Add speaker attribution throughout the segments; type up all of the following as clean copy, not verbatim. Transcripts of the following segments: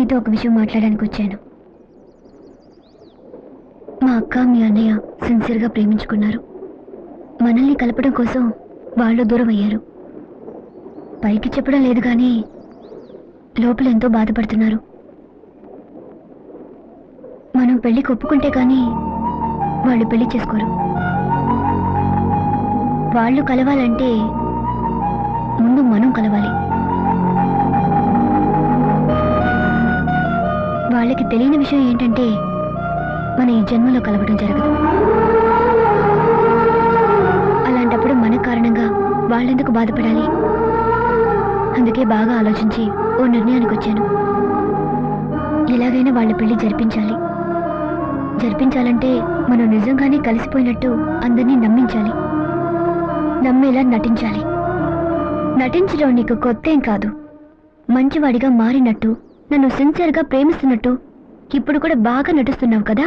Speaker 1: నీతో ఒక విషయం మాట్లాడడానికి వచ్చాను. మా అక్క మీ అన్నయ్య సిన్సియర్గా ప్రేమించుకున్నారు. మనల్ని కలపడం కోసం వాళ్ళు దూరం అయ్యారు. పైకి చెప్పడం లేదు కానీ లోపల ఎంతో బాధపడుతున్నారు. మనం పెళ్లికి ఒప్పుకుంటే కానీ వాళ్ళు పెళ్లి చేసుకోరు. వాళ్ళు కలవాలంటే ముందు మనం కలవాలి. వాళ్ళకి తెలియని విషయం ఏంటంటే మన ఈ జన్మలో కలవడం జరగదు. అలాంటప్పుడు మన కారణంగా వాళ్ళెందుకు బాధపడాలి? అందుకే బాగా ఆలోచించి ఓ నిర్ణయానికి వచ్చాను. ఎలాగైనా వాళ్ళ పెళ్లి జరిపించాలంటే మనం నిజంగానే కలిసిపోయినట్టు అందరినీ నమ్మించాలి. నమ్మేలా నటించాలి. నటించడం నీకు కొత్తేం కాదు. మంచివాడిగా మారినట్టు, నన్ను సిన్సియర్గా ప్రేమిస్తున్నట్టు ఇప్పుడు కూడా బాగా నటిస్తున్నావు కదా,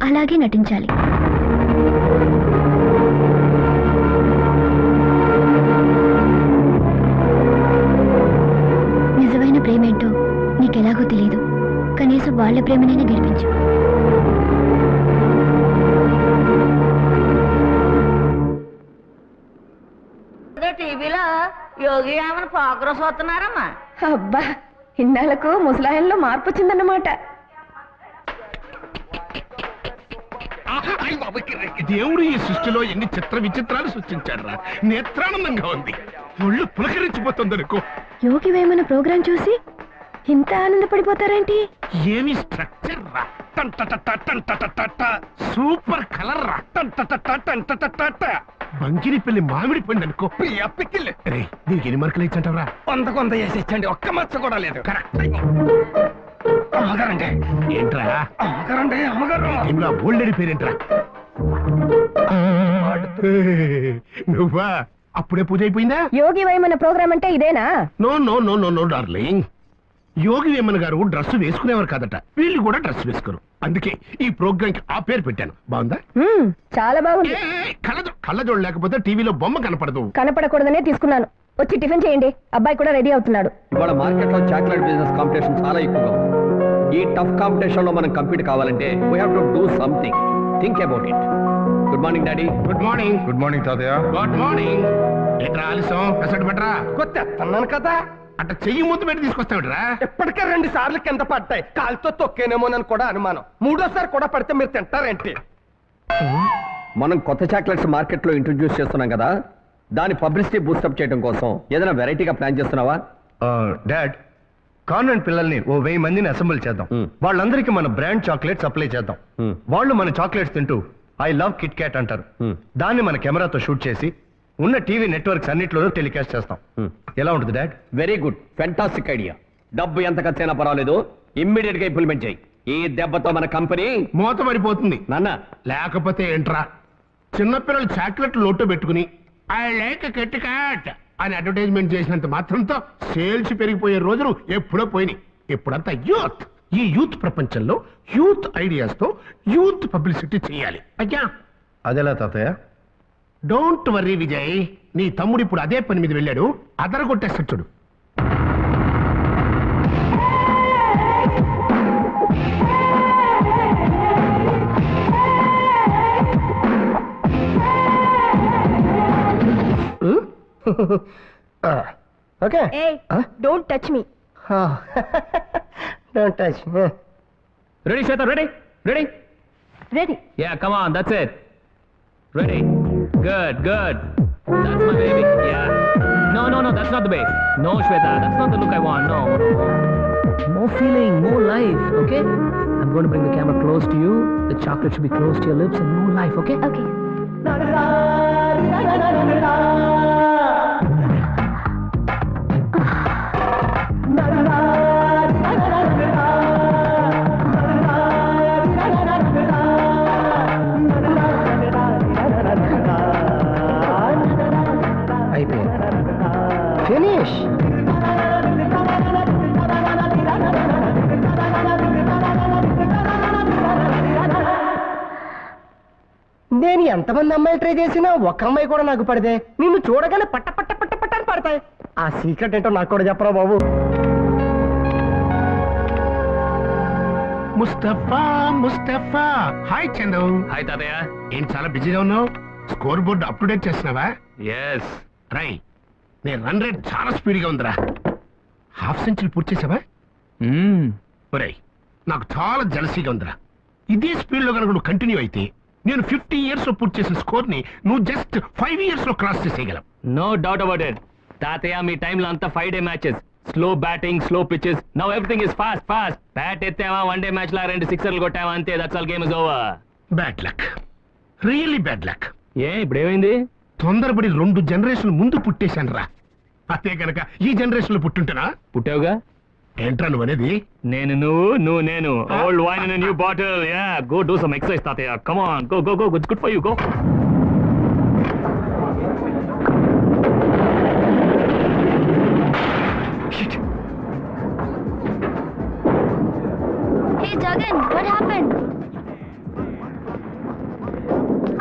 Speaker 1: అలాగే నటించాలి. నిజమైన ప్రేమేంటో నీకెలాగో తెలియదు. కనీసం వాళ్ళ ప్రేమనైనా గెలిపించు.
Speaker 2: టీవీలో యోగి ఏమైనా ప్రోగ్రెస్ అవుతున్నారమ్మా?
Speaker 3: అబ్బా, ఇన్నాళ్లకు ముసలాయల్లో మార్పు వచ్చిందన్నమాట.
Speaker 4: దేవుడు ఈ సృష్టిలో ఎన్ని చిత్ర విచిత్రాలు సృష్టించాడు రా. నేత్రానందంగా ఉంది. ఒళ్ళు పులకరించిపోతుందనుకో.
Speaker 3: యోగి వేమన ప్రోగ్రాం చూసి ఇంత ఆనందపడిపోతారేంటి?
Speaker 4: ఏమి స్ట్రక్చర్ రా. సూపర్ కలర్ రా. బంకిని పెళ్లి మామిడి పండు అనుకో. పిక్కిల్ దీనికి ఎన్ని మార్కులు ఇచ్చంటారా? 100 వేసేచ్చండి. ఒక్క మచ్చ కూడా లేదు. కరెక్ట్. అమ్మగారండి. ఏంట్రా అమ్మగారండి? అమ్మగారు ఇలా ఓల్డెడి పేరేంట్రా? నువ్వా? అప్పుడే పూజ అయిపోయిందా?
Speaker 3: యోగి వేమన ప్రోగ్రాం అంటే ఇదేనా?
Speaker 4: No no no no no darling. Yogi Vemana గారు డ్రెస్ వేసుకునేవారు కాదట. వీళ్ళు కూడా డ్రెస్ వేసుకోరు. అందుకే ఈ ప్రోగ్రామ్ కి ఆ పేరు పెట్టాను. బాగుందా?
Speaker 3: చాలా బాగుంది.
Speaker 4: కళ్ళజోడు లేకపోతే టీవీలో బొమ్మ కనపడదు.
Speaker 3: కనపడకూడదనే తీసుకున్నాను. వచ్చి టిఫిన్ చేయండి. అబ్బాయి కూడా రెడీ అవుతున్నాడు.
Speaker 5: ఇవాళ మార్కెట్ లో చాక్లెట్ బిజినెస్ కాంపిటీషన్ చాలా ఎక్కువగా ఉంది. ఈ టఫ్ కాంపిటీషన్ లో మనం కంపీట్ కావాలంటే we have to do something. Think about it. Good morning daddy.
Speaker 4: Good morning.
Speaker 6: Good morning తాతయ్య.
Speaker 4: Good morning. ఎట్రా ఆలస్యం? కసడు పట్రా.
Speaker 6: కొత్తన్నాను కదా.
Speaker 4: అట్ట చెయ్యి ముందు పెట్టి తీసుకొస్తావిడ్రా.
Speaker 6: ఎప్పటికే 2 సార్లు కింద పడ్డాయి. కాలుతో తొక్కేనేమోనని కూడా అనుమానం. 3ఓసారి కూడా పడితే మీరు తింటారేంటి?
Speaker 5: మనం కొత్త చాక్లెట్స్ మార్కెట్ లో ఇంట్రొడ్యూస్ చేస్తున్నాం కదా, దాని పబ్లిసిటీ బూస్టప్ చేయడం కోసం ఏదైనా వెరైటీగా ప్లాన్ చేస్తున్నావా?
Speaker 6: డాడ్, కాన్వెంట్ పిల్లల్ని 1000 మందిని అసెంబ్ల్ చేద్దాం. వాళ్ళందరికీ మన బ్రాండ్ చాక్లెట్ సప్లై చేద్దాం. వాళ్ళు మన చాక్లెట్స్ తింటూ ఐ లవ్ కిట్ క్యాట్ అంటారు. దాన్ని మన కెమెరాతో షూట్ చేసి ఉన్న టీవీ నెట్వర్క్స్ అన్నిట్లోనూ టెలికాస్ట్ చేస్తాం. ఎలా ఉంటుంది dad?
Speaker 5: Very good, fantastic idea. డబ్బు ఎంత ఖర్చైనా పర్వాలేదు, ఇమ్మీడియట్ గా ఇంప్లిమెంట్ చేయి. ఈ దెబ్బతో మన కంపెనీ
Speaker 4: మూత పడిపోతుంది
Speaker 5: నాన్న.
Speaker 4: లేకపోతే ఏంట్రా, చిన్నపిల్లలు చాక్లెట్లు లోటు పెట్టుకుని ఐ లైక్ కిట్ క్యాట్ అని అడ్వర్టైజ్మెంట్ చేసినంత మాత్రంతో సేల్స్ పెరిగిపోయే రోజులు ఎప్పుడో పోయినాయి. ఇప్పుడంతా యూత్. ఈ యూత్ ప్రపంచంలో యూత్ ఐడియాస్ తో యూత్ పబ్లిసిటీ చేయాలి. అయ్యా
Speaker 6: అదెలా తాతయ్య?
Speaker 4: డోంట్ వర్రీ విజయ్, నీ తమ్ముడు ఇప్పుడు అదే పని మీద వెళ్ళాడు. అదరగొట్టేస్తాడు చూడు.
Speaker 6: Okay.
Speaker 3: Don't touch me.
Speaker 6: Don't touch.
Speaker 5: Ready Shweta? Ready ready
Speaker 3: ready.
Speaker 5: Yeah, come on, that's it. Ready. Good good. That's my baby. Yeah. No, no, no, that's not the babe. No, Shweta, that's not the look I want. No, no. More feeling, more life, okay? I'm going to bring the camera close to you. The chocolate should be close to your lips and more life, okay?
Speaker 1: Okay.
Speaker 6: Finish. నేను ఎంతమంది అమ్మాయిలు try చేసినా ఒక్క అమ్మాయి కూడా నాకు పడితే నిన్ను చూడగానే పట్ట పట్ట పట్ట పట్ట అని పడతాయి. ఆ సీక్రెట్ ఏంటో నాకు కూడా చెప్పరా బాబు.
Speaker 4: ముస్తఫా ముస్తఫా. హాయ్ చందు.
Speaker 5: హాయ్ తాతయ్య.
Speaker 4: ఏంటి చాలా బిజీగా ఉన్నావు? Score board up to date చేస్తున్నావా?
Speaker 5: ఎస్.
Speaker 4: రై, నీ రన్ రేట్ చాలా స్పీడ్గా ఉందిరా. హాఫ్ సెంచరీ పూర్తి చేసావా? ఒరేయ్, నాకు చాలా జలసీగా ఉందిరా. ఇదే స్పీడ్లో కనుక నువ్వు కంటిన్యూ అయితే నేను 50 years లో పూర్తి చేసిన స్కోర్ని నువ్వు జస్ట్ 5 years లో క్రాస్ చేసేయగలవు.
Speaker 5: No doubt about it. తాతయ్య మీ టైంలో అంతా 5 day matches, slow batting, slow pitches. Now everything is fast fast. Bat ఎత్తావా, 1 day మ్యాచ్ లా 2 సిక్సర్లు కొట్టావా, అంతే. That's all, game is over.
Speaker 4: Bad luck, really bad luck.
Speaker 5: ఏ ఇప్పుడు ఏమైంది?
Speaker 4: తొందరపడి 2 జనరేషన్లు ముందు పుట్టేశాను రా. అదే కనుక ఈ జనరేషన్ లో పుట్టుంటేనా?
Speaker 5: పుట్టావుగా.
Speaker 4: ఏంట్రా నువ్వు అనేది?
Speaker 5: నేను నువ్వు నేను. Old wine in new bottle. Ya, go do some exercise తాతయ్య. Come on, go go go. It's good for you. Go.
Speaker 1: Hey Jagan, what happened?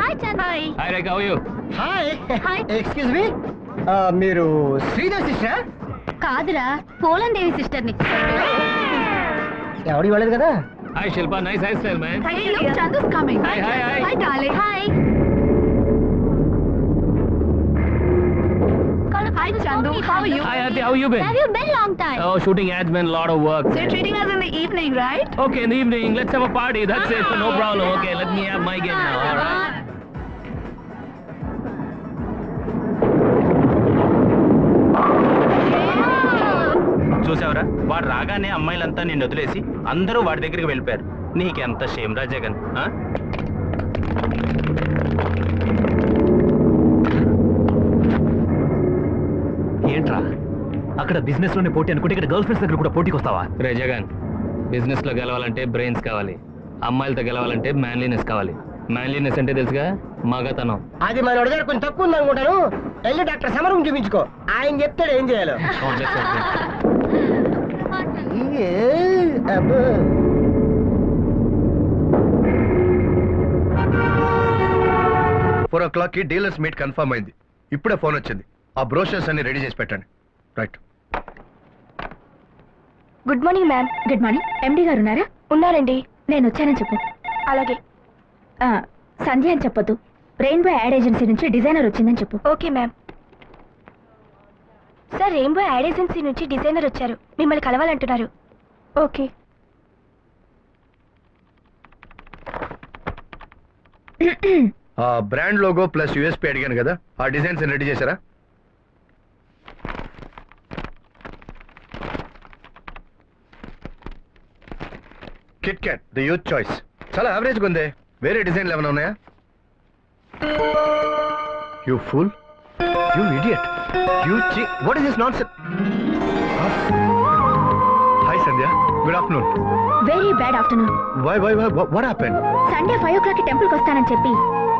Speaker 1: Hi Chandai.
Speaker 5: Hi Rekha, how you?
Speaker 7: Hi
Speaker 1: Hi.
Speaker 7: Excuse me మీరు Sridhar sister?
Speaker 1: కాదురా, పోలం దేవి sister ని.
Speaker 7: ఎవడు ఇవ్వలేదు కదా.
Speaker 5: Hi Shilpa, nice hairstyle man.
Speaker 1: Hey, look, Chandu's coming.
Speaker 5: Hi, hi, hi.
Speaker 1: Hi, darling. Hi. Hi, Chandu. How are you?
Speaker 5: Hi Auntie, how you been?
Speaker 1: Have you been long time?
Speaker 5: Oh, shooting ads been a lot of work.
Speaker 1: So you're treating us in the evening, right?
Speaker 5: Okay, in the evening, let's have a party. That's it. No problem. Okay, let me have my game now. All right.
Speaker 8: చూసావరా, వాడు రాగానే అమ్మాయిలంతా నిన్ను వదిలేసి అందరూ వాడి దగ్గరికి వెళ్ళిపోయారు. నీకెంత shame రా జగన్.
Speaker 9: ఏంట్రా అక్కడ బిజినెస్ లోనే పోటీ అనుకుంటే ఇక్కడ గర్ల్ ఫ్రెండ్స్ దగ్గర కూడా పోటీకి వస్తావా?
Speaker 5: రే జగన్, బిజినెస్ లో గెలవాలంటే బ్రెయిన్స్ కావాలి, అమ్మాయిలతో గెలవాలంటే మ్యాన్లీనెస్ కావాలి. మ్యాన్లీనెస్ అంటే తెలుసుగా, మగతనం.
Speaker 7: అది మన దగ్గర కొంచెం తక్కువ ఉంది అనుకుంటాను. వెళ్ళి డాక్టర్ సమరం చూపించుకో, ఆయన చెప్తాడు ఏం చేయాలో. అబ్బో.
Speaker 6: 4 o'clock కి డీలర్స్ మీట్ కన్ఫర్మ్ అయింది. ఇప్పుడే ఫోన్ వచ్చింది. ఆ బ్రోషర్స్ అన్ని రెడీ చేసి పెట్టండి. Right.
Speaker 3: Good morning ma'am. Good morning. MD గారు ఉన్నారా? ఉన్నారండి. నేను వచ్చానని చెప్పు. అలాగే. సంధ్య అని చెప్పొద్దు. రెయిన్బో యాడ్ ఏజెన్సీ నుంచి డిజైనర్ వచ్చిందని చెప్పు. Okay ma'am. Sir, rainbow ad agency నుంచి డిజైనర్ వచ్చారు, మిమ్మల్ని కలవాలంటున్నారు. ఓకే.
Speaker 6: ఆ బ్రాండ్ లోగో ప్లస్ యూఎస్పీ అడిగాను కదా, ఆ డిజైన్స్ రెడీ చేశారా? Kit Kat the youth choice చాలా యావరేజ్గా ఉంది. వేరే డిజైన్లు ఏమైనా ఉన్నాయా? You fool, you idiot, you చీ, what is this nonsense? Hi Sandhya, good afternoon.
Speaker 3: Very bad afternoon.
Speaker 6: Why what happened?
Speaker 3: Sunday 5 o'clock టెంపుల్కి వస్తానని చెప్పి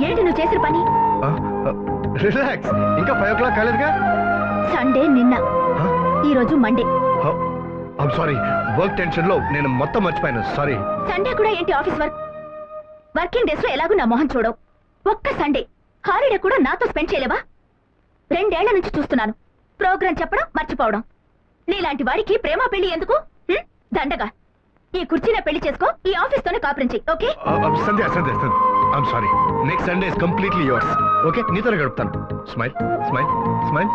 Speaker 3: ఏంటి నువ్వు చేసిన పని?
Speaker 6: రిలాక్స్, ఇంకా 5 o'clock కాలేదుగా.
Speaker 3: సండే నిన్న, ఈ రోజు Monday.
Speaker 6: I'm sorry, work tension లో నేను మొత్తం మర్చిపోయాను. సారీ.
Speaker 3: సండే కూడా ఏంటి ఆఫీస్ వర్క్? వర్కింగ్ డేస్ లో ఎలాగూ నా మొహం చూడవు. ఒక్క సండే హాలిడే కూడా నాతో స్పెండ్ చేయలేవా? 2 ఏళ్ల నుంచి చూస్తున్నాను, ప్రోగ్రామ్ చెప్పడం మర్చిపోవడం. నీలాంటి వాడికి ప్రేమ పెళ్లి ఎందుకు? దండగా ఈ కుర్చీనే పెళ్లి చేసుకో, ఈ ఆఫీస్ తోనే కాపురం చెయ్యి. Okay?
Speaker 6: Sandhya Sandhya I'm sorry. Next Sunday is completely yours. Okay, నీతోనే గడుపుతాను. Smile smile smile.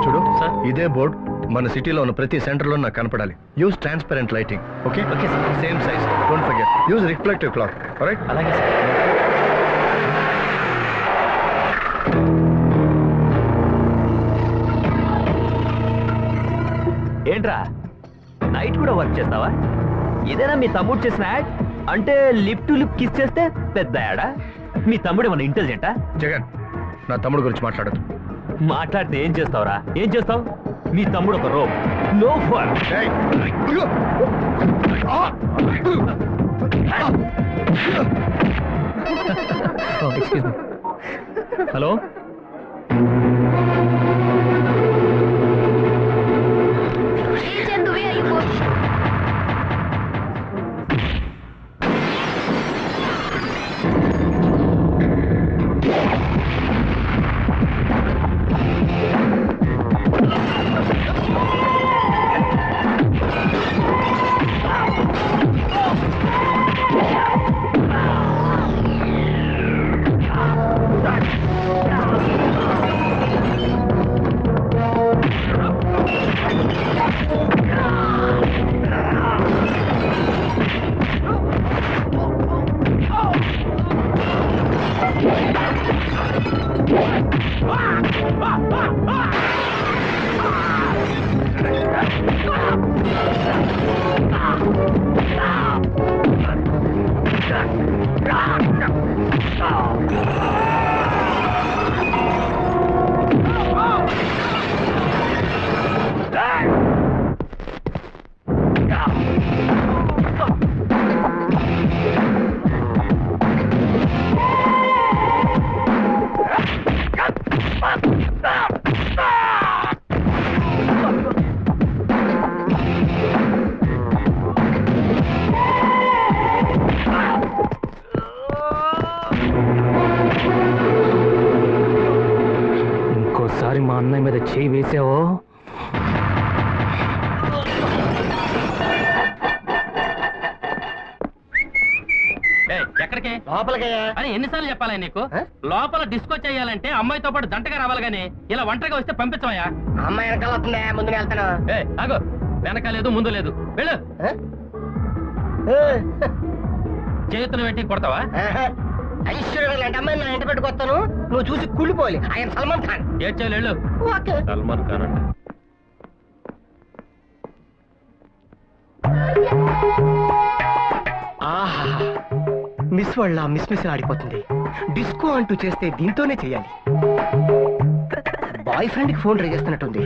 Speaker 6: చూడు సార్, ఇదే బోర్డ్ మన సిటీలో ఉన్న ప్రతి సెంటర్ లో నాకు కనపడాలి. Use transparent lighting. Okay? Okay sir. Same size, don't forget. Use reflective cloth. Alright?
Speaker 9: అలాగే సార్. ఏంట్రా నైట్ కూడా వర్క్ చేస్తావా? ఇదేనా మీ తమ్ముడు చేసిన యాడ్? అంటే లిప్ టు లిప్ కిస్ చేస్తే పెద్ద యాడా? మీ తమ్ముడు ఏమన్నా ఇంటెలిజెంటా?
Speaker 6: జగన్, నా తమ్ముడు గురించి మాట్లాడదు.
Speaker 5: మాట్లాడితే ఏం చేస్తావురా? ఏం చేస్తావు? మీ తమ్ముడు ఒక రోబ్. No fun. Excuse me. Hello, చేయి వేసావో ఎక్కడికి
Speaker 7: లోపలికయ్యా
Speaker 5: అని ఎన్నిసార్లు చెప్పాలా నీకు లోపల డిస్కో చేయాలంటే అమ్మాయితో పాటు జంటగా రావాలి గానీ ఇలా ఒంటరిగా వస్తే పంపించవయ్యా.
Speaker 7: అమ్మాయి వెనకాల వస్తుందా ముందు వెళ్తాను.
Speaker 5: ఆగో, వెనక లేదు ముందు లేదు, వెళ్ళు. చేతులు పెట్టి కొడతావా?
Speaker 7: ఐశ్వర్య లాంటి అమ్మాయి నా ఇంట పెట్టుకొస్తాను, నువ్వు చూసి కుళ్ళిపోవాలి. ఆయన సల్మాన్ ఖాన్.
Speaker 5: ఏడ్చాలి, వెళ్ళు.
Speaker 7: ఓకే.
Speaker 5: సల్మాన్ ఖాన్ అంటే
Speaker 7: ఆహా, మిస్ వాళ్ళ మిస్ ఆడిపోతుంది. డిస్కో అంటూ చేస్తే దీంతోనే చేయాలి. బాయ్ ఫ్రెండ్ కి ఫోన్ ట్రై చేస్తున్నట్టుంది,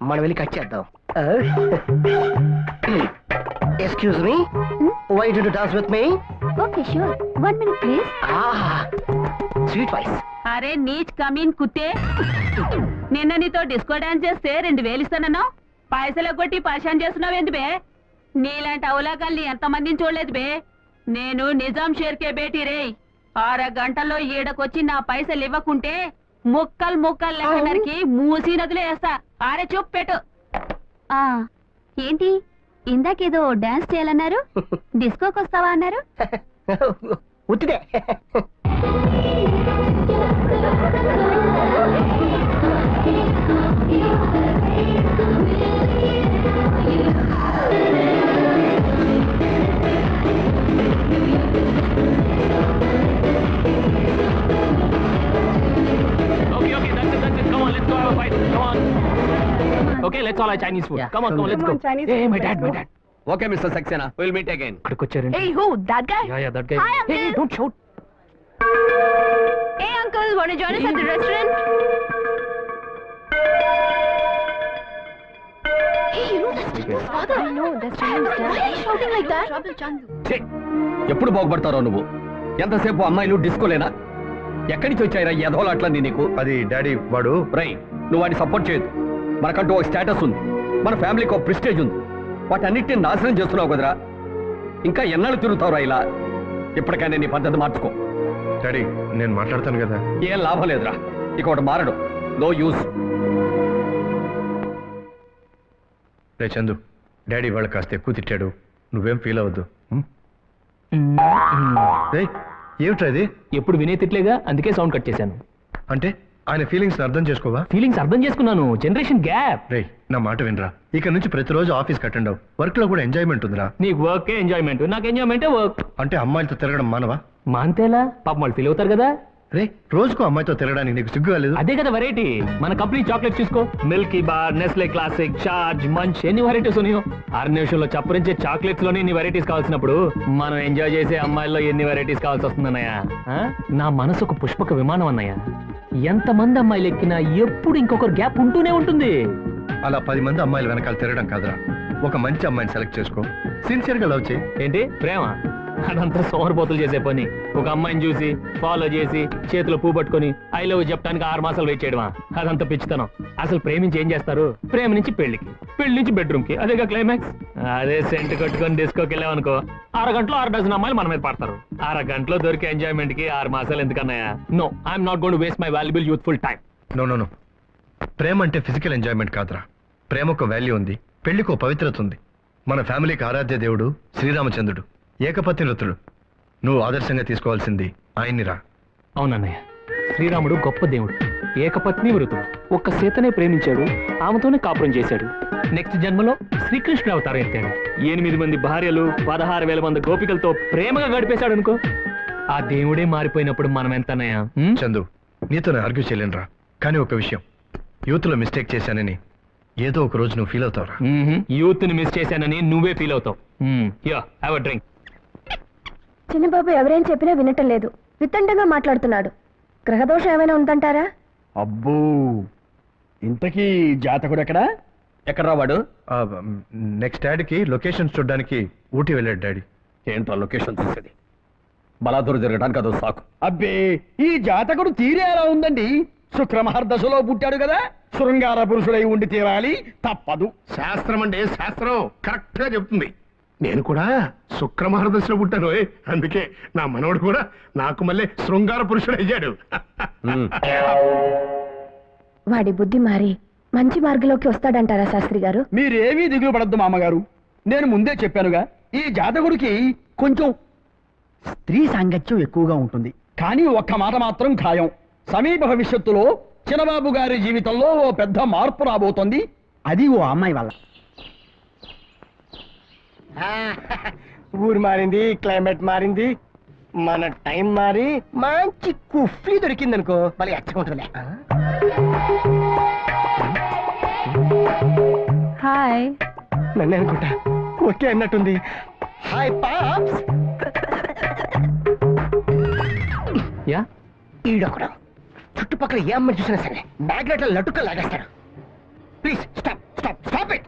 Speaker 7: మనం వెళ్ళి కట్ చేద్దాం. Excuse me, why do you dance with me?
Speaker 1: Okay sure, 1 minute please.
Speaker 7: ఆహా, స్వీట్ వాయిస్.
Speaker 3: అరే నీచ్ కమీన్ కుత్తే, నిన్న నీతో డిస్కో డాన్స్ చేస్తే 2000 ఇస్తానన్నావు, పైసలు కొట్టి పరిశాన్ చేస్తున్నావు ఏంది బే? నీలాంటి అవలాకాల్ని ఎంతమందిని చూడలేదు బే. నేను నిజాం షేర్కే బేటీ రే. 6 గంటల్లో ఈడకొచ్చి నా పైసలు ఇవ్వకుంటే ముక్కలు లెక్క నరికి మూసి నదిలో వేస్తా. ఆరే చూపు పెట్టు.
Speaker 1: ఏంటి ఇందాకేదో డాన్స్ చేయాలన్నారు, డిస్కోకి వస్తావా అన్నారు?
Speaker 7: ఉత్తిదే.
Speaker 5: Okay, let's all have Chinese food. Come on, let's go. Hey, my dad.
Speaker 9: Okay mister Saxena, will meet again.
Speaker 5: ఇక్కడికి వచ్చారండి.
Speaker 3: Hey, who? That guy?
Speaker 5: Yeah, that guy.
Speaker 3: Hi, uncle.
Speaker 5: Hey, don't shout.
Speaker 3: Hey, uncle, want to join us at the restaurant? Hey, you know that's Chandu's father.
Speaker 1: I know, that's Chandu's dad.
Speaker 3: Why are you shouting like that?
Speaker 1: Trouble Chandu.
Speaker 9: ఎప్పుడు బాగుపడతారో నువ్వు? ఎంతసేపు అమ్మాయిలు డిస్కోలేనా? ఎక్కడి నుంచి వచ్చాయిరా ఎదవలాట్లన్నీ నీకు?
Speaker 6: అది daddy, వాడు
Speaker 9: రై, నువ్వు వాడిని సపోర్ట్ చేయదు. మనకంటూ ఒక స్టేటస్ ఉంది, మన ఫ్యామిలీకి ఒక ప్రెస్టేజ్ ఉంది. వాటన్నిటిని నాశనం చేస్తున్నావు కదరా. ఇంకా ఎన్నాళ్ళు తిరుగుతావురా ఇలా? ఇప్పటికైనా నీ పద్ధతి మార్చుకో.
Speaker 6: డాడీ, నేను మాట్లాడతాను కదా.
Speaker 9: ఏం లాభం లేదురా, ఇక ఒకటి మారడు. No use.
Speaker 6: రే చందు, డాడీ వాళ్ళు కాస్త ఎక్కువ తిట్టాడు, నువ్వేం ఫీల్ అవ్వద్దు. రే, ఏమిట్రా ఇది?
Speaker 5: ఎప్పుడు వినే తిట్లేగా, అందుకే సౌండ్ కట్ చేశాను.
Speaker 6: అంటే ఆయన ఫీలింగ్స్ అర్థం చేసుకోవా?
Speaker 5: ఫీలింగ్స్ అర్థం చేసుకున్నాను, జనరేషన్ గ్యాప్.
Speaker 6: రే, నా మాట వినరా. ఇక నుంచి ప్రతిరోజు ఆఫీస్కి అటెండ్ అవ్వు. వర్క్ లో కూడా ఎంజాయ్మెంట్ ఉందిరా.
Speaker 5: నీకు వర్కే ఎంజాయ్మెంట్, నాకు ఎంజాయ్మెంటే వర్క్.
Speaker 6: అంటే అమ్మాయిలతో తిరగడం మానవా?
Speaker 5: మాంతేలా పాపం వాళ్ళు ఫీల్ అవుతారు కదా.
Speaker 6: రే, రోజుకు అమ్మాయితో తిరగడానికి నీకు సిగ్గు కాలేదు?
Speaker 5: అదే కదా వెరైటీ. మన కంపెనీ చాక్లెట్ చూసుకో, Milky Bar, Nestle Classic, Charge, Munch, ఎన్ని వెరైటీస్ ఉన్నాయో. 6 నిమిషంలో చప్పరించే చాక్లెట్స్ లోనే ఇన్ని వెరైటీస్ కావాల్సినప్పుడు మనం ఎంజాయ్ చేసే అమ్మాయిల్లో ఎన్ని వెరైటీస్ కావాల్సి వస్తుందన్నయ్య. నా మనసు ఒక పుష్పక విమానం అన్నయ్య. ఎంతమంది అమ్మాయిలు ఎక్కినా ఎప్పుడు ఇంకొకరు గ్యాప్ ఉంటూనే ఉంటుంది.
Speaker 6: అలా 10 మంది అమ్మాయిలు వెనకాల తిరగడం కాదురా. ఒక మంచి అమ్మాయిని సెలెక్ట్ చేసుకో, సిన్సియర్ గా లవ్ చేయి.
Speaker 5: ఏంటి ప్రేమ? అదంతా సోమరిపోతులు చేసే పని. ఒక అమ్మాయిని చూసి ఫాలో చేసి చేతిలో పూ పట్టుకొని ఐ లవ్ చెప్పడానికి 6 మాసాలు వెయిట్ చేయడమా? అదంతా పిచ్చితనం. అసలు ప్రేమించి ఏం చేస్తారు? ప్రేమ నుంచి పెళ్లికి, పెళ్లి నుంచి బెడ్రూమ్ కి, అదేగా క్లైమాక్స్. అదే సెంట్ కట్టుకొని డిస్కోకి వెళ్ళామనుకో, 6 గంటలో 6 డజన్ అమ్మాయిలు మన మీద పడతారు. 6 గంటలో దొరికే ఎంజాయ్మెంట్ కి 6 మాసాలు ఎందుకన్నాయా? No, I'm not going to waste my valuable youthful time.
Speaker 6: No. ప్రేమ అంటే ఫిజికల్ ఎంజాయ్మెంట్ కాదురా. ప్రేమకు వాల్యూ ఉంది, పెళ్లికో పవిత్రత ఉంది. మన ఫ్యామిలీకి ఆరాధ్య దేవుడు శ్రీరామచంద్రుడు, ఏకపత్ని వ్రతుడు. నువ్వు ఆదర్శంగా తీసుకోవాల్సింది ఆయన్నిరా.
Speaker 5: అవునన్నయ్య, శ్రీరాముడు గొప్ప దేవుడు, ఏకపత్ని వృతుడు. ఒక్క సీతనే ప్రేమించాడు, ఆమెతోనే కాపురం చేశాడు. నెక్స్ట్ జన్మలో శ్రీకృష్ణుడు అవతారం ఎత్తాడు. 8 మంది భార్యలు, 16,000 మంది గోపికలతో ప్రేమగా గడిపేశాడు అనుకో. ఆ దేవుడే మారిపోయినప్పుడు మనం ఎంతనయ్యా?
Speaker 6: చందు, నీతో నేను ఆర్గ్యూ చేయలేనురా. కానీ ఒక విషయం, యూత్ లో మిస్టేక్ చేశానని ఏదో ఒక రోజు నువ్వు ఫీల్ అవుతావురా.
Speaker 5: యూత్ ని మిస్ చేశానని నువ్వే ఫీల్ అవుతావు. Have a drink.
Speaker 1: చిన్నబాబు ఎవరేం చెప్పినా వినటం లేదు, వితండంగా మాట్లాడుతున్నాడు. గ్రహదోషం ఏమైనా ఉందంటారా?
Speaker 7: అబ్బో, ఇంతకీ జాతకుడు ఎక్కడా?
Speaker 9: ఎక్కడ్రా వాడు?
Speaker 6: నెక్స్ట్ డాడీకి లొకేషన్ చూడడానికి ఊటీ వెళ్ళాడు డాడీ.
Speaker 9: ఏంట్రా లొకేషన్ చూసేది? బలాదూరు జరగడానికి అదో సాకు.
Speaker 7: అబ్బే, ఈ జాతకుడు తీరే ఎలా ఉందండి. శుక్రమహర్దశలో పుట్టాడు కదా, శృంగార పురుషుడై ఉండి తీరాలి, తప్పదు.
Speaker 4: శాస్త్రం అంటే శాస్త్రం కరెక్ట్ గా చెప్తుంది. నేను కూడా శుక్రమహర్దశలో పుట్టాను, అందుకే నా మనవడు కూడా నాకు మళ్ళీ శృంగార పురుషుడు అయ్యాడు.
Speaker 1: వాడి బుద్ధి మారి
Speaker 3: మంచి మార్గంలోకి వస్తాడంటారా శాస్త్రి గారు?
Speaker 7: మీరేమీ దిగులు పడద్దు మామగారు. నేను ముందే చెప్పానుగా, ఈ జాతకుడికి కొంచెం స్త్రీ సాంగత్యం ఎక్కువగా ఉంటుంది. కానీ ఒక్క మాట మాత్రం ఖాయం, సమీప భవిష్యత్తులో చిన్నబాబు గారి జీవితంలో ఓ పెద్ద మార్పు రాబోతోంది. అది ఓ అమ్మాయి వల్ల.
Speaker 10: ఊరు మారింది, క్లైమేట్ మారింది, మన టైం మారి మంచి కుఫ్లీ దొరికిందనుకో మళ్ళీ ఎచ్చకుంటుందిలే.
Speaker 3: హాయ్.
Speaker 10: నన్నే అనుకుంటా. ఓకే అన్నట్టుంది. Hi pops.
Speaker 5: యా
Speaker 10: ఈడొకడు చుట్టుపక్కల ఏ అమ్మాయి చూసినా సరే మ్యాగ్నెట్ లటుక్క లాగేస్తాడు. Please stop stop stop it.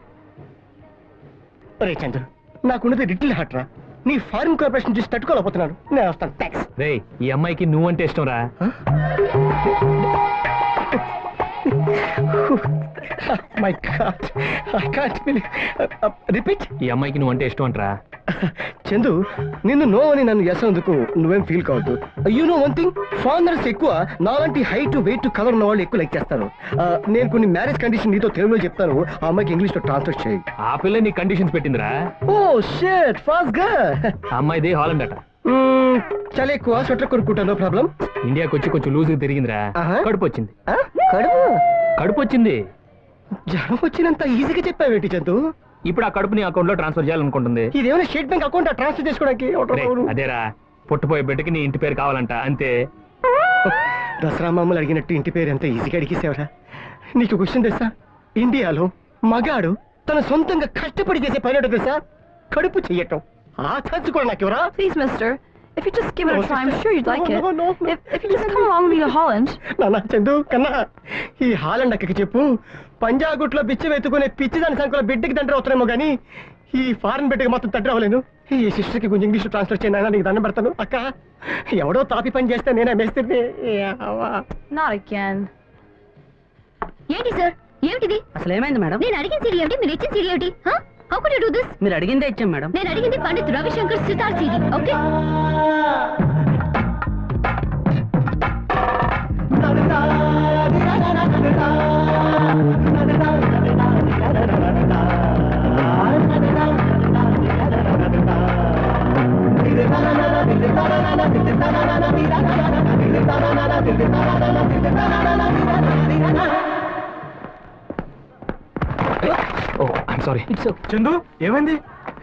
Speaker 10: ఒరే చంద్రు, నాకున్నది లిటిల్ హార్ట్ రా. నీ ఫారిన్ కార్పొరేషన్ చూసి తట్టుకోలేకపోతున్నాను. నేను వస్తాను. థ్యాంక్స్.
Speaker 5: రే, ఈ అమ్మాయికి నువ్వంటే ఇష్టం రా.
Speaker 10: My God, I can't believe. Repeat.
Speaker 5: ఈ అమ్మాయికి నువ్వంటే ఇష్టం అంటరా.
Speaker 10: చందు, నిన్ను నో అని నన్ను చేసినందుకు నువ్వేం ఫీల్ కావద్దు. You know one thing, foreigners ఎక్కువ నాలాంటి హైట్ వెయిట్ కలర్ ఉన్న వాళ్ళు ఎక్కువ లైక్ చేస్తారు. నేను కొన్ని మ్యారేజ్ కండిషన్ నీతో తెలుగులో చెప్తాను, ఆ అమ్మాయికి ఇంగ్లీష్ లో ట్రాన్స్లేట్ చేయి.
Speaker 5: ఆ పిల్ల నీ కండిషన్స్ పెట్టిందిరా.
Speaker 10: ఓ షిట్, ఫాస్ట్ గా.
Speaker 5: ఆ అమ్మాయిది హాలండ్ అట.
Speaker 10: చాలా ఎక్కువ స్వెటర్ కొనుక్కుంటా, నో ప్రాబ్లం.
Speaker 5: ఇండియాకి వచ్చి కొంచెం లూజ్ తిరిగిందిరా. కడుపు వచ్చింది.
Speaker 10: కడుపు
Speaker 5: వచ్చింది.
Speaker 10: జ్వరం వచ్చినంత ఈజీగా చెప్పావేంటి చందు?
Speaker 5: ఇప్పుడు ఆ కడుపుని అకౌంట్ లో ట్రాన్స్ఫర్ చేయాలనుకుంటుంది.
Speaker 10: ఇదేమైనా స్టేట్ బ్యాంక్ అకౌంట్ ట్రాన్స్ఫర్ చేసుకోవడానికి?
Speaker 5: అదేరా, పుట్టపోయే బిడ్డకి నీ ఇంటి పేరు కావాలంట, అంతే.
Speaker 10: దసరా మామూలు అడిగినట్టు ఇంటి పేరు ఎంత ఈజీగా అడిగేసేవరా. నీకు క్వశ్చన్ తెలుసా? ఇండియాలో మగాడు తన సొంతంగా కష్టపడి చేసే పని తెలుసా? కడుపు చెయ్యటం. ఆ ఛాన్స్ కూడా నాకు ఎవరా?
Speaker 3: Please, mister. If you just give it a try, I'm sure you'd like it. If you just come along with me to Holland.
Speaker 10: నాన్న చందు కన్నా, ఈ హాలండ్ అక్కకి చెప్పు, పంజాగుట్లో బిచ్చ వెతుకునే పిచ్చి దాని సంఖ్యలో బిడ్డకి తండ్రి అవుతారేమో కానీ ఈ ఫారెన్ బిడ్డకి మొత్తం తండ్రి అవ్వలేను. ఈ సిస్టర్కి కొంచెం ఇంగ్లీష్ ట్రాన్స్లేట్ చేయను, నీకు దండం పెడతాను. అక్క, ఎవడో తాపి పని చేస్తే నేనే మేస్తుంది.
Speaker 3: Not again.
Speaker 1: ఏంటి సార్, ఏమిటిది?
Speaker 2: అసలు ఏమైంది మేడం?
Speaker 1: నేను అడిగిన సీడీ ఏమిటి, మీరు ఇచ్చిన సీడీ ఏమిటి? How could you do this?
Speaker 2: మీరు అడిగిందే ఇచ్చాం మేడం.
Speaker 1: నేను అడిగింది Pandit Ravi Shankar sitar CD. Okay,
Speaker 5: oh I'm sorry.
Speaker 10: Chandu ఏమైంది?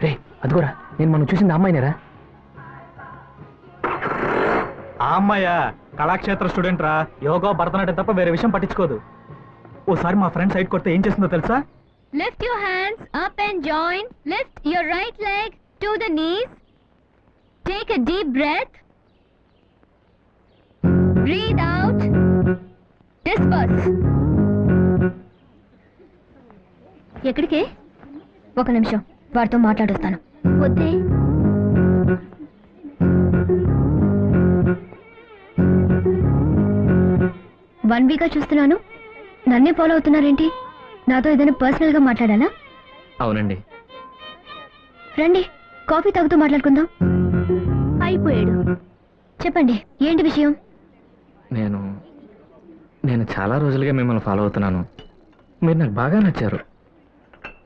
Speaker 5: రే, అదిగోరా, నేను మనం చూసింది అమ్మాయినేరా.
Speaker 8: ఆ అమ్మాయా కళాక్షేత్ర స్టూడెంట్ రా. యోగా భరతనాట్యం తప్ప వేరే విషయం పట్టించుకోదు. ఓసారి మా ఫ్రెండ్ సైడ్ కొడితే ఏం చేస్తుందో తెలుసా?
Speaker 1: lift your hands up and join. Lift your right leg to the knees. Take a deep breath. Breathe out. Disperse. ఎక్కడికి? ఒక నిమిషం, వారితో మాట్లాడొస్తాను. వద్దే. వన్ వీక్గా చూస్తున్నాను, నన్నే ఫాలో అవుతున్నారేంటి? నాతో ఏదైనా పర్సనల్ గా మాట్లాడాలా?
Speaker 5: అవునండి.
Speaker 1: రండి, కాఫీ తాగుతూ మాట్లాడుకుందాం. అయిపోయాడు. చెప్పండి, ఏంటి విషయం?
Speaker 5: నేను చాలా రోజులుగా మిమ్మల్ని ఫాలో అవుతున్నాను. మీరు నాకు బాగా నచ్చారు.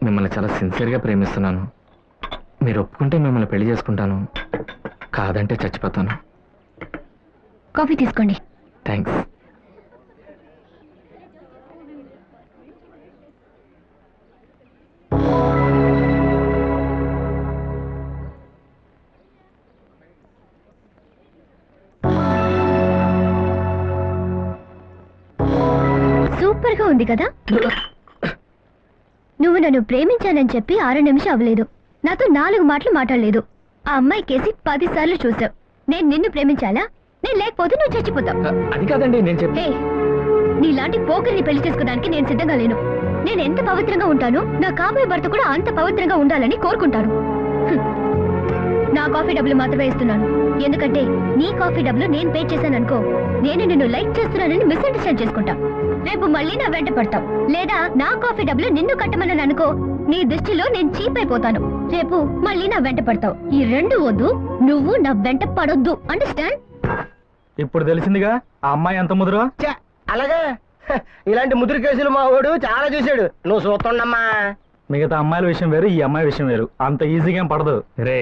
Speaker 5: మిమ్మల్ని చాలా సిన్సియర్గా ప్రేమిస్తున్నాను. మీరు ఒప్పుకుంటే మిమ్మల్ని పెళ్లి చేసుకుంటాను, కాదంటే చచ్చిపోతాను.
Speaker 1: కాఫీ తీసుకోండి.
Speaker 5: థ్యాంక్స్.
Speaker 1: సూపర్ గా ఉంది కదా? నువ్వు నన్ను ప్రేమించానని చెప్పి 6 నిమిషం అవ్వలేదు, నాతో 4 మాటలు మాట్లాడలేదు. ఆ అమ్మాయి కేసి 10 సార్లు చూసావు. నేను నిన్ను ప్రేమించాలా? నేను లేకపోతే నువ్వు చచ్చిపోతావు.
Speaker 5: అది కాదండి నేను చెప్పే.
Speaker 1: నీలాంటి పోకరిని పెళ్లి చేసుకోవడానికి నేను సిద్ధంగా లేను. నేను ఎంత పవిత్రంగా ఉంటానో నా కాబోయే భర్త కూడా అంత పవిత్రంగా ఉండాలని కోరుకుంటాను. నా కాఫీ డబ్బులు మాత్రమే ఇస్తున్నాను, ఎందుకంటే నీ కాఫీ డబ్బులు నేను పే చేశాననుకో, నేను నిన్ను లైక్ చేస్తున్నానని మిస్అండర్స్టాండ్ చేసుకుంటా. రేపు మళ్ళీ నా వెంట పడతావు, లేదా నా కాఫీ డబ్బులు నిన్ను కట్టమని అనుకో, నీ దృష్టిలో నేను చీప్ అయిపోతాను. రేపు మళ్ళీ నా వెంట పడతావు. ఈ 2 వద్దు, నువ్వు నా వెంట పడొద్దు. అండర్స్టాండ్?
Speaker 8: ఇప్పుడు తెలిసిందిగా ఆ అమ్మాయి ఎంత ముదురో.
Speaker 10: అలాగా ఇలాంటి ముదురు కేసులు మా వాడు చాలా చూశాడు. నువ్వు చూస్తుండమ్మా.
Speaker 8: మిగతా అమ్మాయిల విషయం వేరు, ఈ అమ్మాయి విషయం వేరు. అంత ఈజీగా ఏం పడదు.
Speaker 5: రే,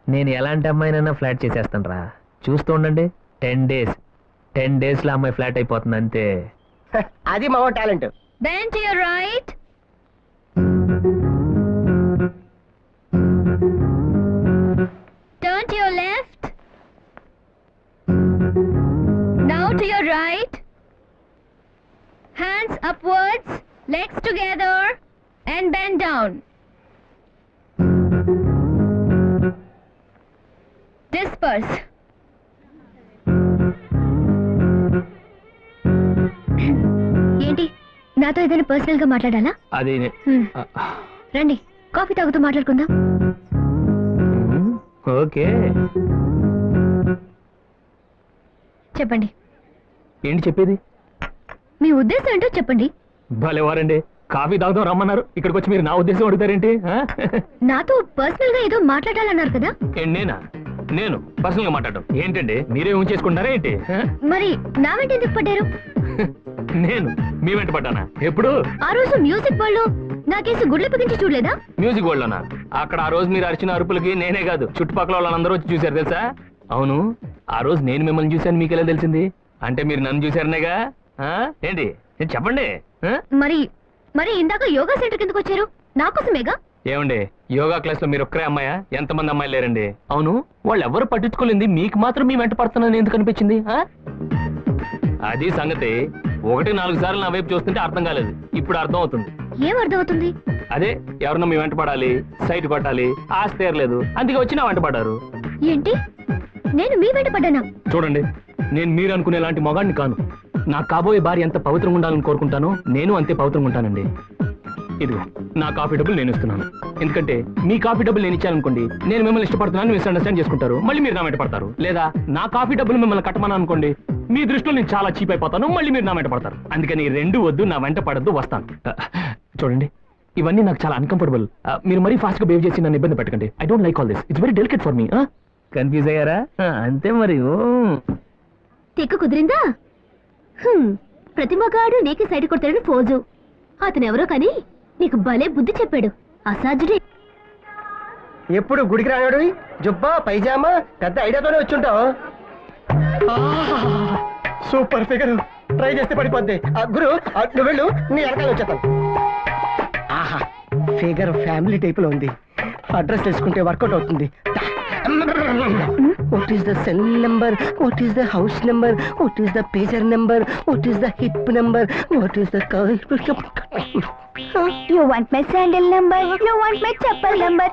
Speaker 5: నేను ఎలాంటి అమ్మాయినైనా ఫ్లాట్ చేసేస్తాను రా. చూస్తూ ఉండండి, 10 డేస్లో అమ్మాయి ఫ్లాట్ అయిపోతుంది అంతే.
Speaker 10: అది మా వాడు talent.
Speaker 1: Bend to your right. Turn to your left. Now to your right. Hands upwards, legs together, and bend down. Disperse. ఏంటి, నాతో ఏదైనా పర్సనల్ గా మాట్లాడాలా?
Speaker 5: అది
Speaker 1: రండి, కాఫీ తాగుతూ మాట్లాడుకుందాం.
Speaker 5: ఓకే,
Speaker 1: చెప్పండి.
Speaker 5: ఏంటి చెప్పేది?
Speaker 1: మీ ఉద్దేశం ఏంటో చెప్పండి.
Speaker 5: భలేవారండి, కాఫీ తాగుదాం రమ్మన్నారు, ఇక్కడికి వచ్చి మీరు నా ఉద్దేశం అడుగుతారేంటి?
Speaker 1: నాతో పర్సనల్ గా ఏదో మాట్లాడాలన్నారు కదా.
Speaker 5: నేను పర్సనల్ గా మాట్లాడడం ఏంటండి? మీరే ఊహించేసుకుంటారా ఏంటి?
Speaker 1: మరి నా వెంట ఎందుకు పడ్డారు?
Speaker 5: నేను మీ వెంట పడ్డానా? ఎప్పుడు?
Speaker 1: ఆ రోజు మ్యూజిక్ వరల్డ్ లో నాకేసి గుడ్లు పిగించి చూడలేదా?
Speaker 5: మ్యూజిక్ వరల్డ్ లోనా? అక్కడ ఆ రోజు మీరు అరిచిన అరుపులకి నేనే కాదు, చుట్టుపక్కల వాళ్ళందరూ వచ్చి చూశారు తెలుసా? అవును, ఆ రోజు నేను మిమ్మల్ని చూశాను, మీకు ఎలా తెలిసింది? అంటే మీరు నన్ను చూశారనేగా? ఏంటి చెప్పండి.
Speaker 1: మరి ఇందాక యోగా సెంటర్ కిందకు వచ్చారు, నా కోసమేగా?
Speaker 5: ఏమండి, యోగా క్లాస్ లో మీరు ఒక్కరే అమ్మాయా? ఎంతమంది అమ్మాయిలు లేరండి? అవును, వాళ్ళు ఎవరు పట్టించుకోలేంది, మీకు మాత్రం మీ వెంట పడుతున్నాను ఎందుకు అనిపించింది? అది సంగతి. 1-4 సార్లు నా వైపు చూస్తుంటే అర్థం కాలేదు, ఇప్పుడు అర్థం అవుతుంది.
Speaker 1: ఏం అర్థం అవుతుంది?
Speaker 5: అదే, ఎవరన్నా మీ వెంట పడాలి, సైట్ కొట్టాలి, ఆస్తి తీరలేదు, అందుకే వచ్చి నా వెంట పడ్డారు.
Speaker 1: ఏంటి, నేను మీ వెంట పడ్డానా?
Speaker 5: చూడండి, నేను మీరు అనుకునే లాంటి మొగాడిని కాను. నా కాబోయే భార్య ఎంత పవిత్రంగా ఉండాలని కోరుకుంటానో నేను అంతే పవిత్రంగా ఉంటానండి. ఇదిగో నా కాఫీ డబ్బులు నేను ఇస్తున్నాను. ఎందుకంటే మీ కాఫీ డబ్బులు నేను ఇచ్చాననుకోండి, నేను మిమ్మల్ని ఇష్టపడుతున్నాను మిస్అండర్స్టాండ్ చేసుకుంటారు, మళ్ళీ మీరు నా వెంట పడతారు. లేదా నా కాఫీ డబ్బులు మిమ్మల్ని కట్టమని అనుకోండి, మీ దృష్టిలో నేను చాలా చీప్ అయిపోతాను, మళ్ళీ మీరు నా వెంట పడతారు. అందుకని 2 వద్దు, నా వెంట పడద్దు, వస్తాను. చూడండి, ఇవన్నీ నాకు చాలా అన్కంఫర్టబుల్. మీరు మరీ ఫాస్ట్ గా బిహేవ్ చేసి నన్ను ఇబ్బంది పెట్టకండి. I don't like all this. It's very delicate for me. Confuse అయ్యారా? అంతే మరి.
Speaker 1: తిక్కు కుదిరిందా? ప్రతి మగాడు నీకే సైడ్ కొడతాడని ఫోజు. అతనెవరో కానీ నీకు భలే బుద్ధి చెప్పాడు. అసాధ్యుడే.
Speaker 10: ఎప్పుడు గుడికి రానాడు, జుబ్బా పైజామా పెద్ద ఐడియాతోనే వచ్చుంటావు. సూపర్ ఫిగర్, ట్రై చేస్తే పడిపోద్ది. గురు నువ్వు వెళ్ళు, నీ వెనకాల వచ్చేస్తాను. ఆహా, ఫిగర్ ఫ్యామిలీ టైప్ లో ఉంది. అడ్రస్ తెలుసుకుంటే వర్కౌట్ అవుతుంది. What is the cell number? What is the house number? What is the pager number? What is the hip number? What is the
Speaker 1: You want my sandal number? You want my chappal number?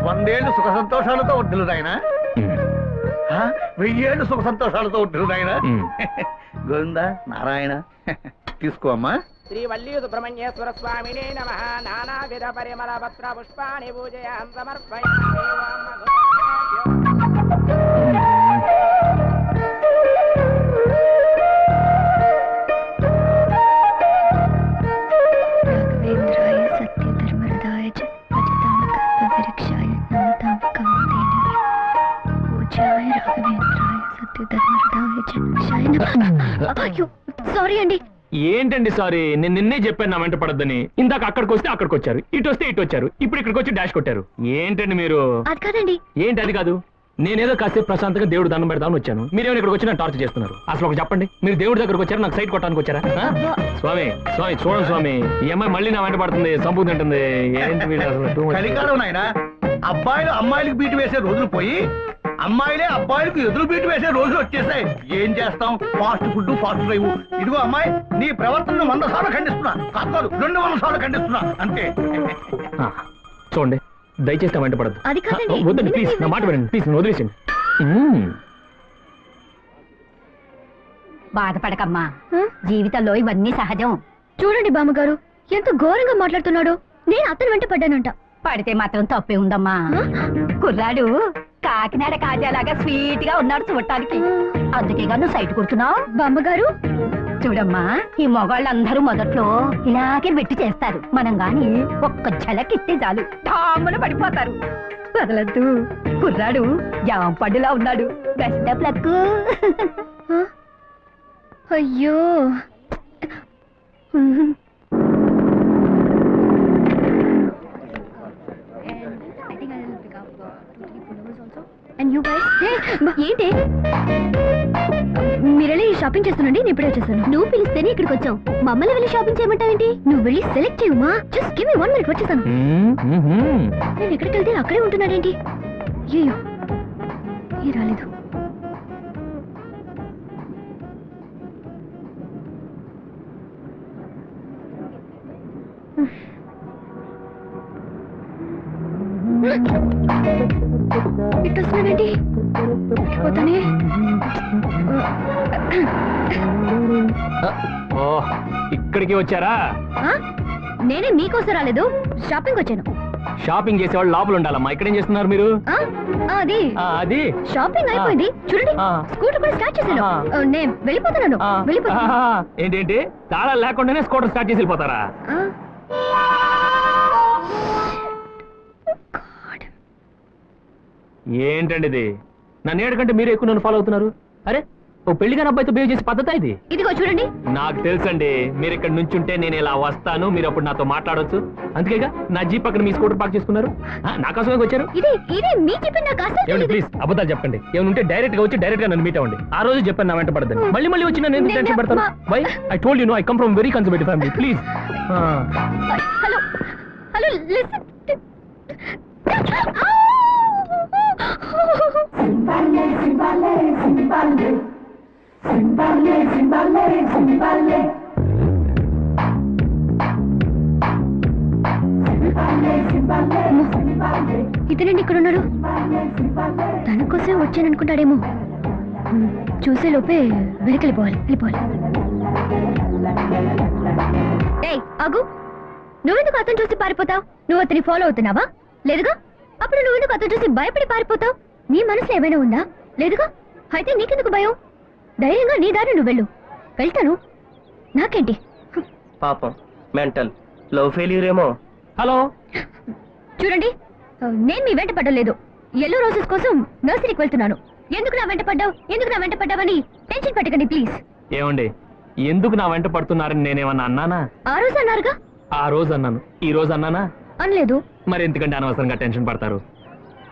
Speaker 9: వందేళ్ళు సుఖ సంతోషాలతో వడ్డులు నాయన, 1000 ఏళ్ళు సుఖ సంతోషాలతో వడ్డులు నాయన. గోవింద నారాయణ, తీసుకో అమ్మా.
Speaker 11: శ్రీ వల్లి సుబ్రహ్మణ్యేశ్వర స్వామినే నమః. నానావిధ పరిమళ పత్ర పుష్పాణి పూజయామి సమర్పయామి.
Speaker 1: రాఘవేంద్రాయ సత్యధర్మరదాయ చ భజతాం కల్పవృక్షాయ నమతాం కౌంతేయ పూజ్యాయ రాఘవేంద్రాయ సత్యధర్మరదాయ చ భక్షాయ నమః. అయ్యో సారీ అండి.
Speaker 5: ఏంటండి సారీ? నేను నిన్నే చెప్పాను నా వెంట పడద్దని. ఇందాక అక్కడికి వస్తే అక్కడికి వచ్చారు, ఇటు వస్తే ఇటు వచ్చారు, ఇప్పుడు ఇక్కడికి వచ్చి డాష్ కొట్టారు. ఏంటండి మీరు?
Speaker 1: అది కాదండి.
Speaker 5: ఏంటి అది కాదు? నేనేదో కాసేపు ప్రశాంతంగా దేవుడు దండం పెడదామని వచ్చాను, మీరేమో ఇక్కడికి వచ్చి నన్ను టార్చర్ చేస్తున్నారు. అసలు ఒకటి చెప్పండి, మీరు దేవుడి దగ్గరకు వచ్చారా, నాకు సైట్ కొట్టడానికి వచ్చారా? స్వామి స్వామి చూడండి స్వామి, ఈ అమ్మాయి మళ్ళీ నా వెంట పడుతుంది, సంపూర్తి అంటుంది. ఏంటి వీళ్ళు అసలు?
Speaker 9: కలికాలం నాయన, అబ్బాయిలు అమ్మాయిలకు బీటు వేసే రోజులు పోయి అమ్మాయిలే అబ్బాయిలకు ఎదురు బీటు వేసే రోజులు వచ్చేసాయి. ఏం చేస్తాం, ఫాస్ట్ ఫుడ్ ఫాస్ట్ డ్రైవ్. ఇదిగో అమ్మాయి, నీ ప్రవర్తనను 100 సార్లు ఖండిస్తున్నా, కాదు 200 సార్లు ఖండిస్తున్నా అంతే.
Speaker 5: చూడండి, దయచేసి నా వెంట పడద్దు.
Speaker 1: అది కాదండి.
Speaker 5: వద్దండి ప్లీజ్, నా మాట వినండి ప్లీజ్, వదిలేసండి.
Speaker 3: బాధపడకమ్మా,
Speaker 1: ఆ?
Speaker 3: జీవితంలో ఇవన్నీ సహజం.
Speaker 1: చూడండి బామ్మగారు ఎంత ఘోరంగా మాట్లాడుతున్నాడు. నేను అతను వెంట పడ్డానంట.
Speaker 3: పడితే మాత్రం తప్పే ఉందమ్మా. కుర్రాడు కాకినాడ కాజాలాగా స్వీట్ గా ఉన్నాడు చూడటానికి. అందుకేగా నువ్వు సైట్ కొడుతున్నావు.
Speaker 1: బామ్మగారు
Speaker 3: చూడమ్మా, ఈ మొగాళ్ళందరూ మొదట్లో ఇలాగే వెట్టి చేస్తారు. మనం గాని ఒక్క ఝలకిస్తే చాలు ఠామున పడిపోతారు. వదలద్దు, కుర్రాడు జామ పండులా ఉన్నాడు. Best of luck.
Speaker 1: ఆ? అయ్యో ఏంటి మీరెళ్ళి షాపింగ్ చేస్తున్నాండి. నేను ఇప్పుడే వచ్చేసాను. నువ్వు పిలిస్తేనే ఇక్కడికి వచ్చావు. మమ్మల్ని వెళ్ళి షాపింగ్ చేయమంటావేంటి? నువ్వు వెళ్ళి సెలెక్ట్ చేయమా. జస్ట్ గివ్ మీ 1 minute వచ్చేసాను. నేను ఎక్కడికి వెళ్తే అక్కడే ఉంటున్నాడేంటి? అయ్యో ఏ రాలేదు. ఇటు వస్తున్నాడేంటి? పోతానే.
Speaker 5: ఓ, ఇక్కడికి వచ్చారా?
Speaker 1: ఆ? నేనే మీకోసం రాలేదు, షాపింగ్ వచ్చాను.
Speaker 5: షాపింగ్ చేసేవాళ్ళు లోపల ఉండాలమ్మా. ఇక్కడేం చేస్తున్నారు మీరు?
Speaker 1: ఆ? అది
Speaker 5: అది
Speaker 1: షాపింగ్ అయిపోయింది. చూడండి
Speaker 5: ఆ.
Speaker 1: స్కూటర్ కూడా స్టార్ట్ చేశాను. నేను వెళ్ళిపోతున్నాను. వెళ్ళిపోతాను.
Speaker 5: ఏంటేంటి తాళాలు లేకుండానే స్కూటర్ స్టార్ట్ చేసి వెళ్ళిపోతారా?
Speaker 1: ఆ?
Speaker 5: ఏంటండి ఇది? నన్ను ఏడుకంటే మీరు ఎక్కువ నన్ను ఫాలో అవుతున్నారు. అరే, ఓ పెళ్లిగాని అబ్బాయితో బిహేవ్ చేసే పద్ధతి ఇది.
Speaker 1: ఇదిగో చూడండి.
Speaker 5: నాకు తెలుసండి, మీరు ఇక్కడ నుంచుంటే నేను ఇలా వస్తాను, మీరు అప్పుడు నాతో మాట్లాడొచ్చు. అందుకేగా నా జీప్ పక్కన మీ స్కూటర్ పార్క్ చేసుకున్నారు. నా కోసమే వచ్చారు.
Speaker 1: ఇది మీ చెప్పిన నాకు అసలు
Speaker 5: ఏమండి
Speaker 1: తెలీదు.
Speaker 5: ప్లీజ్ అబద్ధాలు చెప్పండి. ఏమైనా ఉంటే డైరెక్ట్ గా వచ్చి డైరెక్ట్ గా నన్ను మీట్ అవ్వండి. ఆ రోజు చెప్పాను నా వెంట పడద్దని. మళ్ళీ మళ్ళీ వచ్చి నన్ను ఎందుకు టెన్షన్ పెడతారు? Why I told you no I come from very conservative family. Please.
Speaker 1: Hello hello listen. ఇతనండి ఇక్కడ ఉన్నాడు. తన కోసమే వచ్చాననుకుంటాడేమో. చూసే లోపే వెళ్ళిపోవాలి. ఏయ్ ఆగు, నువ్వెందుకు అతను చూసి పారిపోతావు? నువ్వు అతని ఫాలో అవుతున్నావా? లేదుగా. అప్పుడు నువ్వెందుకు అతను చూసి భయపడి పారిపోతావు? నీ మనసులో ఏమైనా ఉందా? లేదుగా. అయితే నీకెందుకు భయం? ధైర్యంగా నీ దారి నువ్వు వెళ్ళు. వెళ్తాను, నాకేంటి?
Speaker 10: పాపం మెంటల్ లవ్ ఫెయిల్యూర్ ఏమో.
Speaker 5: హలో
Speaker 1: చూడండి, నేను మీ వెంట పడలేదు. ఎల్లో రోజెస్ కోసం నర్సరీకి వెళ్తున్నాను. ఎందుకు నా వెంట పడ్డావని టెన్షన్ పెట్టకండి ప్లీజ్.
Speaker 5: ఏమండి, ఎందుకు నా వెంట పడుతున్నారని నేనేమన్నా అన్నానా?
Speaker 1: ఆ రోజు అన్నారుగా.
Speaker 5: ఆ రోజు అన్నాను, ఈ రోజు అన్నానా?
Speaker 1: అనలేదు.
Speaker 5: మరి ఎందుకంటే అనవసరంగా టెన్షన్ పడతారు?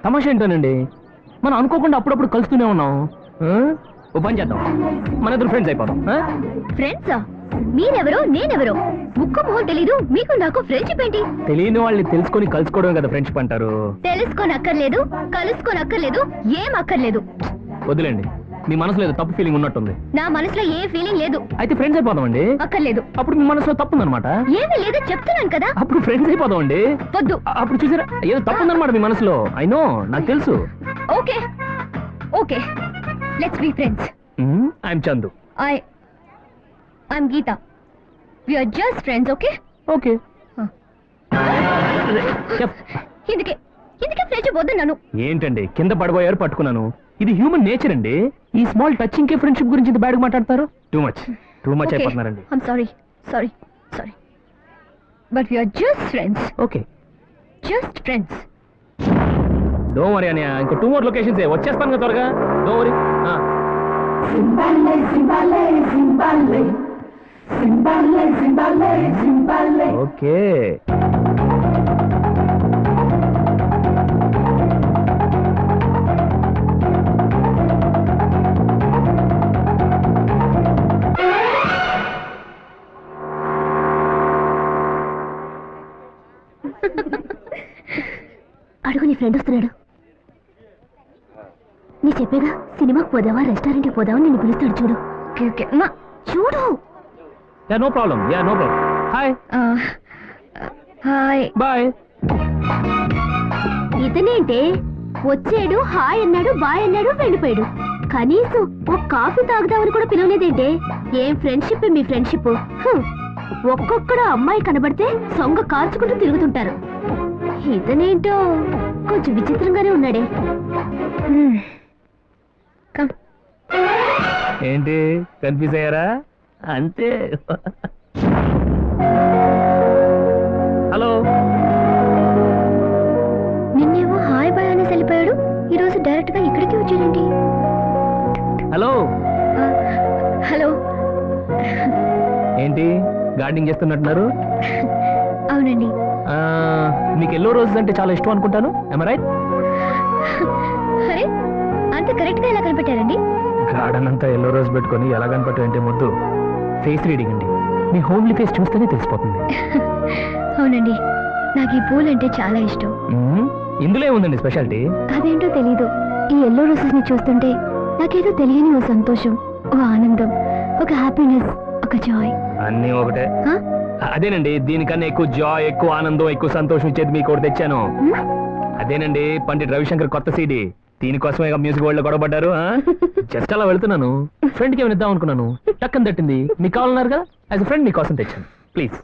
Speaker 5: తమాషా ఏంటోనండి, మనం అనుకోకుండా అప్పుడప్పుడు కలుస్తూనే ఉన్నాం. ఓ పని చేద్దాం, మన ఇద్దరు ఫ్రెండ్స్ అయిపోదాం.
Speaker 1: ఫ్రెండ్సా? మీరెవరో నేనెవరో ముక్కు మొహం తెలీదు. మీకు నాకు ఫ్రెండ్షిప్ ఏంటి?
Speaker 5: తెలియని వాళ్ళని తెలుసుకొని కలుసుకోవడం కదా ఫ్రెండ్షిప్ అంటారు.
Speaker 1: తెలుసుకోనక్కర్లేదు, కలుసుకోనక్కర్లేదు, ఏం అక్కర్లేదు.
Speaker 5: వదిలేండి, మీ మనసులో ఏదో తప్పు ఫీలింగ్ ఉన్నట్టుంది.
Speaker 1: నా మనసులో ఏ ఫీలింగ్ లేదు.
Speaker 5: అయితే ఫ్రెండ్స్ అయిపోదామండి.
Speaker 1: అక్కర్లేదు.
Speaker 5: అప్పుడు మీ మనసులో తప్పు ఉందన్నమాట.
Speaker 1: ఏమీ లేదు చెప్తున్నాను కదా.
Speaker 5: అప్పుడు ఫ్రెండ్స్ అయిపోదామండి.
Speaker 1: వద్దు.
Speaker 5: అప్పుడు చూసారా ఏదో తప్పు ఉందన్నమాట మీ మనసులో. ఐ నో, నాకు తెలుసు.
Speaker 1: Okay okay, let's be friends.
Speaker 5: I'm Chandu.
Speaker 1: I'm Geeta. We are just friends, okay?
Speaker 5: Okay.
Speaker 1: ఇందుకే ఫ్రెండ్షిప్ వద్దన్నాను.
Speaker 5: ఏంటండి కింద పడిపోయారు పట్టుకున్నాను. ఇది హ్యూమన్ నేచర్ అండి. ఈ స్మాల్ టచింగ్ కే ఫ్రెండ్షిప్ గురించి ఇంత బ్యాడ్ మాట్లాడతారు. టూ మచ్ అయిపోతున్నారండి.
Speaker 1: I'm sorry. But we are just friends.
Speaker 5: Okay,
Speaker 1: Just friends.
Speaker 5: Don't worry అన్నయ్య, ఇంకో 2 more లొకేషన్స్ వచ్చేస్తాను కదా త్వరగా. Don't worry. ఓకే.
Speaker 1: అడుగు, నీ ఫ్రెండ్ వస్తున్నాడు. నీ చెప్పేగా సినిమాకి పోదావా రెస్టారెంట్కి పోదావా నిన్ను పిలుస్తాడు చూడు. ఓకే అమ్మా చూడు.
Speaker 5: No problem. Hi.
Speaker 1: Hi
Speaker 5: bye.
Speaker 1: ఇతనేంటే వచ్చాడు, హాయ్ అన్నాడు, బాయ్ అన్నాడు, వెళ్ళిపోయాడు.
Speaker 3: కనీసం ఒక కాఫీ తాగుదామని కూడా పిలవలేదేంటే? ఏం ఫ్రెండ్షిప్ మీ ఫ్రెండ్షిప్. ఒక్కొక్కడు అమ్మాయి కనబడితే సొంగ కార్చుకుంటూ తిరుగుతుంటారు. ఇతనేంటో కొంచెం విచిత్రంగానే ఉన్నాడే.
Speaker 5: ఏంటి కన్ఫ్యూజ్ అయ్యారా? అంతే. హలో.
Speaker 1: నిన్నేమో హాయ్ బాయ్ అనేసి వెళ్ళిపోయాడు, ఈరోజు డైరెక్ట్ గా ఇక్కడికి వచ్చాడండి.
Speaker 5: హలో.
Speaker 1: హలో.
Speaker 5: ఏంటి గార్డెనింగ్ చేస్తున్నట్టున్నారు?
Speaker 1: అవునండి.
Speaker 5: మీకు ఎల్లో రోజెస్ అంటే చాలా ఇష్టం అనుకుంటాను. am I right?
Speaker 1: అరే అంత కరెక్ట్ గా ఎలా కనిపెట్టారండి?
Speaker 5: గార్డెన్ అంతా ఎల్లో రోజ్ పెట్టుకొని ఎలా కనపడటం అంటే ముద్దు ఫేస్ రీడింగ్ అండి. మీ హోమ్లీ ఫేస్ చూస్తేనే తెలిసిపోతుంది.
Speaker 1: అవునండి, నాకు ఈ పూలు అంటే చాలా ఇష్టం.
Speaker 5: ఇందులో ఏముందండి స్పెషాలిటీ?
Speaker 1: అదేంటో తెలీదు, ఈ ఎల్లో రోజెస్ ని చూస్తుంటే నాకేదో తెలియని ఓ సంతోషం, ఓ ఆనందం, ఒక హ్యాపీనెస్, ఒక జాయ్.
Speaker 5: అన్నీ ఒకటే. అదేనండి, దీనికన్నా ఎక్కువ జాయ్, ఎక్కువ ఆనందం, ఎక్కువ సంతోషం ఇచ్చేది మీకు ఒకటి తెచ్చాను. అదేనండి పండిట్ రవిశంకర్ కొత్త సీడీ. దీనికోసమే మ్యూజిక్ వరల్డ్ లో గొడవపడ్డారు. జస్ట్ అలా వెళ్తున్నాను, ఫ్రెండ్ కి ఏమైనా ఇద్దాం అనుకున్నాను, టక్కని తట్టింది. మీకు కావాలన్నారు కదా, యాజ్ అ ఫ్రెండ్ మీకోసం తెచ్చాను. ప్లీజ్.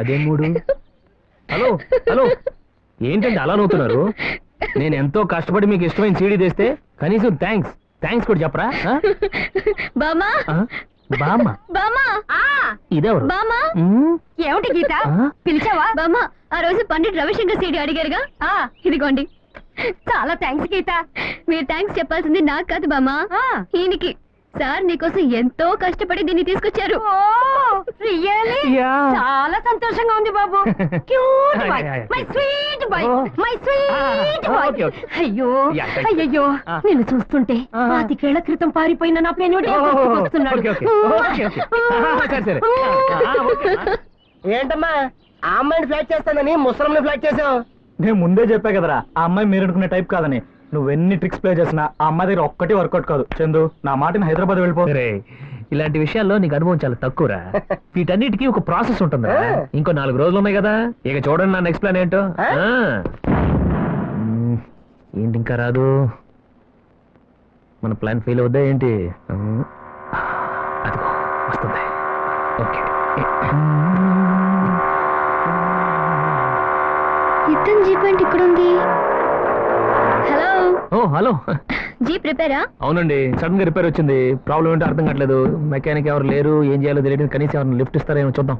Speaker 5: అదే మూడు. హలో హలో, ఏంటండి అలా నవ్వుతున్నారు? నేను ఎంతో కష్టపడి మీకు ఇష్టమైన సీడీ తెస్తే కనీసం థ్యాంక్స్ కూడా చెప్పరా?
Speaker 1: బామా
Speaker 5: బామ్మ,
Speaker 3: బామా
Speaker 5: ఇదెవరు?
Speaker 1: బామా.
Speaker 3: ఏమిటి గీత, పిలిచావా?
Speaker 1: బామా, ఆ రోజు పండిట్ రవిశంకర్ సీడీ అడిగారుగా, ఇదిగోండి.
Speaker 3: చాలా థ్యాంక్స్ గీత.
Speaker 1: మీరు థ్యాంక్స్ చెప్పాల్సింది నాకు కాదు బామా, ఈయనకి. సార్ నీకోసం ఎంతో కష్టపడి దీన్ని తీసుకొచ్చారు.
Speaker 3: రియల్లీ చాలా సంతోషంగా ఉంది బాబు. Cute boy, my sweet boy, my sweet boy. అయ్యో అయ్యో, నిన్ను చూస్తుంటే 25 ఏళ్ల క్రితం పారిపోయిన నా ప్లేనుడే వస్తున్నాడు.
Speaker 10: ఏంటమ్మా ఆ అమ్మాయిని ఫ్లాట్ చేస్తానని ముసలంని ఫ్లాట్ చేసావు?
Speaker 8: నేను ముందే చెప్పా కదరా, ఆ అమ్మాయి మీరు అనుకునే టైప్ కాదని. నువ్వెన్ని ట్రిక్స్ ప్లే చేసినా ఆ అమ్మాయి దగ్గర ఒక్కటి వర్కౌట్ కాదు. చందు, నా మాటని హైదరాబాద్ వెళ్ళిపో.
Speaker 5: ఇలాంటి విషయాల్లో నీకు అనుభవం చాలా తక్కువరా. వీటన్నిటికీ ఒక ప్రాసెస్ ఉంటుంది. ఇంకో 4 రోజులు ఉన్నాయి కదా, ఇక చూడండి నా నెక్స్ట్ ప్లాన్ ఏంటో. ఏంటి ఇంకా రాదు? మన ప్లాన్ ఫెయిల్ అవుద్దా ఏంటి? అదిగో వస్తుంది. ఓకే.
Speaker 1: ఇతను జీప్ అంటే ఇక్కడ ఉంది. హలో.
Speaker 5: ఓ హలో.
Speaker 1: జీప్ రిపేరా?
Speaker 5: అవునండి, సడన్ గా రిపేర్ వచ్చింది. ప్రాబ్లం ఏంటో అర్థం కావట్లేదు. మెకానిక్ ఎవరు లేరు, ఏం చేయాలో తెలియదు. కనీసం ఎవరిని లిఫ్ట్ ఇస్తారేమో చూద్దాం.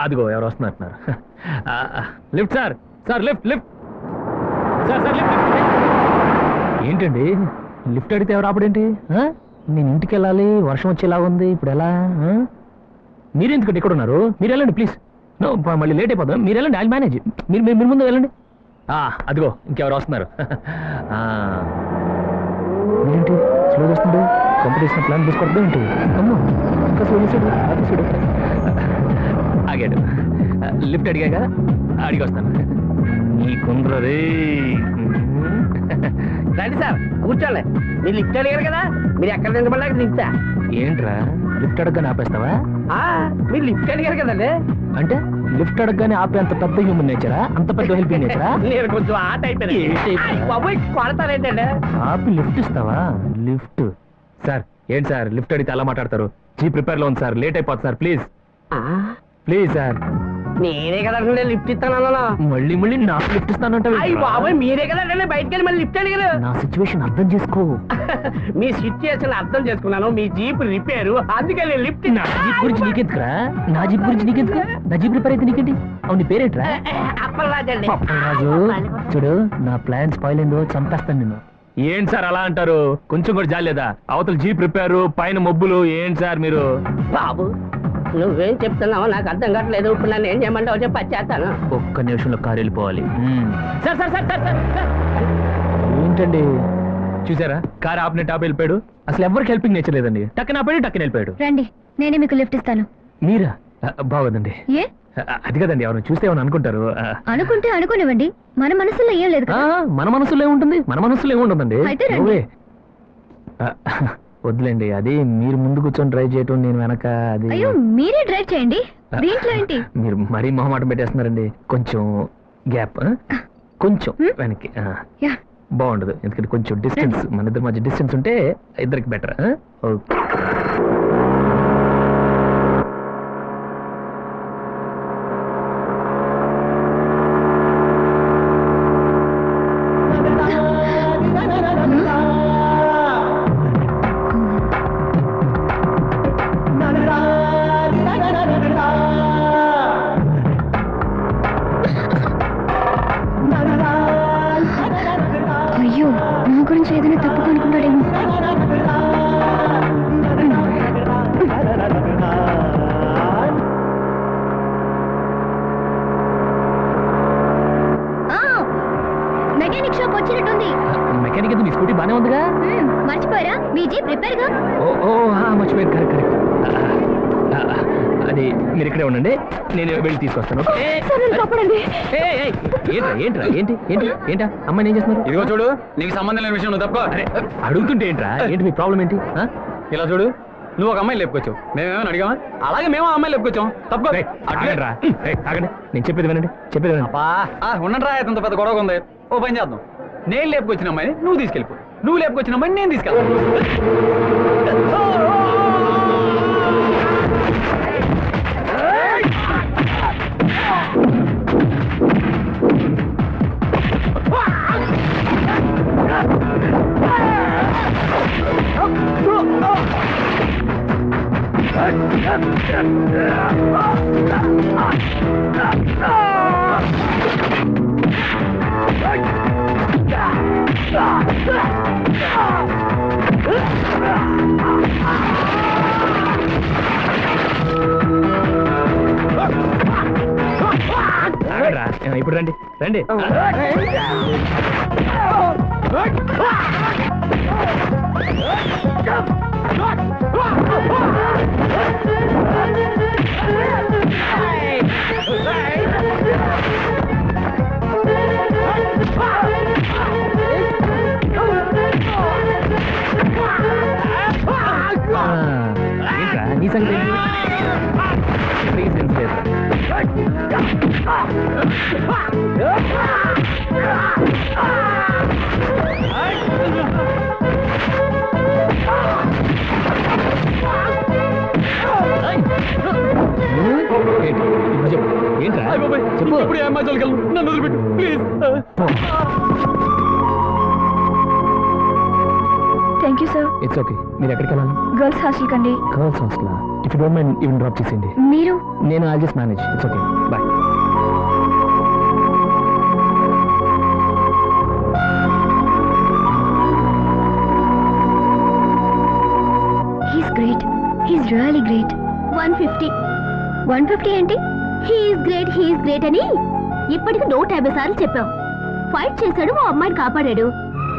Speaker 5: అదిగో ఎవరు వస్తున్నట్టున్నారు. Lift sir, sir lift lift sir, sir lift. ఏంటండి లిఫ్ట్ అడిగితే ఎవరు ఆపడేంటి? నేను ఇంటికి వెళ్ళాలి, వర్షం వచ్చేలా ఉంది, ఇప్పుడు ఎలా? మీరెందుకంటే ఇక్కడ ఉన్నారు? మీరు వెళ్ళండి ప్లీజ్. నో, మళ్ళీ లేట్ అయిపోతాం. మీరు వెళ్ళండి, ఐ మేనేజ్. మీరు ముందు వెళ్ళండి. అదిగో ఇంకెవరు వస్తున్నారు. ఏంటి స్లో చేస్తుంది? కాంపిటీషన్ ప్లాన్ తీసుకొద్దాం ఏంటి? అమ్మో, ఇంకా స్లో చేసాడు. ఆగాడు. లిఫ్ట్ అడిగాక అడిగి వస్తాను. నీ కుండ్ర రే.
Speaker 10: రండి సార్, కూర్చోండి. మీరు లిఫ్ట్ అడిగారు కదా, మీరు ఎక్కడ దిగబడలేక దిగుతా.
Speaker 5: ఏంట్రా లిఫ్ట్ అడగగానే ఆపేస్తావా?
Speaker 10: మీరు లిఫ్ట్ అడిగారు కదండి.
Speaker 5: అంటే లిఫ్ట్ అడగగానే ఆపే అంత పెద్ద హ్యూమన్ నేచరా? అంత పెద్ద హెల్పింగ్ నేచరా?
Speaker 10: నేను కొంచెం ఆట అయిపోయాను. కొడతారేంటండి?
Speaker 5: ఆపి లిఫ్ట్ ఇస్తావా? లిఫ్ట్ సార్, ఏంటి సార్ లిఫ్ట్ అడిగితే అలా మాట్లాడతారు? జీప్ రిపేర్ లో ఉంది సార్, లేట్ అయిపోతుంది సార్. Please please sir.
Speaker 10: నేనే కదండి లిఫ్ట్ ఇస్తాను.
Speaker 5: మళ్ళీ మళ్ళీ నాకు లిఫ్ట్ ఇస్తానంటే
Speaker 10: బాబాయ్ మీరే కదండి బయటకు వెళ్ళి మళ్ళీ లిఫ్ట్ అడిగారు.
Speaker 5: నా సిచ్యువేషన్ అర్థం చేసుకో.
Speaker 10: మీ సిచ్యువేషన్ అర్థం చేసుకున్నాను. మీ జీప్ రిపేరు, అందుకని లిఫ్ట్.
Speaker 5: నా జీప్ గురించి నీకెందుకురా? నా జీప్ గురించి నీకెందుకు? నా జీప్ రిపేర్ అయితే నీకేంటి? అవును, నీ పేరేంట్రా?
Speaker 10: అప్పలరాజండి.
Speaker 5: అప్పలరాజు, చూడు నా ప్లాన్ స్పాయిల్ అయిందో చంపేస్తాను నేను. ఏంటి సార్ అలా అంటారు? కొంచెం కూడా జాలేదా? అవతల జీప్ రిపేరు, పైన మబ్బులు. ఏంటి సార్ మీరు?
Speaker 10: బాబు నువ్వేం చెప్తున్నావో నాకు అర్థం కావట్లేదు. ఇప్పుడు నన్ను ఏం చేయమంటావు చెప్పి వచ్చేస్తాను.
Speaker 5: ఒక్క నిమిషంలో కారు వెళ్ళిపోవాలి. Sir sir sir sir sir, ఏంటండి చూసారా? కారు ఆపినట్టు ఆపి వెళ్ళిపోయాడు. అసలు ఎవరికి హెల్పింగ్ నేచర్ లేదండి. టక్కన ఆపాడు, టక్కన వెళ్ళిపోయాడు.
Speaker 1: రండి, నేనే మీకు లిఫ్ట్ ఇస్తాను.
Speaker 5: మీరా? బాగోదండి.
Speaker 1: ఏ?
Speaker 5: అది కదండి, ఎవరు చూస్తే ఏమని అనుకుంటారు.
Speaker 1: అనుకుంటే అనుకునివ్వండి, మన మనసులో ఏం లేదు కదా.
Speaker 5: మన మనసులో ఏముంటుంది? మన మనసులో ఏముంటుందండి?
Speaker 1: అయితే రండి.
Speaker 5: వద్దులేండి, అది మీరు ముందు కూర్చొని డ్రైవ్ చేయటం, నేను వెనక. అది
Speaker 1: అయ్యో, మీరే డ్రైవ్ చేయండి. దీంట్లో ఏంటి?
Speaker 5: మీరు మరీ మొహమాటం పెట్టేస్తున్నారండి. కొంచెం గ్యాప్. కొంచెం వెనక్కి బాగుండదు, ఎందుకంటే కొంచెం డిస్టెన్స్ మన ఇద్దరి మధ్య డిస్టెన్స్ ఉంటే ఇద్దరికి బెటర్. ఓకే
Speaker 1: అయ్యో, నా గురించి ఏదైనా తప్పుగా అనుకుంటాడేమో. మెకానిక్ షాప్ వచ్చినట్టుంది.
Speaker 5: మెకానిక్ మీ స్కూటీ బానే ఉందిగా?
Speaker 1: మర్చిపోయారా? మీ జీప్ రిపేర్ గా.
Speaker 5: ఓ మర్చిపోయారు. కరెక్ట్. అది మీరు ఇక్కడే ఉండండి, నేను వెళ్ళి తీసుకొస్తాను. ఏంటా అమ్మాయి ఏం చేస్తున్నారు?
Speaker 8: ఇదిగో చూడు, నీకు సంబంధం లేని విషయం నువ్వు తప్ప.
Speaker 5: అడుగుతుంటే ఏంట్రా? ఏంటి మీ ప్రాబ్లం ఏంటి?
Speaker 8: ఇలా చూడు, నువ్వు ఒక అమ్మాయి లేపుకొచ్చావు, మేమేమైనా అడిగామా? అలాగే మేము అమ్మాయి లేపుకొచ్చాం, తప్ప.
Speaker 5: ఆగండి, నేను చెప్పేది వినండి.
Speaker 8: ఉండండి రా, ఎంత పెద్ద గొడవ ఉంది. ఓ పని చేద్దాం, నేను లేపుకొచ్చిన అమ్మాయిని నువ్వు తీసుకెళ్ళిపో, నువ్వు లేపుకొచ్చిన అమ్మాయిని నేను తీసుకెళ్తాను.
Speaker 5: ఇప్పుడు రండి రండి. ఏంట్రా నీ సంగతి? ఏంట్రా చెప్పు.
Speaker 8: ఇప్పుడు అమ్మాయి చోలికెళ్ళు, నన్ను వదిలిపెట్టు please.
Speaker 1: Thank you sir.
Speaker 5: It's okay. మీరు ఎక్కడికి వెళ్ళాలి?
Speaker 1: గర్ల్స్ హాస్టల్ కండి.
Speaker 5: Girls hostel? If you don't mind even drop చేసేయండి.
Speaker 1: మీరు?
Speaker 5: నేను I'll just manage. It's okay, bye.
Speaker 1: He's great, he's really great.
Speaker 3: 150.
Speaker 1: 150 ఏంటి?
Speaker 3: హీఈస్ గ్రేట్ అని ఇప్పటికి 150 సార్లు చెప్పావు. ఫైట్ చేశాడు, ఓ అమ్మాయిని కాపాడాడు,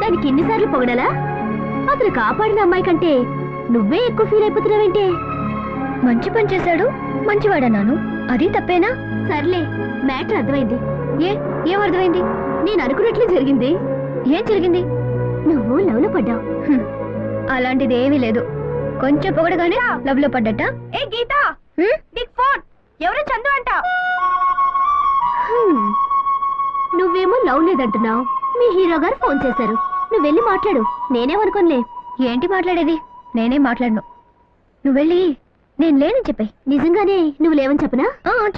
Speaker 3: దానికి ఎన్నిసార్లు పొగడాలా? అతను కాపాడిన అమ్మాయి కంటే నువ్వే ఎక్కువ ఫీల్ అయిపోతున్నావేంటే?
Speaker 1: మంచి పని చేశాడు, మంచివాడన్నాను, అది తప్పేనా?
Speaker 3: సర్లే, మ్యాటర్ అర్థమైంది.
Speaker 1: ఏం అర్థమైంది?
Speaker 3: నేను అనుకున్నట్లు జరిగింది.
Speaker 1: ఏం జరిగింది?
Speaker 3: నువ్వు లవ్ లో పడ్డావు.
Speaker 1: అలాంటిది ఏమీ లేదు, కొంచెం పొగడగానే లవ్ లో పడ్డట.
Speaker 3: ఏ గీత, నీకు ఫోన్. ఎవరో చందు అంట. నువ్వేమో లవ్ లేదంటున్నావు, మీ హీరో గారు ఫోన్ చేశారు, నువ్వు వెళ్ళి మాట్లాడు. నేనేమనుకోనులే.
Speaker 1: ఏంటి మాట్లాడేది? నేనేం మాట్లాడను, నువ్వు వెళ్ళి నేను లేనని చెప్పాయి.
Speaker 3: నిజంగానే నువ్వు లేవని చెప్పనా?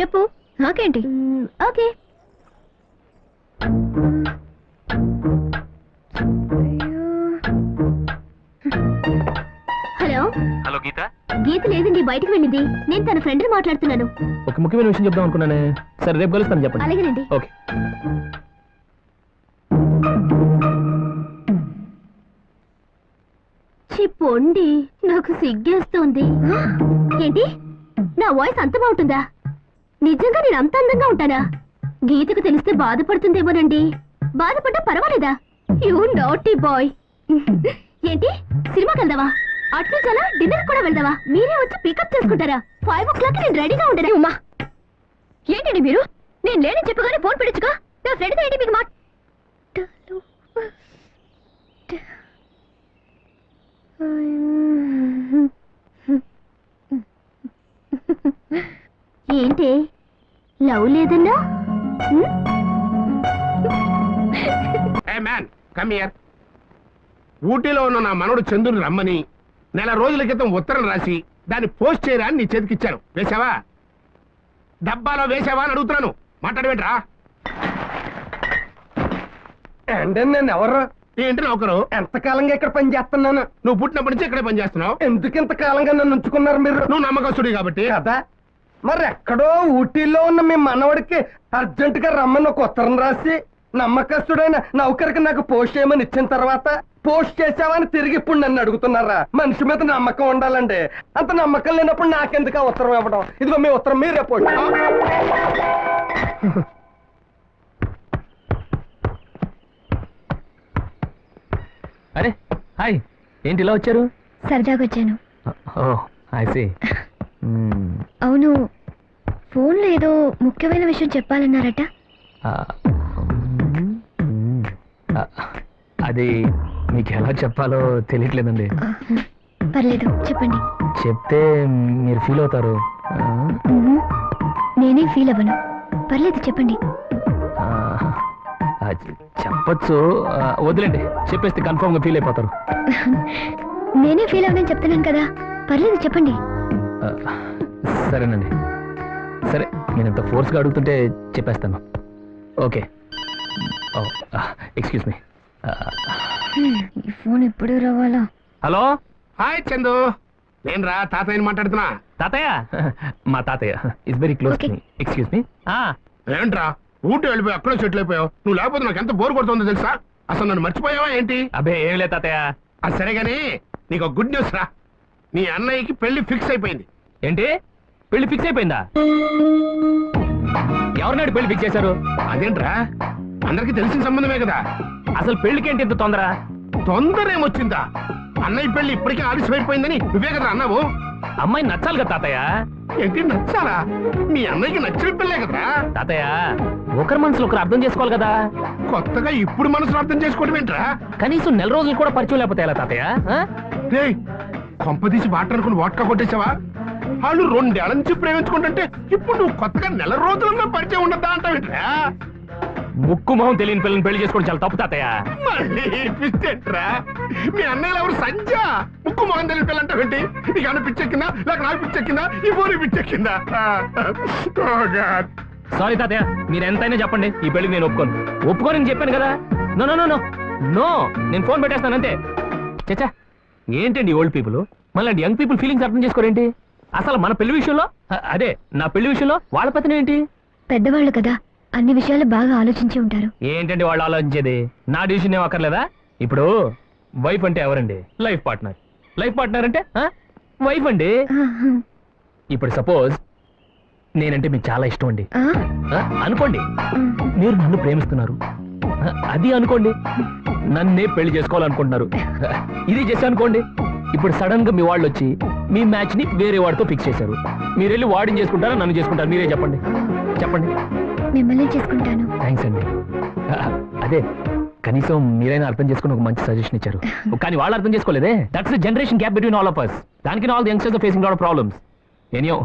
Speaker 1: చెప్పు, నాకేంటి.
Speaker 3: ఓకే. హలో.
Speaker 5: హలో గీత.
Speaker 3: గీత లేదండి, బయటకు వెళ్ళింది. నేను తన ఫ్రెండ్ మాట్లాడుతున్నాను.
Speaker 5: ఒక ముఖ్యమైన విషయం చెప్దాం అనుకున్నానే. సరే, రేపు కలుస్తాను, చెప్పండి.
Speaker 3: అలాగేనండి.
Speaker 5: ఓకే.
Speaker 3: చిప్పొండి, నాకు సిగ్గేస్తోంది. ఏంటి, నా వాయిస్ అంత బాగుంటుందా? నిజంగా నేను అంత అందంగా ఉంటానా? గీతకు తెలిస్తే బాధపడుతుందేమోనండి. బాధపడ్డా పర్వాలేదా? You naughty boy. ఏంటి, సినిమాకి వెళ్దావా? అట్నుంచి అలా డిన్నర్ కూడా వెళ్దావా? మీరే వచ్చి పికప్ చేసుకుంటారా? 5 o'clock నేను రెడీగా ఉండను.
Speaker 1: ఉమ్మా, ఏంటండి మీరు? నేను లేనని చెప్పగానే ఫోన్ పెట్టించుగా. నా ఫ్రెండ్తో ఏంటి మీకు మాట?
Speaker 3: ఏంటి, లవ్ లేదన్నా?
Speaker 4: Hey man come here. ఊటీలో ఉన్న నా మనవడు చంద్రుని రమ్మని నెల రోజుల క్రితం ఉత్తరం రాసి దాన్ని పోస్ట్ చేయరా అని నీ చేతికిచ్చాను. వేసావా? డబ్బాలో వేసావా అని అడుగుతున్నాను. మాట్లాడవేంట్రా?
Speaker 10: అంటే నేను ఎవరు?
Speaker 4: ఏంటి నౌకరు?
Speaker 10: ఎంతకాలంగా ఇక్కడ పని చేస్తున్నాను.
Speaker 4: నువ్వు పుట్టినప్పటి నుంచి ఇక్కడే పని చేస్తున్నావు.
Speaker 10: ఎందుకు ఇంతకాలంగా నన్ను ఉంచుకున్నారు మీరు?
Speaker 4: నువ్వు నమ్మకస్తుడి కాబట్టి
Speaker 10: కదా. మరి ఎక్కడో ఊటీలో ఉన్న మీ మనవడికి అర్జెంట్ గా రమ్మని ఒక ఉత్తరం రాసి నమ్మకస్తుడైన నౌకరికి నాకు పోస్ట్ చేయమని ఇచ్చిన తర్వాత పోస్ట్ చేసావని తిరిగి ఇప్పుడు నన్ను అడుగుతున్నారా? మనిషి మీద నమ్మకం ఉండాలండి. అంత నమ్మకం లేనప్పుడు నాకెందుకు ఆ ఉత్తరం ఇవ్వడం? ఇదిగో మీ ఉత్తరం మీరే పోస్ట్.
Speaker 5: అరే హాయ్, ఏంటి ఇలా వచ్చారు?
Speaker 1: సరదాగా వచ్చాను.
Speaker 5: ఓ ఐ సీ.
Speaker 1: అవును, ఫోన్లో ఏదో ముఖ్యమైన విషయం చెప్పాలన్నారట.
Speaker 5: అది మీకు ఎలా చెప్పాలో తెలియట్లేదండి.
Speaker 1: పర్లేదు, చెప్పండి.
Speaker 5: చెప్తే మీరు ఫీల్ అవుతారు.
Speaker 1: నేనే ఫీల్ అవ్వను. పర్లేదు, చెప్పండి.
Speaker 5: చెప్పచ్చు, వదిలేండి. చెప్పేస్తే కన్ఫర్మ్ గా ఫీల్ అయిపోతారు.
Speaker 1: నేనే ఫీల్ అవ్వనని చెప్తున్నాను కదా. పర్లేదు, చెప్పండి.
Speaker 5: సరేనండి, సరే. నేను ఇంత ఫోర్స్గా అడుగుతుంటే చెప్పేస్తాను. ఓకే. Excuse me.
Speaker 1: ఈ ఫోన్ ఎప్పుడు రావాలా?
Speaker 5: హలో.
Speaker 4: హాయ్ చందు, నేను రా తాతయ్యని మాట్లాడుతున్నా.
Speaker 5: తాతయ్య? మా తాతయ్య is very close to me. Excuse me.
Speaker 4: ఏంట్రా ఊటీ వెళ్ళిపోయి అక్కడే సెటిల్ అయిపోయావు? నువ్వు లేకపోతే నాకు ఎంత బోర్ కొడుతుందో తెలుసా? అసలు నన్ను మర్చిపోయావా ఏంటి?
Speaker 5: అబ్బే ఏం లేదు తాతయ్య.
Speaker 4: అది సరే గానీ నీకు ఒక గుడ్ న్యూస్ రా. నీ అన్నయ్యకి పెళ్లి ఫిక్స్ అయిపోయింది.
Speaker 5: ఏంటి? పెళ్లి ఫిక్స్ అయిపోయిందా? ఎవరినాడు పెళ్లి ఫిక్స్ చేశారు?
Speaker 4: అదేంట్రా, అందరికి తెలిసిన సంబంధమే కదా.
Speaker 5: అసలు పెళ్లికి ఏంటి ఇంత తొందర?
Speaker 4: తొందర ఏమొచ్చిందా? అన్నయ్య పెళ్లి ఇప్పటికే ఆలస్యమైపోయిందని నువ్వే కదా అన్నావు.
Speaker 5: అమ్మాయి నచ్చాలి కదా తాతయ్య.
Speaker 4: ఏంటి నచ్చాలా? మీ అన్నయ్యకి నచ్చిన పెళ్ళే కదరా
Speaker 5: తాతయ్య. ఒకరి మనసులో ఒకరు అర్థం చేసుకోవాలి కదా.
Speaker 4: కొత్తగా ఇప్పుడు మనసులో అర్థం చేసుకోవడం ఏంట్రా?
Speaker 5: కనీసం నెల రోజులు కూడా పరిచయం లేకపోతే ఎలా తాతయ్య?
Speaker 4: కొంపదీసి వాటర్ అనుకుని వాట్కా కొట్టేసావా? వాళ్ళు 2 ఏళ్ల నుంచి ప్రేమించుకుంటుంటే ఇప్పుడు నువ్వు కొత్తగా నెల రోజులన్నా పరిచయం ఉండద్దా అంటావేంట్రా?
Speaker 5: ముక్కు మొహం తెలియని పిల్లని పెళ్లి చేసుకోవడం చాలా తప్పు తాతయ్య.
Speaker 4: మళ్ళీ పిచ్చేట్రా? మీ అన్నయ్యలు ఎవరు సంజ? ముక్కు మొహం తెలియని పిల్ల అంటావేంటి? నీకు అన్న పిచ్చెక్కిందా, లేక నాకు పిచ్చెక్కిందా, ఈ ఫోన్ పిచ్చెక్కిందా?
Speaker 5: సారీ తాతయ్య, మీరు ఎంతైనా చెప్పండి, ఈ పెళ్లికి నేను ఒప్పుకోని చెప్పాను కదా. No no no no no, నేను ఫోన్ పెట్టేస్తాను అంతే. చచ్చా, ఏంటండి ఓల్డ్ పీపుల్ మళ్ళీ యంగ్ పీపుల్ ఫీలింగ్స్ అర్థం చేసుకోరేంటి? అసలు మన పెళ్లి విషయంలో, అదే నా పెళ్లి విషయంలో వాళ్ళ పత్రం ఏంటి?
Speaker 1: పెద్దవాళ్ళు కదా, అన్ని విషయాలు బాగా ఆలోచించి ఉంటారు.
Speaker 5: ఏంటండి వాళ్ళు ఆలోచించేది? నా డిసిషన్ ఏం అక్కర్లేదా? ఇప్పుడు వైఫ్ అంటే ఎవరండి? Life partner. లైఫ్ పార్ట్నర్ అంటే వైఫ్ అండి. ఇప్పుడు సపోజ్ నేనంటే మీకు చాలా ఇష్టం అండి అనుకోండి. మీరు నన్ను ప్రేమిస్తున్నారు అది అనుకోండి. నన్నే పెళ్లి చేసుకోవాలనుకుంటున్నారు ఇది చేసి అనుకోండి. ఇప్పుడు సడన్ గా మీ వాళ్ళు వచ్చి మీ మ్యాచ్ ని వేరే వాడితో ఫిక్స్ చేశారు. మీరు వెళ్ళి వాడిని చేసుకుంటారా నన్ను చేసుకుంటారు? మీరే చెప్పండి. చెప్పండి.
Speaker 1: మిమ్మల్ని చేసుకుంటాను.
Speaker 5: థ్యాంక్స్ అండి. అదే కనీసం మీరైనా అర్థం చేసుకుని ఒక మంచి సజెషన్ ఇచ్చారు. కానీ వాళ్ళు అర్థం చేసుకోలేదే. That's the generation gap between all of us. దానికి all the youngsters facing lot of problems. ఎనియో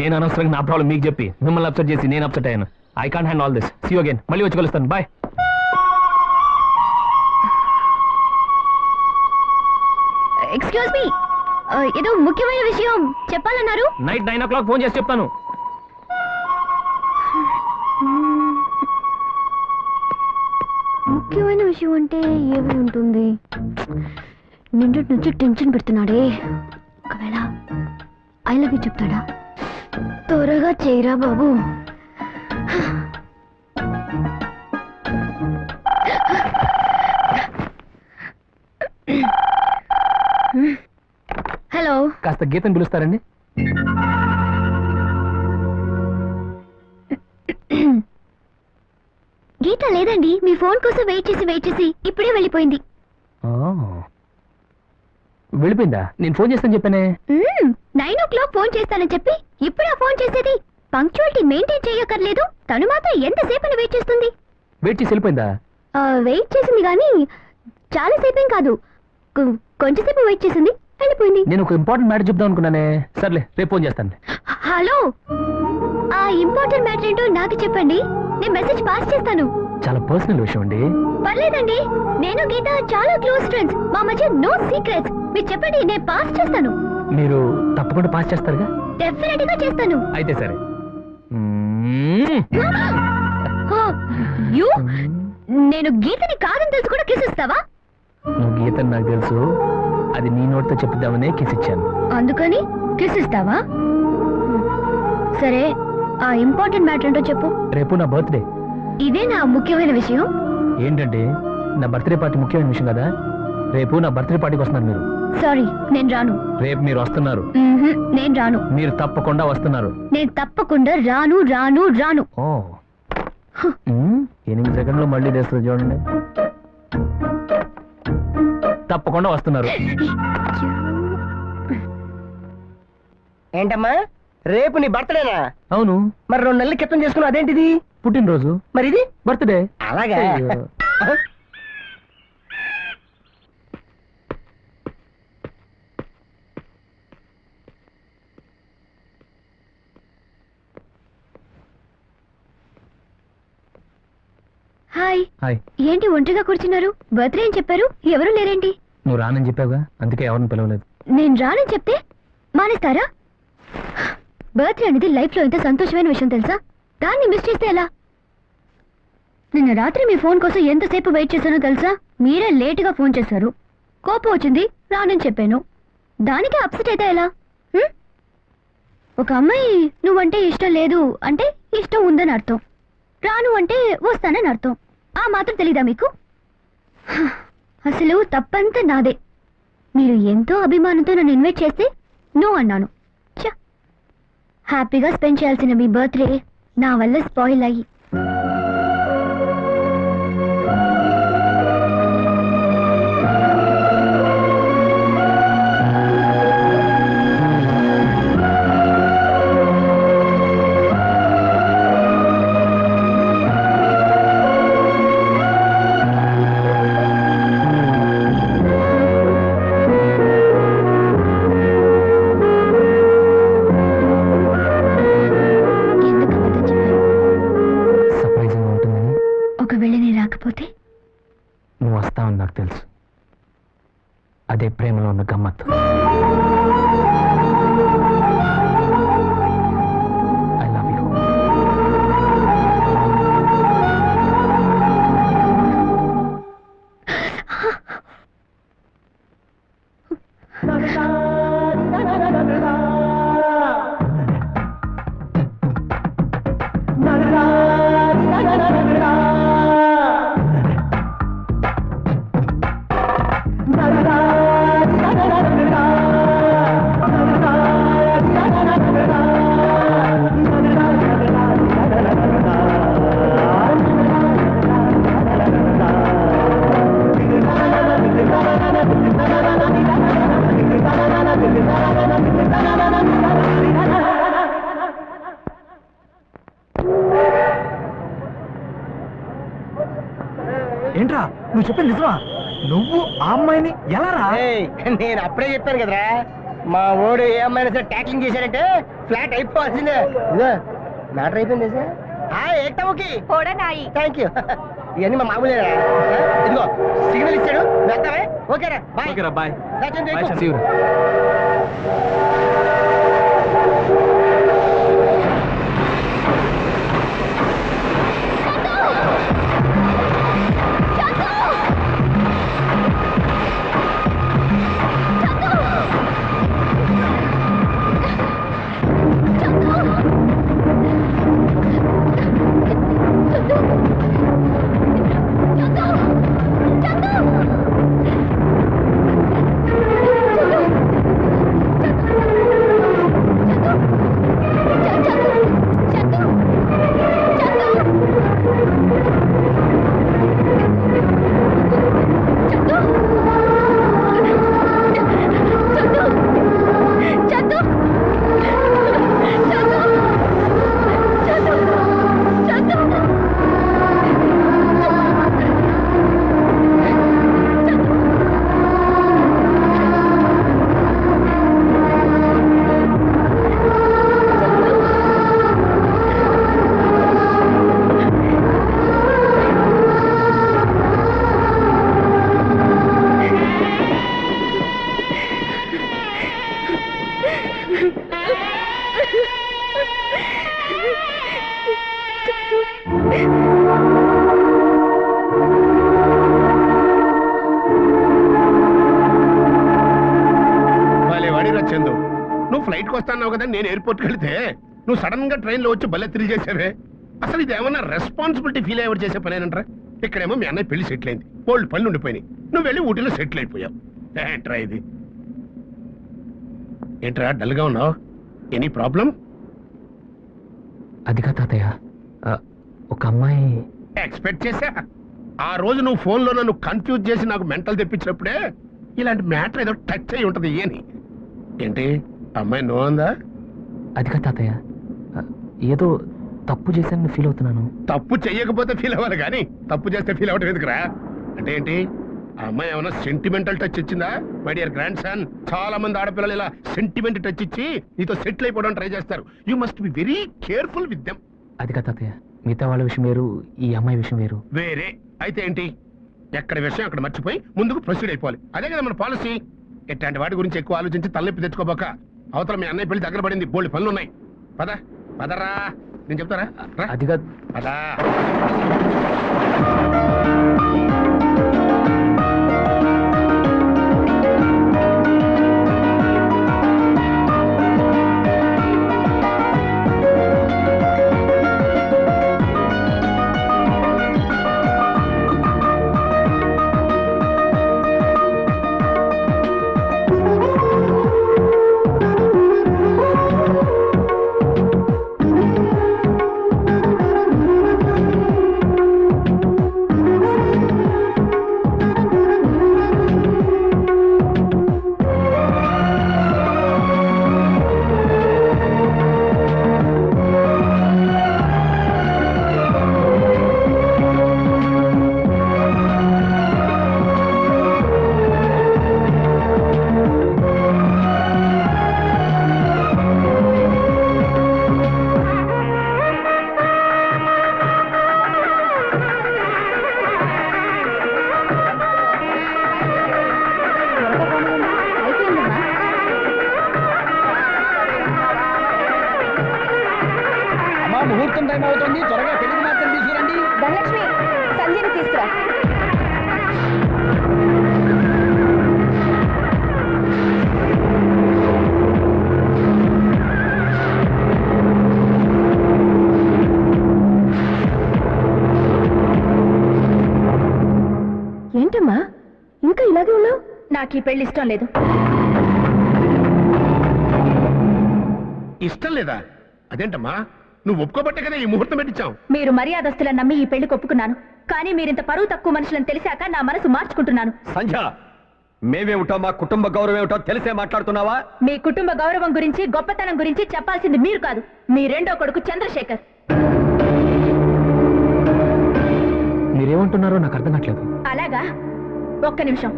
Speaker 5: నేను అనవసరంగా నా ప్రాబ్లం మీకు చెప్పి మిమ్మల్ని అప్సెట్ చేసి నేను అప్సెట్ అయ్యాను. I can't hand all this. See you again. మళ్ళీ వచ్చి కలుస్తాను. బాయ్.
Speaker 1: ఎక్స్క్యూజ్ మీ, ఏదో ముఖ్యమైన విషయం చెప్పాలన్నారు.
Speaker 5: నైట్ 9 o'clock ఫోన్ చేసి చెప్తాను.
Speaker 1: ముఖ్యమైన విషయం అంటే ఏమి ఉంటుంది? నిన్నటి నుంచి టెన్షన్ పెడుతున్నాడే. ఒకవేళ ఐ లవ్ యూ చెప్తాడా? త్వరగా చేయరా బాబు. హలో,
Speaker 5: కాస్త గీతను పిలుస్తారండి?
Speaker 1: గీత లేదండి. మీ ఫోన్ కోసం వెయిట్ చేసి ఇప్పుడే వెళ్ళిపోయింది.
Speaker 5: వెళ్ళిపోయిందా? నేను ఫోన్ చేస్తాను చెప్పానే.
Speaker 1: 9 o'clock ఫోన్ చేస్తానని చెప్పి ఇప్పుడు ఆ ఫోన్ చేసేది. పంక్చువాలిటీ మెయింటైన్ చేయక్కర్లేదు. తను మాత్రం ఎంతసేపు వెయిట్ చేస్తుంది?
Speaker 5: వెయిట్ చేసి వెళ్ళిపోయిందా?
Speaker 1: వెయిట్ చేసింది కానీ చాలాసేపేం కాదు, కొంచెంసేపు వెయిట్ చేసింది, వెళ్ళిపోయింది.
Speaker 5: నేను ఒక ఇంపార్టెంట్ మ్యాటర్ చెప్దాం అనుకున్నానే. సర్లే, రేపు ఫోన్ చేస్తాను.
Speaker 1: హలో, ఆ ఇంపార్టెంట్ మ్యాటర్ ఏంటో నాకు చెప్పండి. నేను మెసేజ్ పాస్ చేస్తాను.
Speaker 5: చాలా పర్సనల్ విషయం అండి.
Speaker 1: పర్లేదండి, నేను గీత చాలా క్లోజ్ ఫ్రెండ్స్. మా మధ్య నో సీక్రెట్స్. మీరు చెప్పండి, నేను పాస్ చేస్తాను.
Speaker 5: మీరు తప్పకుండా పాస్ చేస్తారుగా?
Speaker 1: డెఫినెట్ గా చేస్తాను.
Speaker 5: అయితే సరే.
Speaker 1: యు నేను గీతని కాదని తెలుసు కూడా కిస్ ఇస్తావా?
Speaker 5: నువ్వు గీతని నాకు తెలుసు, అది నీ నోటితో చెప్తామనే కిస్ ఇచ్చాను.
Speaker 1: అందుకని కిస్ ఇస్తావా? సరే, ఆ ఇంపార్టెంట్ మ్యాటర్ ఏంటో చెప్పు.
Speaker 5: రేపు నా బర్త్డే.
Speaker 1: ఇదే నా ముఖ్యమైన విషయం.
Speaker 5: ఏంటంటే నా బర్త్డే పార్టీ ముఖ్యమైన విషయం కదా. రేపు నా బర్త్డే పార్టీకి వస్తున్నారు మీరు.
Speaker 1: సారీ, నేను రాను.
Speaker 5: రేపు మీరు వస్తున్నారు.
Speaker 1: నేను రాను.
Speaker 5: మీరు తప్పకుండా వస్తున్నారు.
Speaker 1: నేను తప్పకుండా రాను రాను రాను.
Speaker 5: 8 సెకండ్లు మళ్ళీ తెస్తుంది చూడండి. తప్పకుండా వస్తున్నారు.
Speaker 10: ఏంటమ్మా రేపు నీ బర్త్డేనా?
Speaker 5: అవును.
Speaker 10: మరి 2 నెలల క్రితం చేసుకున్నావు, అదేంటిది?
Speaker 5: పుట్టినరోజు.
Speaker 10: మరి ఇది
Speaker 5: బర్త్డే.
Speaker 10: అలాగా?
Speaker 1: హాయ్.
Speaker 5: హాయ్.
Speaker 1: ఏంటి ఒంటరిగా కూర్చున్నారు? బర్త్డే అని చెప్పారు, ఎవరు లేరేంటి?
Speaker 5: నువ్వు రానని చెప్పావుగా, అందుకే ఎవరిని పిలవలేదు.
Speaker 1: నేను రానని చెప్తే మానేస్తారా? బర్త్డే అనేది లైఫ్ లో ఎంత సంతోషమైన విషయం తెలుసా? దాన్ని మిస్ చేస్తే ఎలా? నిన్న రాత్రి మీ ఫోన్ కోసం ఎంతసేపు వెయిట్ చేశానో తెలుసా? మీరే లేట్ గా ఫోన్ చేశారు. కోపం వచ్చింది, రానని చెప్పాను. దానికి అప్సెట్ అయితే ఎలా? ఒక అమ్మాయి నువ్వంటే ఇష్టం లేదు అంటే ఇష్టం ఉందని అర్థం. రాను అంటే వస్తానని అర్థం. ఆ మాత్రం తెలీదా మీకు? అసలు తప్పంతా నాదే. మీరు ఎంతో అభిమానంతో నన్ను ఇన్వైట్ చేస్తే నో అన్నాను. హ్యాపీగా స్పెండ్ చేయాల్సిన మీ బర్త్డే నా వల్ల స్పాయిల్ అయ్యి.
Speaker 5: నువ్వు వస్తావని నాకు తెలుసు. అదే ప్రేమలో ఉన్న గమ్మత్తు. I love you.
Speaker 8: ఏంట్రా నువ్వు చెప్పింది నిజమా? నువ్వు ఆ అమ్మాయిని ఎలా రా?
Speaker 10: నేను అప్పుడే చెప్పాను కదరా, మా ఓడు ఏ అమ్మాయినా సరే ట్యాక్లింగ్ చేశారంటే ఫ్లాట్ అయిపోవాల్సిందే. ఇదో మ్యాటర్ అయిపోయింది సార్. Thank you. ఇవన్నీ మా మామూలేరా. ఇదిగో సిగ్నల్ ఇచ్చాడు, వెళ్తావే? ఓకేరా, బాయ్.
Speaker 8: ఓకేరా, బాయ్.
Speaker 10: See you.
Speaker 4: బయటకు వస్తాన్నావు కదా, నేను ఎయిర్పోర్ట్కి వెళ్తే నువ్వు సడన్ గా ట్రైన్లో వచ్చి భలే థ్రిల్ చేసావే. అసలు ఇది ఏమన్నా రెస్పాన్సిబిలిటీ ఫీల్ అయ్యేవారు చేసే పనేనంటారా? ఇక్కడేమో మీ అన్నయ్య పెళ్లి సెటిల్ అయింది, ఓల్డ్ పనులు ఉండిపోయినాయి, నువ్వు వెళ్ళి ఊటీలో సెటిల్ అయిపోయావు. ఏంట్రా ఇది? ఏంట్రా డల్గా ఉన్నావు? Any problem?
Speaker 5: అదిగా తాతయ్య, ఒక అమ్మాయి.
Speaker 4: ఎక్స్పెక్ట్ చేశా. ఆ రోజు నువ్వు ఫోన్లో నన్ను కన్ఫ్యూజ్ చేసి నాకు మెంటల్ తెప్పించినప్పుడే ఇలాంటి మ్యాటర్ ఏదో టచ్ అయి ఉంటది అని. ఏంటి అమ్మాయి నో అందా?
Speaker 5: అదిగా తాతయ్య, ఏదో తప్పు చేశానని ఫీల్ అవుతున్నాను.
Speaker 4: తప్పు చెయ్యకపోతే ఫీల్ అవ్వాలి కానీ తప్పు చేస్తే ఫీల్ అవ్వటం ఎందుకురా? అంటే ఏంటి ఆ అమ్మాయి ఏమైనా సెంటిమెంటల్ టచ్ ఇచ్చిందా? మై డియర్ గ్రాండ్ సన్, చాలా మంది ఆడపిల్లలు ఇలా సెంటిమెంట్ టచ్ ఇచ్చి నీతో సెటిల్ అయిపోవడం ట్రై చేస్తారు. You must be very careful with them.
Speaker 5: అదిగా తాతయ్య, మిగతా వాళ్ళ విషయం వేరు, ఈ అమ్మాయి విషయం వేరు.
Speaker 4: వేరే అయితే ఏంటి? ఎక్కడ విషయం అక్కడ మర్చిపోయి ముందుకు ప్రొసీడ్ అయిపోవాలి. అదే కదా మన పాలసీ. ఎట్లాంటి వాటి గురించి ఎక్కువ ఆలోచించి తలనొప్పి తెచ్చుకోబోక. అవతల మీ అన్నయ్య పెళ్లి దగ్గర పడింది, బోల్డ్ పనులు ఉన్నాయి. పద పదరా, నేను చెప్తారా?
Speaker 5: అదిగా
Speaker 4: పదా.
Speaker 7: ముహూర్తం టైం అవుతుంది, త్వరగా పెళ్లికి మాత్రం తీసుకురండి.
Speaker 3: ధనలక్ష్మి, సంజయ్ని తీసుకురా. ఏంటమ్మా ఇంకా ఇలాగే ఉన్నావు? నాకు ఈ పెళ్లి ఇష్టం లేదు.
Speaker 4: ఇష్టం లేదా? అదేంటమ్మా, నువ్వు ఒప్పుకోబట్టే కదా ఈ ముహూర్తం పెట్టించావు.
Speaker 3: మీరు మర్యాదస్తులను నమ్మి ఈ పెళ్లికి ఒప్పుకున్నాను, కానీ మీరింత పరువు తక్కువ మనుషులను తెలిసాక నా మనసు మార్చుకుంటున్నాను.
Speaker 6: సంధ్య, మేమేమిటో మా కుటుంబ గౌరవం ఏమిటో తెలిసే మాట్లాడుతున్నావా?
Speaker 3: మీ కుటుంబ గౌరవం గురించి గొప్పతనం గురించి చెప్పాల్సింది మీరు కాదు, మీ రెండో కొడుకు చంద్రశేఖర్.
Speaker 5: మీరేమంటున్నారో నాకు అర్థం కావట్లేదు.
Speaker 3: అలాగా, ఒక్క నిమిషం.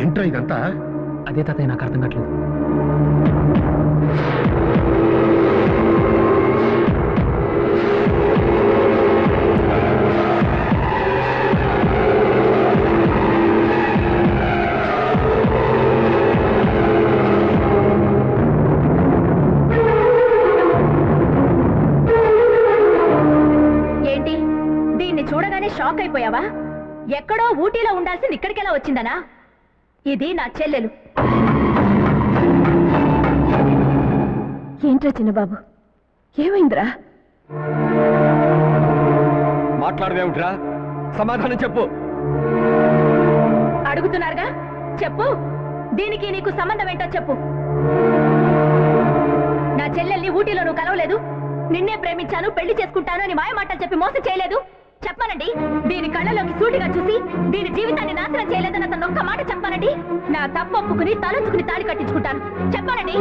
Speaker 4: ఏంట్రా ఇదంతా?
Speaker 5: అదే తాతయ్య, నాకు అర్థం కావట్లేదు.
Speaker 3: ఏంటి, దీన్ని చూడగానే షాక్ అయిపోయావా? ఎక్కడో ఊటీలో ఉండాల్సింది ఇక్కడికెలా వచ్చిందనా? ఇది నా చెల్లెలు. ఏంట్రా చిన్నబాబు, ఏమైందిరా?
Speaker 6: మాట్లాడవేమిట్రా? సమాధానం చెప్పు.
Speaker 3: అడుగుతున్నారుగా, చెప్పు. దీనికి నీకు సంబంధం ఏంటో చెప్పు. నా చెల్లెల్ని ఊటీలో నువ్వు కలవలేదు, నిన్నే ప్రేమించాను, పెళ్లి చేసుకుంటాను అని మాయ మాటలు చెప్పి మోసం చేయలేదు. చెప్పానండి, దీని కళ్ళలోకి సూటిగా చూసి దీని జీవితాన్ని నాశనం చేయలేదని అతను ఒక్క మాట చెప్పానండి. నా తప్పు ఒప్పుకుని తలంచుకుని తాళి కట్టించుకుంటాను. చెప్పానండి.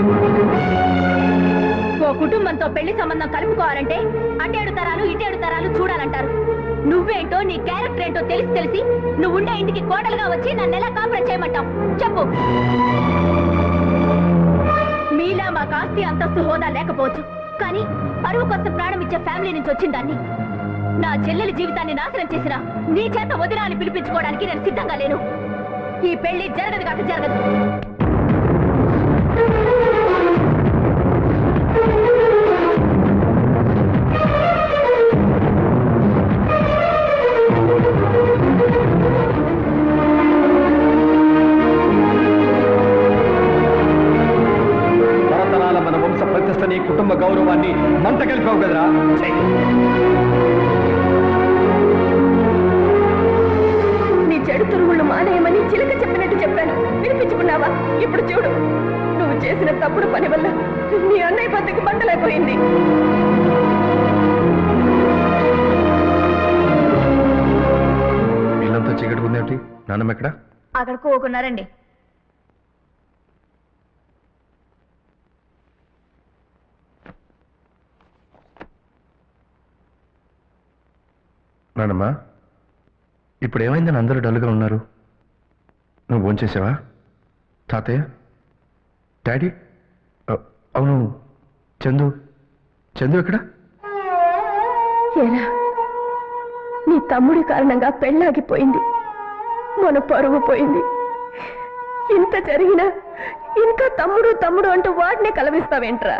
Speaker 3: ఓ కుటుంబంతో పెళ్లి సంబంధం కలుపుకోవాలంటే అటేడు తరాలు ఇటేడు తరాలు చూడాలంటారు. నువ్వేంటో నీ క్యారెక్టర్ ఏంటో తెలిసి నువ్వు ఉండే ఇంటికి కోడలుగా వచ్చి నన్ను ఎలా కాపురం చేయమంటావు? చెప్పు. మీలా మా కాస్తి అంతస్తు హోదా లేకపోవచ్చు, కానీ పరువు కోసం ప్రాణం ఇచ్చే ఫ్యామిలీ నుంచి వచ్చిన దాన్ని. నా చెల్లెలి జీవితాన్ని నాశనం చేసిన నీ చేత వదినా అని పిలిపించుకోవడానికి నేను సిద్ధంగా లేను. ఈ పెళ్లి జరగదు కాక జరగదు.
Speaker 7: గౌరవాన్ని మంట కలిపావు కదరా.
Speaker 3: నీ చెడు తురుగుళ్ళు మానేయమని చిలక చెప్పినట్టు చెప్పాను, వినిపించుకున్నావా? ఇప్పుడు చూడు, నువ్వు చేసిన తప్పుడు పని వల్ల నీ అన్నయ్య బతుకు మంటలైపోయింది.
Speaker 6: వీళ్ళంతా చీకటి ఉందేమిటి? నాన్నమ్మ ఎక్కడ?
Speaker 3: అక్కడ కోకున్నారండి.
Speaker 6: నాన్నమ్మ, ఇప్పుడు ఏమైందని అందరూ డల్గా ఉన్నారు? నువ్వు భోంచేసావా? తాతయ్య, డాడీ, అవును, చందు ఎక్కడ?
Speaker 3: ఏరా, నీ తమ్ముడి కారణంగా పెళ్ళాగిపోయింది, మన పరువు పోయింది. ఇంత జరిగినా ఇంకా తమ్ముడు అంటూ వాడినే కలవిస్తావేంట్రా?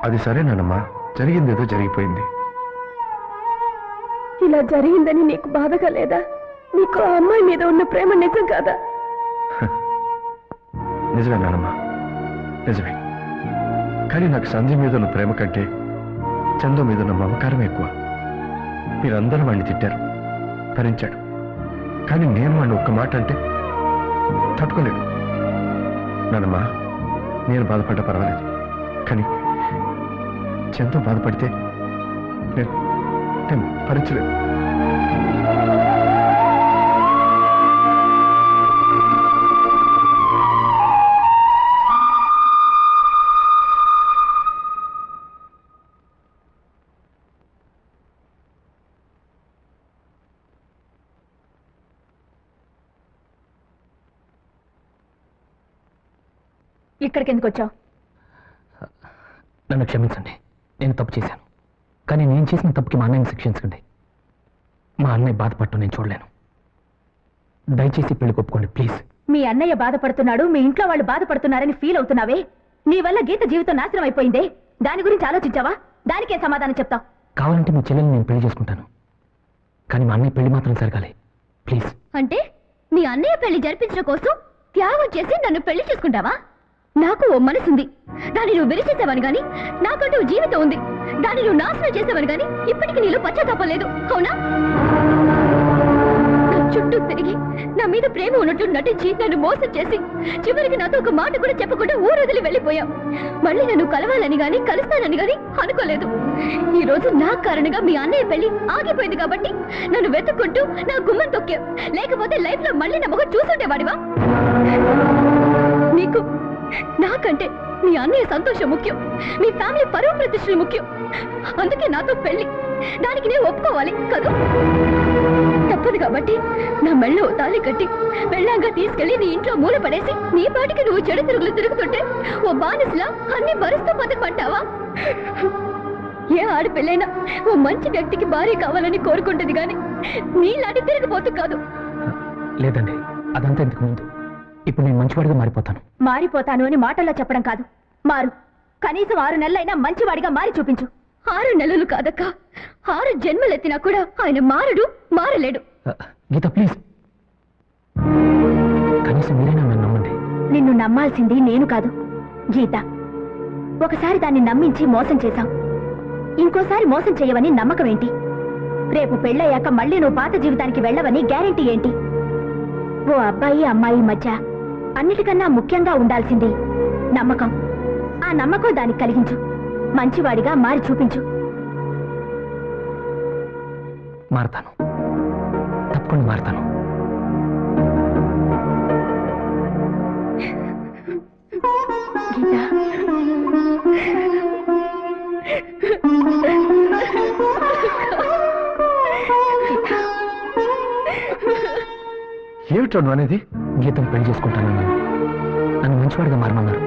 Speaker 6: అది సరే నాన్నమ్మ, జరిగిందేదో జరిగిపోయింది.
Speaker 3: ఇలా జరిగిందని నీకు బాధగా లేదా? నీకు ఆ అమ్మాయి మీద ఉన్న ప్రేమ నిజం కాదా?
Speaker 6: నిజమే నాన్నమ్మ, నిజమే. కానీ నాకు సంధ్య మీద ఉన్న ప్రేమ కంటే చందు మీద ఉన్న మమకారం ఎక్కువ. మీరందరూ వాడిని తిట్టారు, భరించాడు. కానీ నేను వాడిని ఒక్క మాట అంటే తట్టుకోలేడు. నాన్నమ్మ, నేను బాధపడ్డా పర్వాలేదు, కానీ చందు బాధపడితే నేను భరించలేదు.
Speaker 3: ఇక్కడికి ఎందుకు వచ్చావు?
Speaker 5: నన్ను క్షమించండి, నేను తప్పు చేశాను. కానీ నేను చేసిన తప్పుకి మా అన్నయ్యని శిక్షించకండి. మా అన్నయ్య బాధపడటం నేను చూడలేను. దయచేసి పెళ్లి ఒప్పుకోండి ప్లీజ్.
Speaker 3: మీ అన్నయ్య బాధపడుతున్నాడు, మీ ఇంట్లో వాళ్ళు బాధపడుతున్నారని ఫీల్ అవుతున్నావే, నీ వల్ల గీత జీవితం నాశనం అయిపోయిందే. దాని గురించి ఆలోచించావా? దానికే సమాధానం చెప్తావు.
Speaker 5: కావాలంటే మీ చెల్లెల్ని నేను పెళ్లి చేసుకుంటాను, కానీ మా అన్నయ్య పెళ్లి మాత్రం జరగాలి ప్లీజ్.
Speaker 1: అంటే మీ అన్నయ్య పెళ్లి జరిపించడం కోసం త్యాగం చేసి నన్ను పెళ్లి చేసుకుంటావా? నాకు ఓ మనసుంది, దాన్ని నువ్వు వెలిచేసావని గాని, నాకంటూ జీవితం ఉంది, దాన్ని నువ్వు నాశనం చేసావని గాని ఇప్పటికీ నీలో పశ్చాత్తాపం లేదు, అవునా? నా చుట్టూ తిరిగి నా మీద ప్రేమ ఉన్నట్టు నటించి నన్ను మోసం చేసి చివరికి నాతో ఒక మాట కూడా చెప్పకుండా ఊరు వదిలి వెళ్ళిపోయావు. మళ్ళీ నన్ను కలవాలని గాని కలుస్తానని గాని అనుకోలేదు. ఈ రోజు నా కారణంగా మీ అన్నయ్య పెళ్లి ఆగిపోయింది కాబట్టి నన్ను వెతుక్కుంటూ నా గుమ్మం తొక్కావు. లేకపోతే లైఫ్ లో మళ్ళీ నా మొహం చూసుండేవాడివా? నీకు నాకంటే మీ అన్నయ్య సంతోషం ముఖ్యం, మీ ఫ్యామిలీ పరువు ప్రతిష్టలు ముఖ్యం. అందుకే నాతో పెళ్లి, దానికి నేను ఒప్పుకోవాలి కదా? తప్పదు కాబట్టి నా మెళ్ళో తాళి కట్టి వెళ్ళాగా తీసుకెళ్లి నీ ఇంట్లో మూల పడేసి నీ పాటికి నువ్వు చెడు తిరుగులు తిరుగుతుంటే ఓ బానిసలా అన్ని భరిస్తూ బతకమంటావా? ఏ ఆడపిల్లైనా ఓ మంచి వ్యక్తికి భార్య కావాలని కోరుకుంటుంది గాని నీలాంటి తిరగబోతు కాదు.
Speaker 5: లేదండి, అదంతా ఇంతకు ముందు. ఇప్పుడు నేను మంచివాడిగా మారిపోతాను.
Speaker 3: మారిపోతాను అని మాటల్లో చెప్పడం కాదు, మారు. కనీసం 6 నెలలైనా మంచివాడిగా మారి చూపించు.
Speaker 1: 6 నెలలు కాదక్క, 6 జన్మలెత్తినా కూడా ఆయన మారలేడు.
Speaker 5: గీత ప్లీజ్, కనీసం మీరైనా నన్ను నమ్మండి.
Speaker 3: నిన్ను నమ్మాల్సింది నేను కాదు, గీత. ఒకసారి దాన్ని నమ్మించి మోసం చేశావు, ఇంకోసారి మోసం చేయవని నమ్మకం ఏంటి? రేపు పెళ్ళయ్యాక మళ్ళీ నువ్వు పాత జీవితానికి వెళ్ళవని గ్యారెంటీ ఏంటి? ఓ అబ్బాయి అమ్మాయి మధ్య అన్నిటికన్నా ముఖ్యంగా ఉండాల్సింది నమ్మకం. ఆ నమ్మకం దానికి కలిగించు, మంచివాడిగా మారి చూపించు.
Speaker 5: మారతాను, తప్పకుండా మారతాను.
Speaker 3: గీత,
Speaker 6: ఏమిటో అనేది?
Speaker 5: గీతను పెళ్లి చేసుకుంటానన్నాను, నన్ను మంచివాడిగా మారమన్నారు.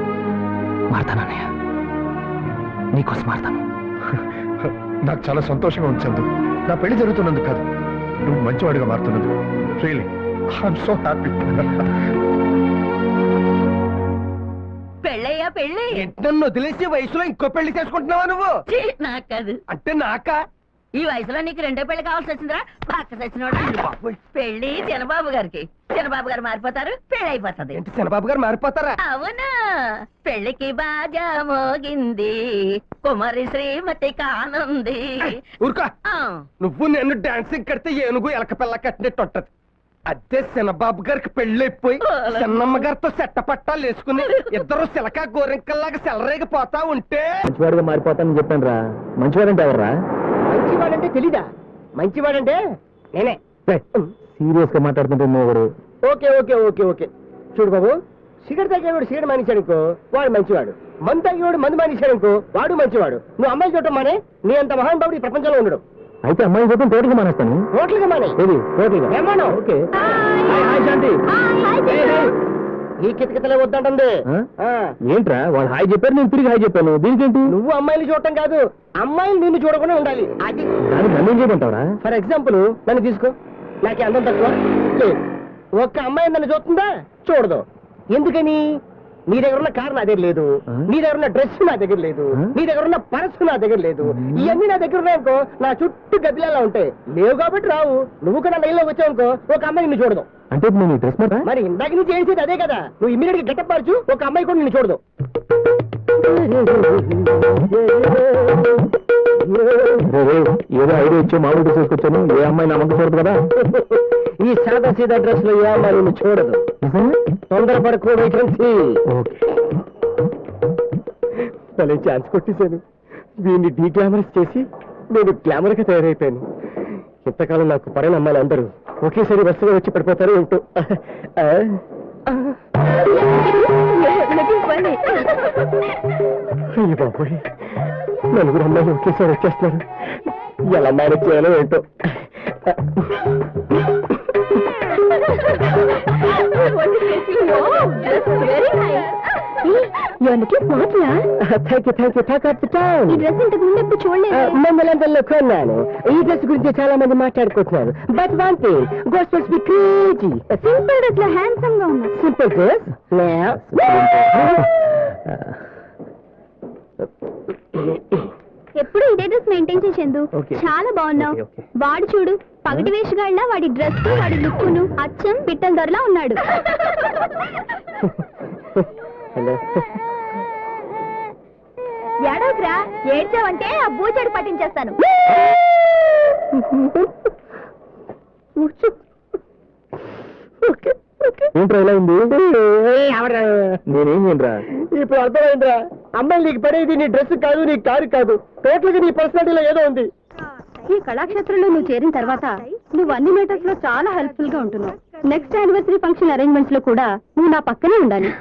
Speaker 5: మారతానన్నయ్య, నీకోసం మారతాను.
Speaker 6: నాకు చాలా సంతోషంగా ఉంది చందు. నా పెళ్లి జరుగుతున్నందుకు కాదు, నువ్వు మంచివాడిగా మారుతున్నందుకు. Really I'm so happy.
Speaker 2: పెళ్ళయ్యా పెళ్ళి.
Speaker 10: నన్ను వదిలేసి వయసులో ఇంకో పెళ్లి చేసుకుంటున్నావా నువ్వు?
Speaker 2: నాకదు
Speaker 10: అంటే నాకా?
Speaker 2: ఈ వయసులో నీకు రెండో పెళ్లి కావాల్సి వచ్చిందిరా పక్క సచ్చినోడా పెళ్లి చిన్నబాబు గారికి చిన్నబాబు గారు మారిపోతారు పెళ్లి అయిపోతుంది
Speaker 10: చిన్నబాబు గారు మారిపోతారా?
Speaker 2: అవునా పెళ్లికి బాజా మోగింది కుమారి శ్రీమతి కానుంది.
Speaker 10: ఊరుకో, నువ్వు నేను డాన్సింగ్ కడితే ఏనుగు ఎలక పిల్ల కట్టినట్టు ఉంటది. అదే చిన్నబాబు గారికి పెళ్ళైపోయి చిన్నమ్మ గారితో సెట్ట పట్టాలు వేసుకుని ఇద్దరు సిలక గోరింకల్లాగా సెలరేగిపోతా ఉంటే
Speaker 5: మంచివాడిగా మారిపోతానని చెప్పాను రా. మంచివాడంటే ఎవర్రా?
Speaker 10: మంచివాడంటే తెలీదా? మంచివాడంటే నేనే.
Speaker 5: సీరియస్ గా మాట్లాడుతుంటే నువ్వు.
Speaker 10: ఓకే ఓకే ఓకే ఓకే చూడు బాబు, సిగరెట్ తగ్గేవాడు సిగరెట్ మానేశాడుకో వాడు మంచివాడు, మందు తగ్గేవాడు మందు మానేశాడుకో వాడు మంచివాడు. నువ్వు అమ్మాయి చూడటం మానే, నీ అంత మహానుభావుడు ఈ ప్రపంచంలో ఉండడు.
Speaker 5: అయితే అమ్మాయి చూడటం టోటల్గా మానేస్తాను.
Speaker 10: టోటల్గా మానే.
Speaker 5: టోటల్గా
Speaker 10: ఏమన్నా?
Speaker 5: ఓకే.
Speaker 10: ఈ కితకితలే వద్దంటుంది.
Speaker 5: ఏంట్రా వాళ్ళు హాయ్ చెప్పారు, నేను తిరిగి హాయ్ చెప్పాను. దీనికేంటి?
Speaker 10: నువ్వు అమ్మాయిలు చూడటం కాదు, అమ్మాయిలు నిన్ను చూడకుండా ఉండాలి. అది
Speaker 5: దానికి నన్ను ఏం చేయమంటావరా?
Speaker 10: ఫర్ ఎగ్జాంపుల్ నన్ను తీసుకో, నాకు అందం తక్కువ లేదు. ఒక్క అమ్మాయి నన్ను చూస్తుందా? చూడదు. ఎందుకని? నీ దగ్గర ఉన్న కారు నా దగ్గర లేదు, నీ దగ్గర ఉన్న డ్రెస్ నా దగ్గర లేదు, నీ దగ్గర ఉన్న పర్సు నా దగ్గర లేదు. ఇవన్నీ నా దగ్గర ఉన్నాయనుకో నా చుట్టూ గబ్బిలాలా ఉంటాయి. లేవు కాబట్టి రావు. నువ్వు కూడా లైన్లోకి వచ్చావనుకో ఒక అమ్మాయి నిన్ను చూడదు.
Speaker 5: అంటే నేను డ్రెస్ మాట
Speaker 10: మరి ఇందాక నుంచి చేసేది అదే కదా. నువ్వు ఇమ్మీడియట్ గా గెటప్ మార్చు, ఒక అమ్మాయి కూడా నిన్ను చూడదు.
Speaker 5: ఏదో ఐడియా ఇచ్చే మామూలు డ్రెస్ వేసుకొచ్చాను. ఏ అమ్మాయి నా మందు చూడదు కదా.
Speaker 10: ఈ సాదా సీదా డ్రెస్ లో ఏ అమ్మాయి నిన్ను చూడదు. తొందరపడకు, భలే ఛాన్స్ కొట్టేశాను. వీడిని డీ గ్లామరస్ చేసి నేను గ్లామర్ గా తయారైపోయాను. ఇంతకాలం నాకు పరైన అమ్మాయిలు అందరూ ఒకేసారి వరుసగా వచ్చి పడిపోతారు ఏంటో. అయ్య బాబోయ్, నలుగురు అమ్మాయిలు ఒకేసారి వచ్చేస్తున్నారు. ఎలా మేనేజ్ చేయాలో ఏంటో. మమ్మల్ని కొన్నాను. ఈ డ్రెస్ గురించి చాలా మంది మాట్లాడుకుంటున్నారు. But one thing, goes must be crazy. Simple dress లో హ్యాండ్సమ్ గా ఉన్నా. సింపుల్ డ్రెస్
Speaker 1: ఎప్పుడు ఇదే డ్రెస్ మెయింటైన్ చేసేందు. చాలా బాగున్నావు. వాడు చూడు పగటి వేషగాళ్ళ, వాడి డ్రెస్ వాడి లుక్కును అచ్చం పిట్టల దొరలా ఉన్నాడు. ఏడవకురా, ఏడ్చావంటే ఆ బూచెడు పట్టించేస్తాను.
Speaker 5: ఏంట్రా ఇలా ఉంది? నేనేం చేయరా?
Speaker 10: ఇప్పుడు అర్థమైందిరా. అమ్మాయి నీకు పడేది నీ డ్రెస్ కాదు, నీ కారు కాదు, టోటల్ గా నీ పర్సనాలిటీలో ఏదో ఉంది.
Speaker 1: ఈ కళాక్షేత్రంలో నువ్వు చేరిన తర్వాత నువ్వు అన్ని మేటర్స్ లో చాలా హెల్ప్ఫుల్ గా ఉంటున్నావు. నెక్స్ట్ యానివర్సరీ ఫంక్షన్ అరేంజ్మెంట్స్ లో కూడా నువ్వు నా పక్కనే ఉండాలి.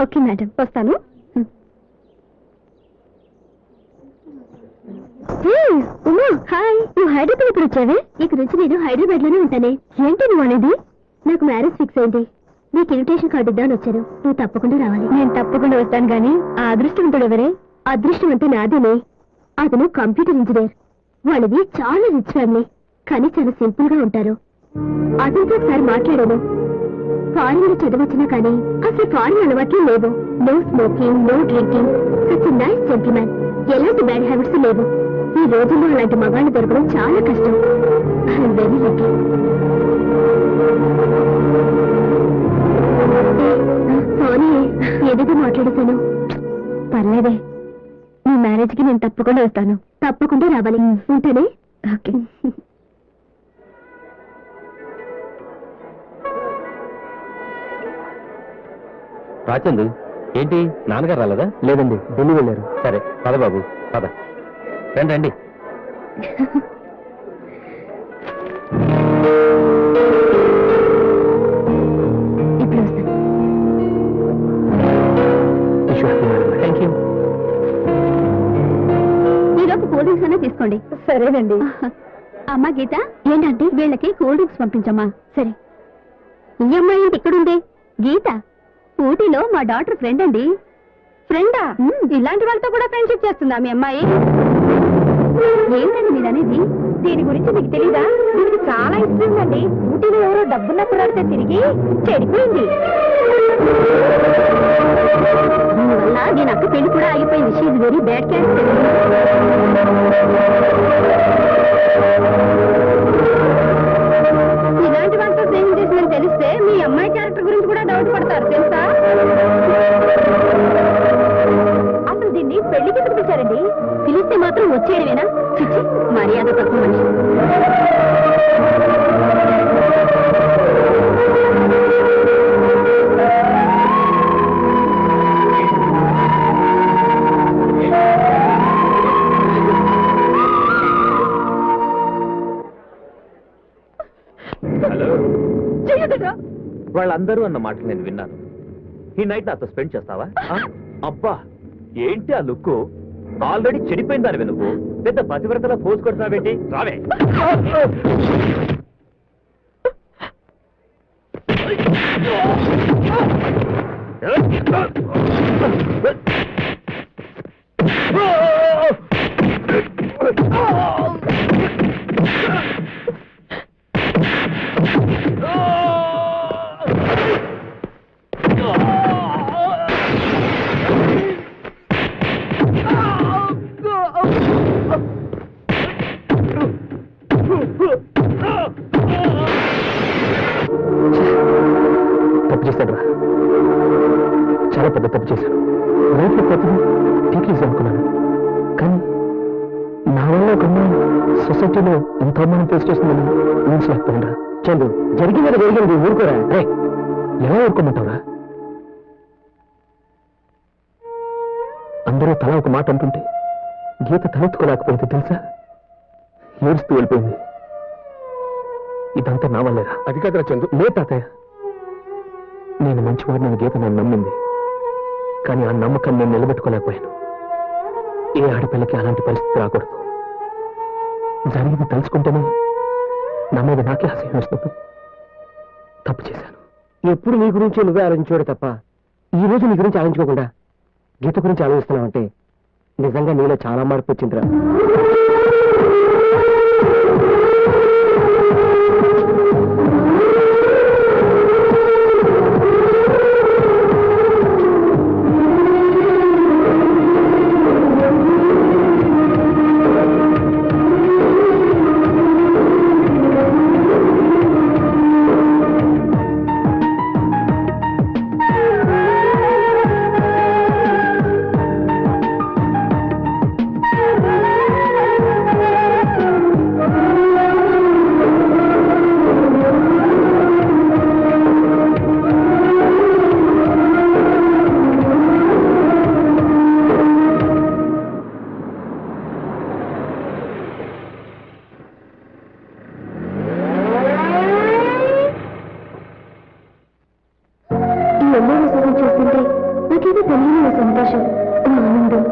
Speaker 1: ఓకే మేడం, వస్తాను. ఉమా, హాయ్. నువ్వు హైదరాబాద్ ఎప్పుడు వచ్చావే? ఇక నుంచి నేను హైదరాబాద్ లోనే ఉంటానే. ఏంటి నువ్వు అనేది? నాకు మ్యారేజ్ ఫిక్స్ అయింది. నీకు ఇన్విటేషన్ కార్డు ఇద్దామని వచ్చాను. నువ్వు తప్పకుండా రావాలి. నేను తప్పకుండా వస్తాను గానీ ఆ అదృష్టవంతుడు ఎవరే? అదృష్టవంతుడు నాదేనే. అతను కంప్యూటర్ ఇంజనీర్. వాళ్ళది చాలా రిచ్ ఫ్యామిలీ, కానీ చాలా సింపుల్ గా ఉంటారు. అతనితో ఒకసారి మాట్లాడాను. ఫారిన్ లో చదవచ్చినా కానీ అసలు ఫారిన్ అలవాట్లు లేవు. No smoking, no drinking, such nice gentlemen. ఎలాంటి బ్యాడ్ హ్యాబిట్స్ లేవు. ఈ రోజుల్లో అలాంటి మగాళ్ళు దొరకడం చాలా కష్టం. I'm very lucky. సారీ, ఏదేదో మాట్లాడేశాను. పర్లేదే, నీ మ్యారేజ్ కి నేను తప్పకుండా వస్తాను. తప్పకుండా రావాలి. ఉంటానే. ఓకే.
Speaker 5: రాచందు, ఏంటి నాన్నగారు రాలేదా? లేదండి, ఢిల్లీ వెళ్ళారు. సరే పద బాబు, పద. రండి రండి.
Speaker 1: ఇప్పుడు వస్తాను.
Speaker 5: Thank you.
Speaker 1: ఈలోపు కూల్ డ్రింక్స్ అనే తీసుకోండి. సరేనండి. అమ్మా గీత, ఏంటంటే వీళ్ళకి కూల్ డ్రింక్స్ పంపించమ్మా. సరే. ఈ అమ్మాయి ఏంటి ఇక్కడుంది? గీత ఊటీలో మా డాక్టర్ ఫ్రెండ్ అండి. ఫ్రెండా? ఇలాంటి వాళ్ళతో కూడా ఫ్రెండ్షిప్ చేస్తుందా మీ అమ్మాయి? ఏంటండి మీరు అనేది? దీని గురించి మీకు తెలీదా? దీనికి చాలా ఇష్టం ఉందండి. ఊటీలో ఎవరో డబ్బున్న కురాడితే తిరిగి చెడిపోయింది. దీనివల్ల దీని అక్క పెళ్లి కూడా ఆగిపోయింది. She's very bad character.
Speaker 5: వాళ్ళందరూ అన్న మాటలు నేను విన్నాను. ఈ నైట్ నాతో స్పెండ్ చేస్తావా? అబ్బా ఏంటి ఆ లుక్? ఆల్రెడీ చెడిపోయిందానివి నువ్వు, పెద్ద పతివ్రతలా పోజ్ కొడతావేంటి? రావే.
Speaker 12: తప్పు చేశాను రా, చాలా పెద్ద తప్పు చేశాను. లైఫ్లో ప్రతిదీ టీక్లీస్ అనుకున్నాను, కానీ నా వల్ల ఒక అమ్మాయి సొసైటీలో ఎంత అవమానం ఫేస్ చేస్తుందని ఊహించలేకపోయాను రా. చందు, జరిగింది ఊరుకోరా. రే, ఎలా ఊరుకోమంటావురా? అందరూ తల ఒక మాట అంటుంటే గీత తలెత్తుకోలేకపోయింది తెలుసా? ఏడుస్తూ వెళ్ళిపోయింది. ఇదంతా నా వల్లేరా.
Speaker 4: అది కాదురా చందు.
Speaker 12: లే తాతయ్య, నేను మంచివాడిని గీత నన్ను నమ్మింది, కానీ ఆ నమ్మకాన్ని నేను నిలబెట్టుకోలేకపోయాను. ఏ ఆడపిల్లకి అలాంటి పరిస్థితి రాకూడదు. జరిగింది తెలుసుకుంటేనే నా మీద నాకే అసహ్యం వస్తుంది. తప్పు చేశాను. ఎప్పుడు నీ గురించి నువ్వే ఆలోచించాడు తప్ప ఈ రోజు నీ గురించి ఆలోచించుకోకుండా గీత గురించి ఆలోచిస్తున్నావంటే నిజంగా నీలో చాలా మార్పు వచ్చిందిరా.
Speaker 1: సంతోషం, ఆనందం.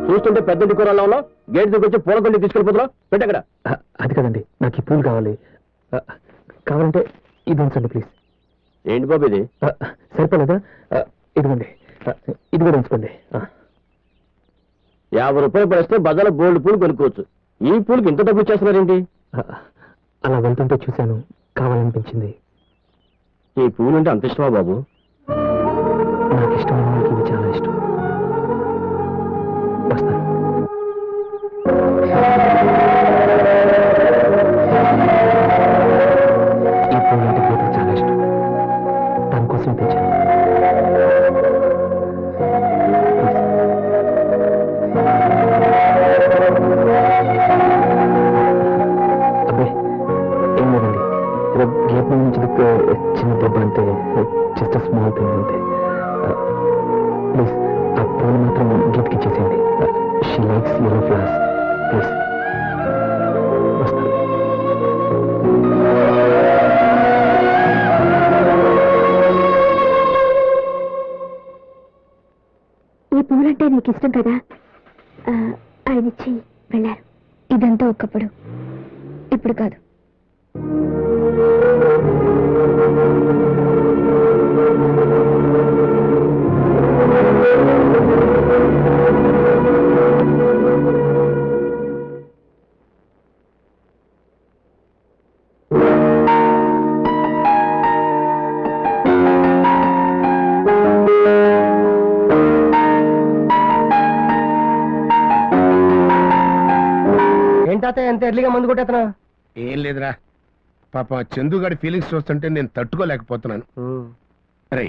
Speaker 12: చూస్తుంటే పెద్ద కూరలో గేట్ దిగొచ్చి పూల కొండి తీసుకెళ్ళిపోతున్నావు. పెట్టక్కడ. అది కదండి, నాకు ఈ పూలు కావాలి. కావాలంటే ఇది ఉంచండి ప్లీజ్. ఏంటి బాబు ఇది? సరిపోలేదా? ఇదిగోండి, ఇది కూడా ఉంచుకోండి. 50 రూపాయలు పడిస్తే బజార్లో బోల్డ్ పూలు కొనుక్కోవచ్చు. ఈ పూలకి ఇంత డబ్బు ఇచ్చేస్తున్నారేంటి? అలా వెళ్తుంటే చూశాను, కావాలనిపించింది. ఈ పూలు అంటే అంత ఇష్టమా బాబు? నాకు ఇష్టమైన వాళ్ళకి ఇవి చాలా ఇష్టం. వస్తాను. ఈ పూలు అంటే గీతకు చాలా ఇష్టం, దానికోసం తెచ్చాను. అబ్బే ఏం లేదండి, ఏదో గేట్ నుంచి చిన్న దెబ్బ అంతే, జస్ట్ స్మాల్ థింగ్ అంతే. ప్లీజ్ ఆ పూలు మాత్రం గీతకి ఇచ్చేసేయండి. She likes yellow flowers. Please వస్తాను.
Speaker 1: ఈ పూలంటే నీకు ఇష్టం కదా, ఆయన ఇచ్చి వెళ్ళారు. ఇదంతా ఒకప్పుడు, ఇప్పుడు కాదు.
Speaker 10: ఏంటా ఎంత ఎర్లీగా మందు కొట్టేతనా?
Speaker 4: ఏం లేదురా, పాప చందుగాడి ఫీలింగ్స్ చూస్తుంటే నేను తట్టుకోలేకపోతున్నాను. రే,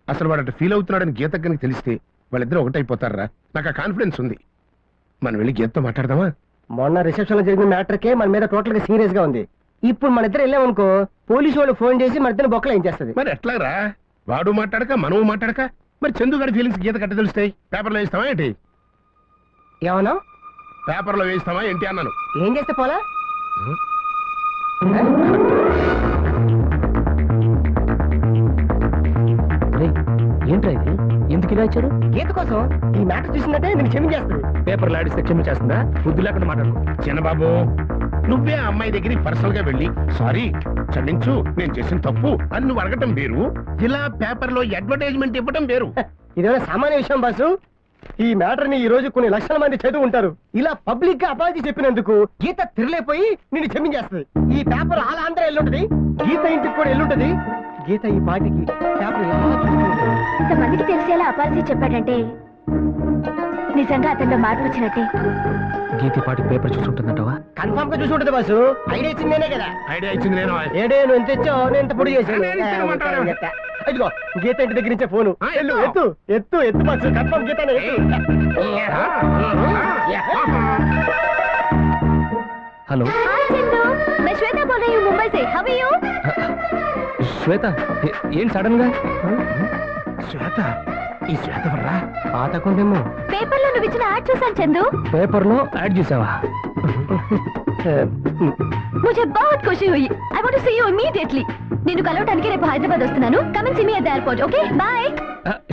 Speaker 4: అసలు వాడు అటు ఫీల్ అవుతున్నాడని గీతక్కనికి తెలిస్తే వాళ్ళిద్దరూ ఒకటైపోతారా? నాకు ఆ కాన్ఫిడెన్స్ ఉంది. మనం వెళ్ళి గీతతో మాట్లాడదామా?
Speaker 10: మొన్న రిసెప్షన్ లో జరిగిన మ్యాటర్కే మన మీద టోటల్ గా సీరియస్ గా ఉంది. ఇప్పుడు మన ఇద్దరు వెళ్ళామనుకో పోలీసు వాళ్ళు ఫోన్ చేసి మన ఇద్దరు బొక్కలు ఏం చేస్తుంది.
Speaker 4: మరి ఎట్లారా? వాడు మాట్లాడక మనము మాట్లాడక మరి చందుగాడి ఫీలింగ్స్ గీత కట్ట తెలుస్తాయి? పేపర్లో వేస్తావా ఏంటి?
Speaker 10: ఏమన్నా
Speaker 4: పేపర్లో వేస్తావా ఏంటి అన్నాను.
Speaker 10: ఏం చేస్తే పోలా?
Speaker 12: ఏంట్రా ఇది? ఎందుకు ఇలా ఇచ్చారు?
Speaker 10: గీత కోసం ఈ మ్యాటర్ చూసిందంటే నేను క్షమించేస్తుంది.
Speaker 12: పేపర్ లాడిస్తే క్షమించేస్తుందా? బుద్ధి లేకుండా మాట్లాడుకో.
Speaker 4: చిన్నబాబు, నువ్వే ఆ అమ్మాయి దగ్గరికి పర్సనల్ గా వెళ్ళి సారీ క్షమించు నేను చేసిన తప్పు అని నువ్వు అడగటం వేరు, ఇలా పేపర్ లో అడ్వర్టైజ్మెంట్ ఇవ్వటం వేరు.
Speaker 10: ఇదేమైనా సామాన్య విషయం బాసు? ఈ మ్యాటర్ ని ఈ రోజు కొన్ని లక్షల మంది చదువు ఉంటారు. ఇలా పబ్లిక్ గా అపాలజీ చెప్పినందుకు గీత తిరలేపోయి నిన్ను క్షమించేస్తుంది. ఈ పేపర్ ఆల ఆంధ్ర ఎల్లుంటది, గీత ఇంటికి కూడా ఎల్లుంటది. గీత ఈ పాటికి పేపర్
Speaker 3: ఇంతమందికి తెలిసేలా అపాలజీ చెప్పాడంటే నిజంగా అతనిలో మార్పు వచ్చినట్టే.
Speaker 12: గీతి పాటి పేపర్ చూసుంటుందంటవా?
Speaker 10: కన్ఫర్మ్ గా చూసి ఉంటుంది బాసు. ఐడియా ఇచ్చింది నేనే కదా.
Speaker 4: ఐడియా ఇచ్చింది నేను.
Speaker 10: ఏడే నువ్వు ఎంత ఇచ్చావు, నేను ఎంత పొడి చేశాను. ఇదిగో గీత ఇంటి దగ్గర నుంచే ఫోను. ఎత్తు ఎత్తు ఎత్తు ఎత్తు బాసు, కన్ఫర్మ్ గీతనే ఎత్తు.
Speaker 12: హలో
Speaker 3: मैं श्वेता बोल रही हूँ मुंबई से. How are you?
Speaker 12: శ్వేత, ఏం సడన్ గా?
Speaker 4: శ్వేత? ఈ శ్వేత వర్రా?
Speaker 12: పాత కొందేమో.
Speaker 3: పేపర్ లో నువ్వు ఇచ్చిన యాడ్ చూసాను చందు.
Speaker 12: పేపర్ లో యాడ్ చూసావా?
Speaker 3: मुझे बहुत खुशी हुई. I want to see you immediately. నేను కలవడానికి రేపు హైదరాబాద్ వస్తున్నాను. Come and see me at the airport. Okay? Bye.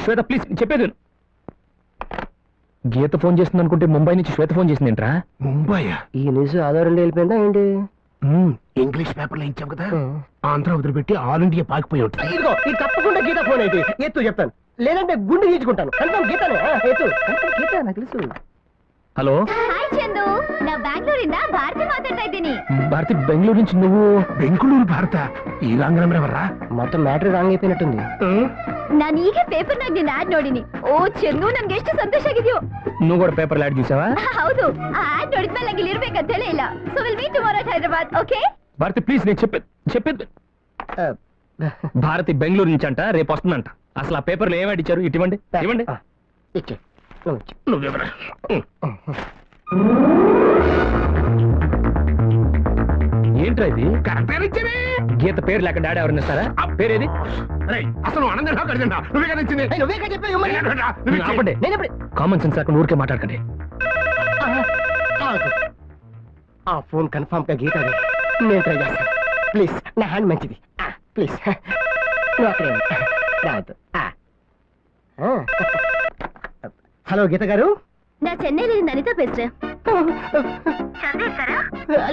Speaker 12: Shweta please చెప్పేది. గీత ఫోన్ చేస్తుంది అనుకుంటే ముంబై నుంచి శ్వేత ఫోన్ చేసింది ఏంట్రా?
Speaker 4: ముంబై?
Speaker 10: ఈ న్యూస్ ఆధారంలో వెళ్ళిపోయిందా ఏంటి?
Speaker 4: ఇంగ్లీష్ పేపర్ లో ఇచ్చాం కదా, ఆంధ్ర వదిలిపెట్టి ఆల్ ఇండియా పాకిపోయి ఉంటుంది.
Speaker 10: ఇదిగో ఇది తప్పకుండా గీత ఫోన్ అయితే ఎత్తు చెప్తాను, లేదంటే గుండె గీచుకుంటాను. కన్ఫర్మ్ గీతనే ఎత్తు. కన్ఫర్మ్ గీత నాకు తెలుసు.
Speaker 12: హలో
Speaker 3: హాయ్ చందు, ನಾ ಬ್ಯಾಂಗ್ಳೂರಿಂದ ಭಾರತಿ ಮಾತಾಡ್ತಾ ಇದ್ದೀನಿ.
Speaker 12: భారతి బెంగళూరు నుంచి. నువ్వు?
Speaker 4: బెంగళూరు భారత? ఈ రాంగ్ నెంబర్ ఎవర్రా?
Speaker 10: మొత్తం మ్యాటర్ రాంగ్ అయిపోయినట్టుంది.
Speaker 3: ನಾನು ಈಗ ಪೇಪರ್ ನಾಗ ನಿನ್ನ ಆಡ್ ನೋಡಿನಿ. ಓ ಚಂದು, ನನ್ಗೆ ಎಷ್ಟು ಸಂತೋಷ ಆಗಿದೆಯೋ.
Speaker 12: నువ్వు కూడా పేపర్ యాడ్ చూసావా?
Speaker 3: ಹೌದು, ಆ ಆಡ್ ನೋಡಿದ್ಮೇಲೆ ನಂಗೆ ಇಲ್ಲಿ ಇರ್ಬೇಕಂತ ಹೇಳಿ ಇಲ್ಲ. So will meet tomorrow at Hyderabad. Okay
Speaker 12: Bharathi please, నేను చెప్పేది. భారతి బెంగళూరు నుంచి అంట, రేపు వస్తుందంట. అసలు ఆ పేపర్లో ఏం యాడ్ ఇచ్చారు? ఇవ్వండి ఇవ్వండి.
Speaker 4: నువ్వెవరా?
Speaker 12: ఏంట్రా ఇది?
Speaker 4: కరెక్ట్గా ఇచ్చేవే.
Speaker 12: గీత పేరు లేక డాడీ ఎవరన్నా ఇస్తారా? ఆ పేరేది?
Speaker 4: అసలు ఆనందంగా కడిగండి. నువ్వే కదా ఇచ్చింది.
Speaker 12: ఆపండి. కామన్ సెన్స్ లేకుండా ఊరికే మాట్లాడకండి.
Speaker 10: ఆ ఫోన్ కన్ఫర్మ్ గా గీత నేను ట్రై చేస్తాను. ప్లీజ్ నా హ్యాండ్ మంచిది. ప్లీజ్ నువ్వు అక్కడే రావద్దు. హలో గీత గారు,
Speaker 3: ನಾ ಚೆನ್ನೈಲಿಂದ ಅನಿತಾ ಪೇಸ್ಟ್ರೆ.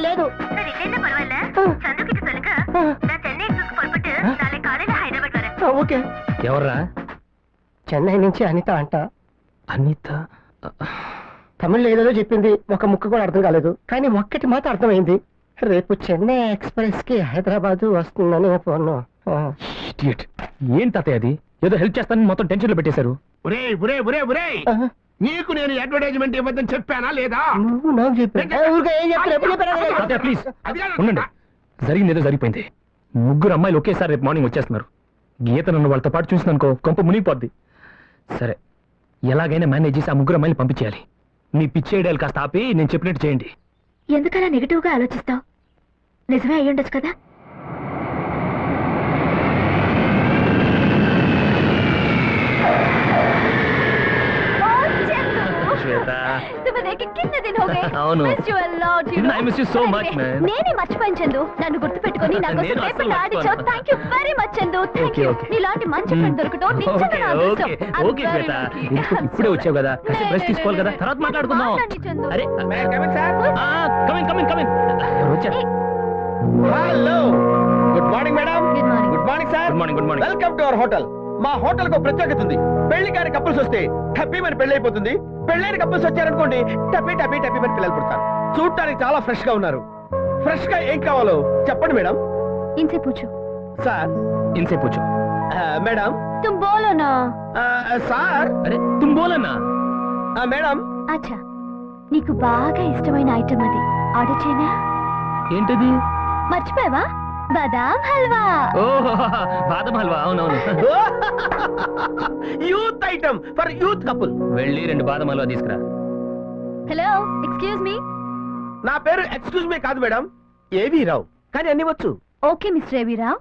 Speaker 10: లేదు ఓకే.
Speaker 12: ఎవర్రా?
Speaker 10: చెన్నై నుంచి అనిత అంట.
Speaker 12: అనిత?
Speaker 10: తమిళ్లో ఏదేదో చెప్పింది, ఒక ముక్క కూడా అర్థం కాలేదు. కానీ ఒక్కటి మాత్రం అర్థమైంది. రేపు చెన్నై ఎక్స్ప్రెస్ కి హైదరాబాద్ వస్తుందని ఫోన్.
Speaker 12: ఏం తాతయ్య అది? ఏదో హెల్ప్ చేస్తానని మొత్తం టెన్షన్ లో పెట్టేశారు.
Speaker 4: నీకు నేను అడ్వర్టైజ్మెంట్ ఇవ్వద్దని చెప్పానా లేదా?
Speaker 10: నువ్వు నాకు చెప్పాను.
Speaker 12: ప్లీజ్ ఉండండి. జరిగింది ఏదో జరిగిపోయింది. ముగ్గురు అమ్మాయిలు ఒకేసారి రేపు మార్నింగ్ వచ్చేస్తున్నారు. గీత నన్ను వాళ్ళతో పాటు చూసిననుకో కొంప మునిగిపోద్ది. సరే, ఎలాగైనా మేనేజ్ చేసి ఆ ముగ్గురు అమ్మాయిలు పంపించేయాలి. మీ పిచ్చి ఐడియాలు కాస్త ఆపి నేను చెప్పినట్టు చేయండి.
Speaker 3: ఎందుకలా నెగటివ్ గా ఆలోచిస్తావు? నిజమే అయ్యుండొచ్చు కదా. నేనే మర్చిపోయాను చందు. నన్ను గుర్తు పెట్టుకుని నాకు పేపర్ ఆడిచావు. Thank you very much Chandu. Thank you. నీలాంటి మంచి ఫ్రెండ్ దొరకడం నిజంగా నా అదృష్టం.
Speaker 12: ఇప్పుడే వచ్చావు కదా, రెస్ట్ తీసుకోవాలి కదా, తర్వాత మాట్లాడుకుందాం. అరే
Speaker 7: hello, good morning madam. Good morning sir.
Speaker 12: Good morning. Good morning.
Speaker 7: Welcome to our hotel. మా హోటల్ కు ప్రత్యేకత ఉంది. పెళ్లి కాని కపుల్స్ వస్తే టప్పీమని పెళ్లి అయిపోతుంది. పెళ్ళైన కపుల్స్ వచ్చారనుకోండి, టప్పీమని పిల్లలు పుడతారు. చూడటానికి చాలా ఫ్రెష్ గా ఉన్నారు. ఫ్రెష్ గా ఏం కావాలో చెప్పండి మేడం.
Speaker 3: इनसे पूछो
Speaker 7: సార్.
Speaker 12: इनसे पूछो
Speaker 7: మేడం.
Speaker 3: तुम बोलो ना.
Speaker 7: సార్.
Speaker 12: అరే तुम बोलो ना.
Speaker 7: మేడం.
Speaker 3: అచ్చా, నీకు బాగా ఇష్టమైన ఐటమ్ అది ఆర్డర్ చేయనా?
Speaker 12: ఏంటది?
Speaker 3: మర్చిపోయావా?
Speaker 1: బాదాం హల్వా.
Speaker 5: ఓ బాదం హల్వా, అవునవును.
Speaker 10: Youth item for youth couple.
Speaker 5: వెళ్ళి 2 బాదం హల్వా తీసుకురా.
Speaker 1: Hello, excuse me.
Speaker 10: నా పేరు ఎక్స్క్యూజ్ మీ కాదు మేడం, ఏవి రావు, కానీ అన్ని వచ్చు.
Speaker 1: ఓకే మిస్టర్ ఏవీరావు,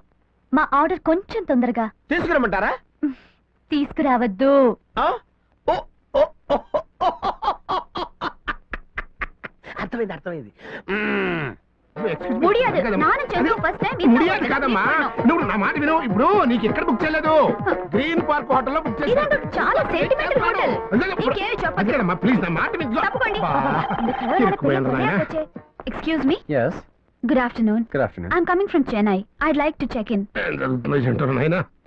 Speaker 1: మా ఆర్డర్ కొంచెం తొందరగా
Speaker 10: తీసుకురమ్మంటారా?
Speaker 1: తీసుకురావద్దు.
Speaker 10: అర్థమైంది అర్థమైంది.
Speaker 1: ముడియాదు. నాన్న చందు ఫస్ట్ టైం
Speaker 4: ముడియాదు కాదమ్మా, నువ్వు నా మాట విను. ఇప్పుడు నీకు ఎక్కడ బుక్ చేయలేదు, గ్రీన్ పార్క్ హోటల్లో బుక్ చేశాను.
Speaker 1: ఇదంతా చాలా సెంటిమెంటల్ హోటల్. ఇంకేం చెప్పదు.
Speaker 4: అదేనమ్మా, ప్లీజ్ నా మాట విను.
Speaker 1: తప్పకండి. Excuse me.
Speaker 6: yes
Speaker 1: good afternoon.
Speaker 6: good afternoon
Speaker 1: I'm coming from Chennai. I'd like to check in.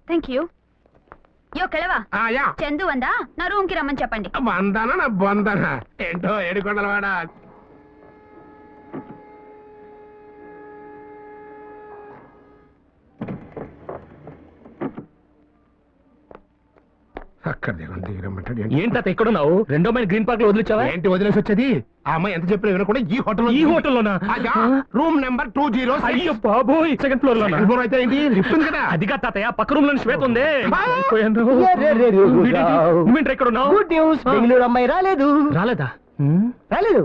Speaker 1: Thank you. యో కెలవా, చందు వందా నా రూమ్ కి రమ్మని చెప్పండి.
Speaker 4: వందానా నా బొందనా ఏంటో ఏడుకొండలవాడా. అక్కడ దిగరమ్మంటాడు.
Speaker 5: ఏంటి తాత ఎక్కడున్నావు? 2వ అమ్మాయిని గ్రీన్ పార్క్ లో వదిలించావా?
Speaker 4: ఏంటి వదిలేసి వచ్చేది? ఆ అమ్మాయి ఎంత చెప్పినా వినకుండా ఈ హోటల్
Speaker 5: ఈ హోటల్లోనా?
Speaker 4: Room number 206.
Speaker 5: అయ్యో బాబోయ్, 2nd ఫ్లోర్ లోనా?
Speaker 4: ఫ్లోర్ అయితే ఏంటి, లిఫ్ట్ ఉంది కదా.
Speaker 5: అదిగా తాతయ్య, పక్క రూమ్ లోని శ్వేత ఉంది. నువ్వేంటి ఎక్కడ ఉన్నావు?
Speaker 10: గుడ్ న్యూస్, బెంగళూరు అమ్మాయి రాలేదు.
Speaker 5: రాలేదా?
Speaker 10: రాలేదు.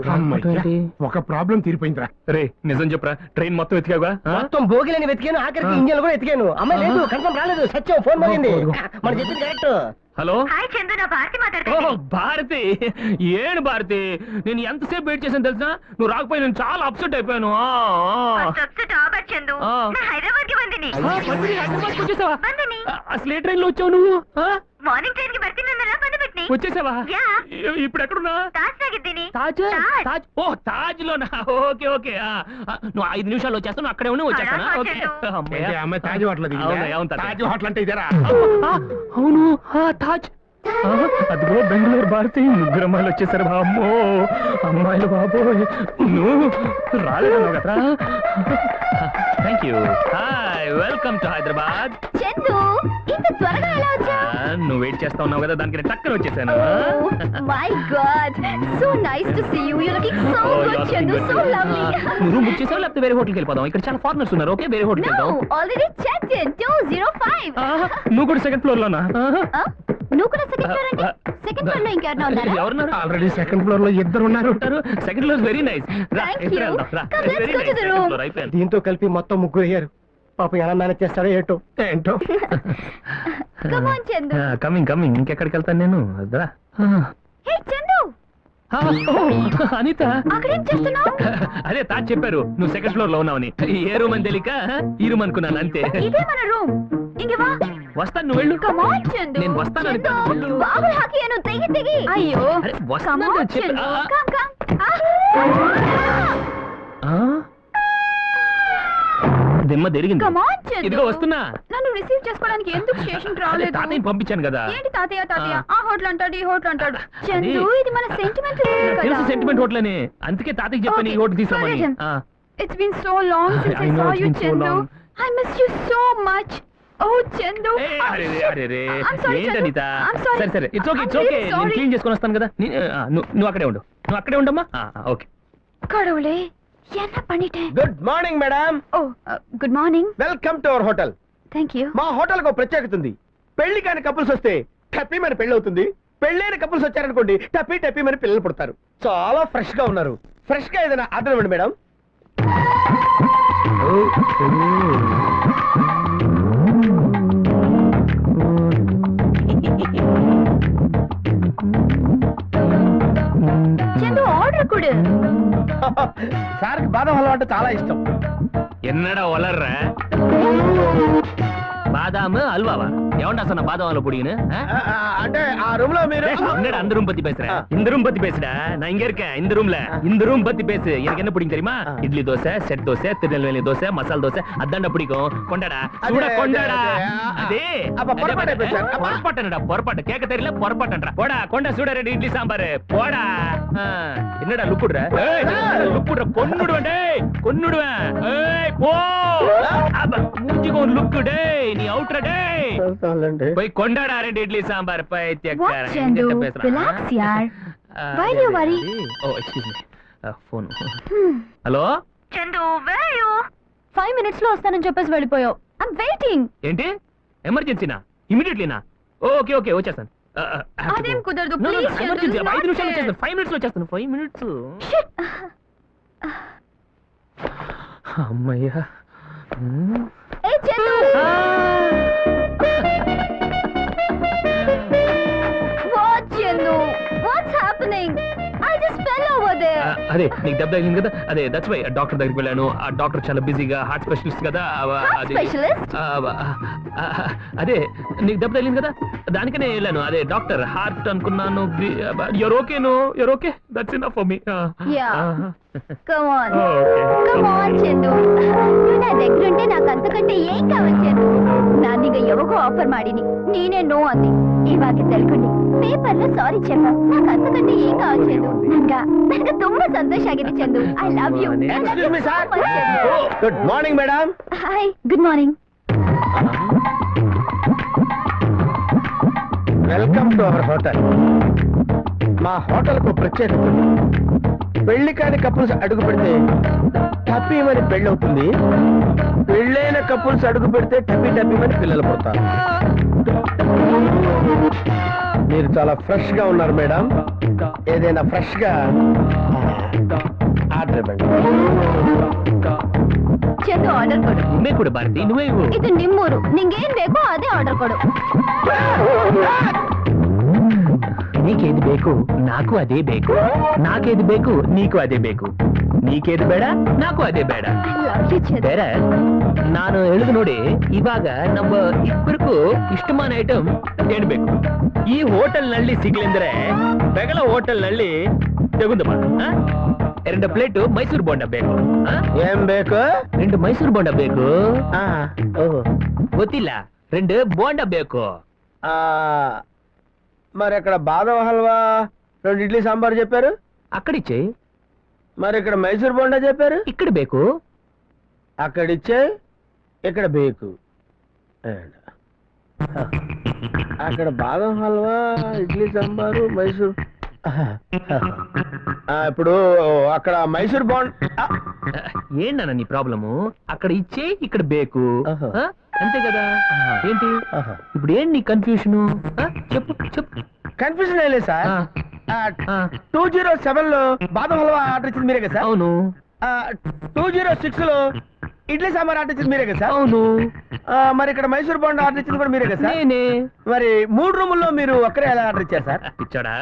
Speaker 4: ఒక ప్రాబ్లం తీరిపోయిందిరా.
Speaker 5: రే నిజం చెప్పరా, ట్రైన్ మొత్తం వెతికావుగా?
Speaker 10: మొత్తం బోగిలని వెతికాను, ఆఖరికి ఇంజన్ కూడా వెతికాను. అమ్మాయి లేదు, కన్ఫర్మ్ రాలేదు. సత్యం ఫోన్ మరింది. మనం చెప్పింది కరెక్ట్.
Speaker 5: హలో
Speaker 1: హాయ్ చందు, నా భారతి
Speaker 5: ఓ
Speaker 1: మాట్లాడుతున్నాను.
Speaker 5: భారతి, ఏను భారతి, నేను ఎంతసేపు వెయిట్ చేశాను తెలుసా? నువ్వు రాకపోయి నేను చాలా అప్సెట్ అయిపోయాను.
Speaker 1: చందు,
Speaker 5: ఆ.
Speaker 1: నా హైదరాబాద్ కి బందిని.
Speaker 5: హైదరాబాద్కి వచ్చేసావా?
Speaker 1: బందిని.
Speaker 5: అసలు ఏ ట్రైన్ లో వచ్చావు నువ్వు?
Speaker 1: మార్నింగ్ ట్రైన్ కి బర్తినందరా బంది పెట్టిని.
Speaker 5: వచ్చేసావా?
Speaker 1: యా.
Speaker 5: ఇప్పుడు ఎక్కడున్నా?
Speaker 1: తాజ్ తగ్గిద్దిని.
Speaker 5: తాజ్ తాజ్ ఓ తాజ్ లోనా? ఓకే ఓకే, నువ్వు 5 నిమిషాలు వచ్చేస్తా, నువ్వు అక్కడే ఉండి వచ్చేస్తానా?
Speaker 1: అలా
Speaker 5: ఓకే.
Speaker 1: వచ్చేద్దు.
Speaker 5: అమ్మయ్య.
Speaker 4: ఏంటి, ఆ అమ్మాయి తాజ్ హోటల్
Speaker 5: అవునా, అవును తాత.
Speaker 4: తాజ్ హోటల్ అంటే ఇదేరా?
Speaker 5: అవును, తాజ్. అదిగో బెంగళూరు భారతి, 3 అమ్మాయిలు వచ్చేసారు. అమ్మో అమ్మాయిలు బాబోయ్, నువ్వు రాలేదన్నావు కదా. Thank you. Hi, welcome to Hyderabad.
Speaker 1: Chandu, ఇంత త్వరగా ఎలా వచ్చా?
Speaker 5: నువ్వు వెయిట్ చేస్తా ఉన్నావు కదా, దానికి నేను టక్కన వచ్చేసాను.
Speaker 1: My God, so nice to see you. You looking so good Chandu, so lovely.
Speaker 5: నువ్వు రూమ్ బుక్ చేసావా లేకపోతే వేరే హోటల్కి వెళ్ళిపోదాం? ఇక్కడ చాలా ఫారినర్స్ ఉన్నారు. ఓకే, వేరే హోటల్కి
Speaker 1: నో,
Speaker 5: వెళ్దాం.
Speaker 1: Already checked in 205.
Speaker 5: నువ్వు కూడా 2nd ఫ్లోర్ లోనా?
Speaker 1: నువ్వు కూడా సెకండ్ ఫ్లోర్ అంటే? సెకండ్ ఫ్లోర్ లో ఇంకెవరైనా ఉన్నారా?
Speaker 5: ఎవరున్నారు?
Speaker 4: ఆల్రెడీ 2nd ఫ్లోర్ లో 2 ఉన్నారు.
Speaker 5: 2nd floor very nice.
Speaker 1: Thank you. Come, let's go to the room.
Speaker 10: దీంతో కలిపి మొత్తం 3 అయ్యారు. పాపం ఎలా మేనేజ్ చేస్తారో ఏంటో.
Speaker 1: Come on Chandu.
Speaker 5: Coming coming, ఇంకెక్కడికి వెళ్తాను నేను? అదా
Speaker 1: హే చందు,
Speaker 5: అనిత,
Speaker 1: అక్కడేం చేస్తున్నావు?
Speaker 5: అదే తాజ్ చెప్పారు నువ్వు 2nd ఫ్లోర్ లో ఉన్నావని. ఏ రూమ్ అని తెలియక ఈ రూమ్ అనుకున్నాను అంతే.
Speaker 1: ఇదే మన రూమ్. ఇంక వా.
Speaker 5: వస్తాను, నువ్వు వెళ్ళు.
Speaker 1: Come on Chandu.
Speaker 5: నేను వస్తాను అనిత.
Speaker 1: బాబు హాకియను తెగి తెగి. అయ్యో,
Speaker 5: అరే,
Speaker 1: కమ్
Speaker 5: వస్తాను
Speaker 1: ఆన్
Speaker 5: అని చెప్పు.
Speaker 1: చందు. Come come.
Speaker 5: దిమ్మ తిరిగింది.
Speaker 1: Come on Chandu.
Speaker 5: ఇదిగో వస్తున్నా.
Speaker 1: నన్ను రిసీవ్ చేసుకోవడానికి ఎందుకు స్టేషన్ రాలేదు?
Speaker 5: తాతయ్య పంపించాను కదా.
Speaker 1: ఏంటి తాతయ్య తాతయ్య, ఆ హోటల్ అంటాడు, ఈ హోటల్ అంటాడు. చందు, ఇది మన సెంటిమెంటల్
Speaker 5: తెలుసు, సెంటిమెంట్ హోటల్ అని. అందుకే తాతయ్యకి చెప్పాను ఈ హోటల్ తీసుకురమ్మని.
Speaker 1: It's been so long since I saw you, Chandu. I miss you so much. Oh, Chandu. I'm sorry, Chandu. I'm sorry.
Speaker 5: సరే సరే, ఇట్స్ ఓకే ఇట్స్ ఓకే. నేను క్లీన్ చేసుకొని వస్తాను కదా. నువ్వు అక్కడే ఉండు, నువ్వు అక్కడే ఉండమ్మా. ఓకే.
Speaker 1: கடவுளே, என்ன பண்ணிட்டேன்?
Speaker 10: Good morning madam.
Speaker 1: Oh, good morning.
Speaker 10: Welcome to our hotel.
Speaker 1: Thank you.
Speaker 10: మా హోటల్ కు ప్రత్యేకత ఉంది. పెళ్లి కాని కపుల్స్ వస్తే టప్పీ మన పెళ్లి అవుతుంది. పెళ్ళైన కపుల్స్ వచ్చారనుకోండి, టప్పీ టప్పీ మన పిల్లలు పుడతారు. చాలా ఫ్రెష్ గా ఉన్నారు. ఫ్రెష్ గా ఏదైనా ఆర్డర్ ఇవ్వండి మేడం.
Speaker 1: చందు, ఆర్డర్ కొడు.
Speaker 10: సార్కి బాదం హల్వా అంటే చాలా ఇష్టం.
Speaker 5: ఎన్నడా వలర్రా బాదాము అల్వావా? எவன்டா சொன்ன பாதாம் அல்வா புடிங்கன்னு?
Speaker 10: అంటే ఆ రూమ్ లో మీరు
Speaker 5: என்னடா அந்த ரூம் பத்தி பேசுற? இந்த ரூம் பத்தி பேசுடா. நான் இங்க இருக்கேன் இந்த ரூம்ல. இந்த ரூம் பத்தி பேசு. எனக்கு என்ன பிடிக்கும் தெரியுமா? இட்லி தோசை, செட் தோசை, திருநெல்வேலி தோசை, மசால் தோசை, அதான்டா பிடிக்கும். கொண்டாடா சூடா கொண்டாடா. அதே
Speaker 10: அப்ப பொறப்பாட்டை பேசு.
Speaker 5: பொறப்பாட்டனடா, பொறப்பாட்ட கேட்க தெரியல, பொறப்பாட்டன்றா. போடா கொண்டா சூடா 2 இட்லி சாம்பார் போடா. என்னடா லுக்குடுற? ஏய் லுக்குடுற, கொன்னுடுவேன் டேய், கொன்னுடுவேன். ஏய் போ. மூஞ்சிக்கு ஒரு லுக்கு டேய், நீ அவுட்ற டேய். போய் கொண்டாடா 2 இட்லி சாம்பார் பைத்தியக்காரன்.
Speaker 1: Chandu, relax yaar. Why do you worry?
Speaker 5: Oh, excuse me. Phone. Hello?
Speaker 1: Chandu, where are you? 5 minutes లో వస్తానని చెప్పేసి వెళ్ళిపోయావు. I'm waiting.
Speaker 5: ఏంటి ఎమర్జెన్సీనా? ఇమీడియట్లీనా? ఓకే ఓకే వచ్చేస్తాను.
Speaker 1: అదేం కుదరదు.
Speaker 5: No, no, no,
Speaker 1: please
Speaker 5: emergency. 5 నిమిషాలు వచ్చేస్తాను. 5 minutes లో వచ్చేస్తాను. 5 minutes. అమ్మయ్యా.
Speaker 1: ఏ Chandu. What Chandu? What's happening? I just fell over there.
Speaker 5: అదే నీకు దెబ్బ తగిలింది కదా, అదే దట్స్ వై డాక్టర్ దగ్గరికి వెళ్ళాను. ఆ డాక్టర్ చాలా బిజీగా హార్ట్ స్పెషలిస్ట్ కదా. అదే నీకు దెబ్బ తగిలింది కదా, దానికనే వెళ్ళాను. అదే డాక్టర్ హార్ట్ అనుకున్నాను. You're okay? No you're okay, that's enough for me.
Speaker 1: Come on. Come on Chandu. నువ్వు నా దగ్గర ఉంటే నాకు అంతకంటే ఏం కావాలి ಚಂದು. ನಾನೀಗ ಯಾವಾಗೋ ಆಫರ್ ಮಾಡೀನಿ, ನೀನೇ ನೋ ಅಂದಿ. ಇವಾಗ ತಿಳ್ಕೊಂಡಿ ಪೇಪರ್ లో ಸಾರಿ చెప్పా. నాకు అంతకంటే ఏం కావాలి చందు. ನನಗೆ ತುಂಬಾ ಸಂತೋಷ ಆಗಿದೆ Chandu. I love you.
Speaker 10: Good morning madam.
Speaker 1: Hi, good morning.
Speaker 10: Welcome to our hotel. మా హోటల్ కు ప్రత్యేకత ఉంది. పెళ్లి కాని కపుల్స్ అడుగు పెడితే టప్పీమని పెళ్లి అవుతుంది. పెళ్ళైన కపుల్స్ అడుగు పెడితే టప్పీమని పిల్లలు పుడతారు. మీరు చాలా ఫ్రెష్ గా ఉన్నారు మేడం. ఏదైనా ఫ్రెష్ గా ఆర్డర్ ఇవ్వండి.
Speaker 1: ಚಂದು ಆರ್ಡರ್ ಕೊಡು.
Speaker 5: నువ్వే కూడా భారతి, నువ్వే ఇవ్వు.
Speaker 1: ಇದು ನಿಮ್ಮೂರು, ನಿಂಗೇನ್ ಬೇಕೋ ಅದೇ ಆರ್ಡರ್ ಕೊಡು.
Speaker 5: నీకేది ಬೇಕು నాకు అదే ಬೇಕು, నాకేది ಬೇಕು నీకు ಅದೇ ಬೇಕು, ನೀಕೇದು ಬೇಡ ನಾಕು ಅದೇ ಬೇಡ. ಬೇರೆ ನಾನು ಹೇಳಿದ ನೋಡಿ, ಇವಾಗ ನಮ್ಮ ಇಬ್ಬರಿಗೂ ಇಷ್ಟமான ಐಟಮ್ ಏನು ಬೇಕು? ಈ ಹೋಟೆಲ್ ನಲ್ಲಿ ಸಿಗ್ಲಿಂದ್ರೆ ಬೆಗಲ ಹೋಟೆಲ್ ನಲ್ಲಿ ತೆಗೆದು ಬಾ. 2 ಪ್ಲೇಟ್ ಮೈಸೂರು ಬೋಂಡ ಬೇಕು.
Speaker 10: ಏನ್ ಬೇಕು?
Speaker 5: 2 ಮೈಸೂರು ಬೋಂಡ ಬೇಕು. ಗೊತ್ತಿಲ್ಲ, 2 ಬೋಂಡ ಬೇಕು.
Speaker 10: మరి అక్కడ బాదం హల్వా 2 ఇడ్లీ సాంబార్ చెప్పారు,
Speaker 5: అక్కడిచ్చే.
Speaker 10: మరి ఇక్కడ మైసూర్ బోండా చెప్పారు,
Speaker 5: ఇక్కడ ಬೇಕು.
Speaker 10: అక్కడిచ్చే, ఇక్కడ బేకు. అక్కడ బాదం హల్వా, ఇడ్లీ సాంబారు, మైసూర్. ఇప్పుడు అక్కడ మైసూర్ బోండా.
Speaker 5: ఏంటన్నా నీ ప్రాబ్లము? అక్కడ ఇచ్చే, ఇక్కడ బేకు, అంతే కదా. ఏంటి ఇప్పుడు ఏంటి నీ కన్ఫ్యూషన్? చెప్పు చెప్పు.
Speaker 10: కన్ఫ్యూజన్ ఏం లేదు సార్. 207 లో బాదం హల్వా ఆర్డర్ ఇచ్చింది మీరే కదా సార్?
Speaker 5: అవును.
Speaker 10: 206 లో ఇడ్లీ సాంబార్ ఆర్డర్ ఇచ్చింది మీరే కదా సార్?
Speaker 5: అవును.
Speaker 10: మరి ఇక్కడ మైసూర్ బోండా ఆర్డర్ ఇచ్చింది కూడా మీరే కదా సార్?
Speaker 5: నేనే.
Speaker 10: మరి 3 రూముల్లో మీరు ఒక్కరే ఎలా ఆర్డర్ ఇచ్చారు సార్?
Speaker 5: ఇచ్చాడా?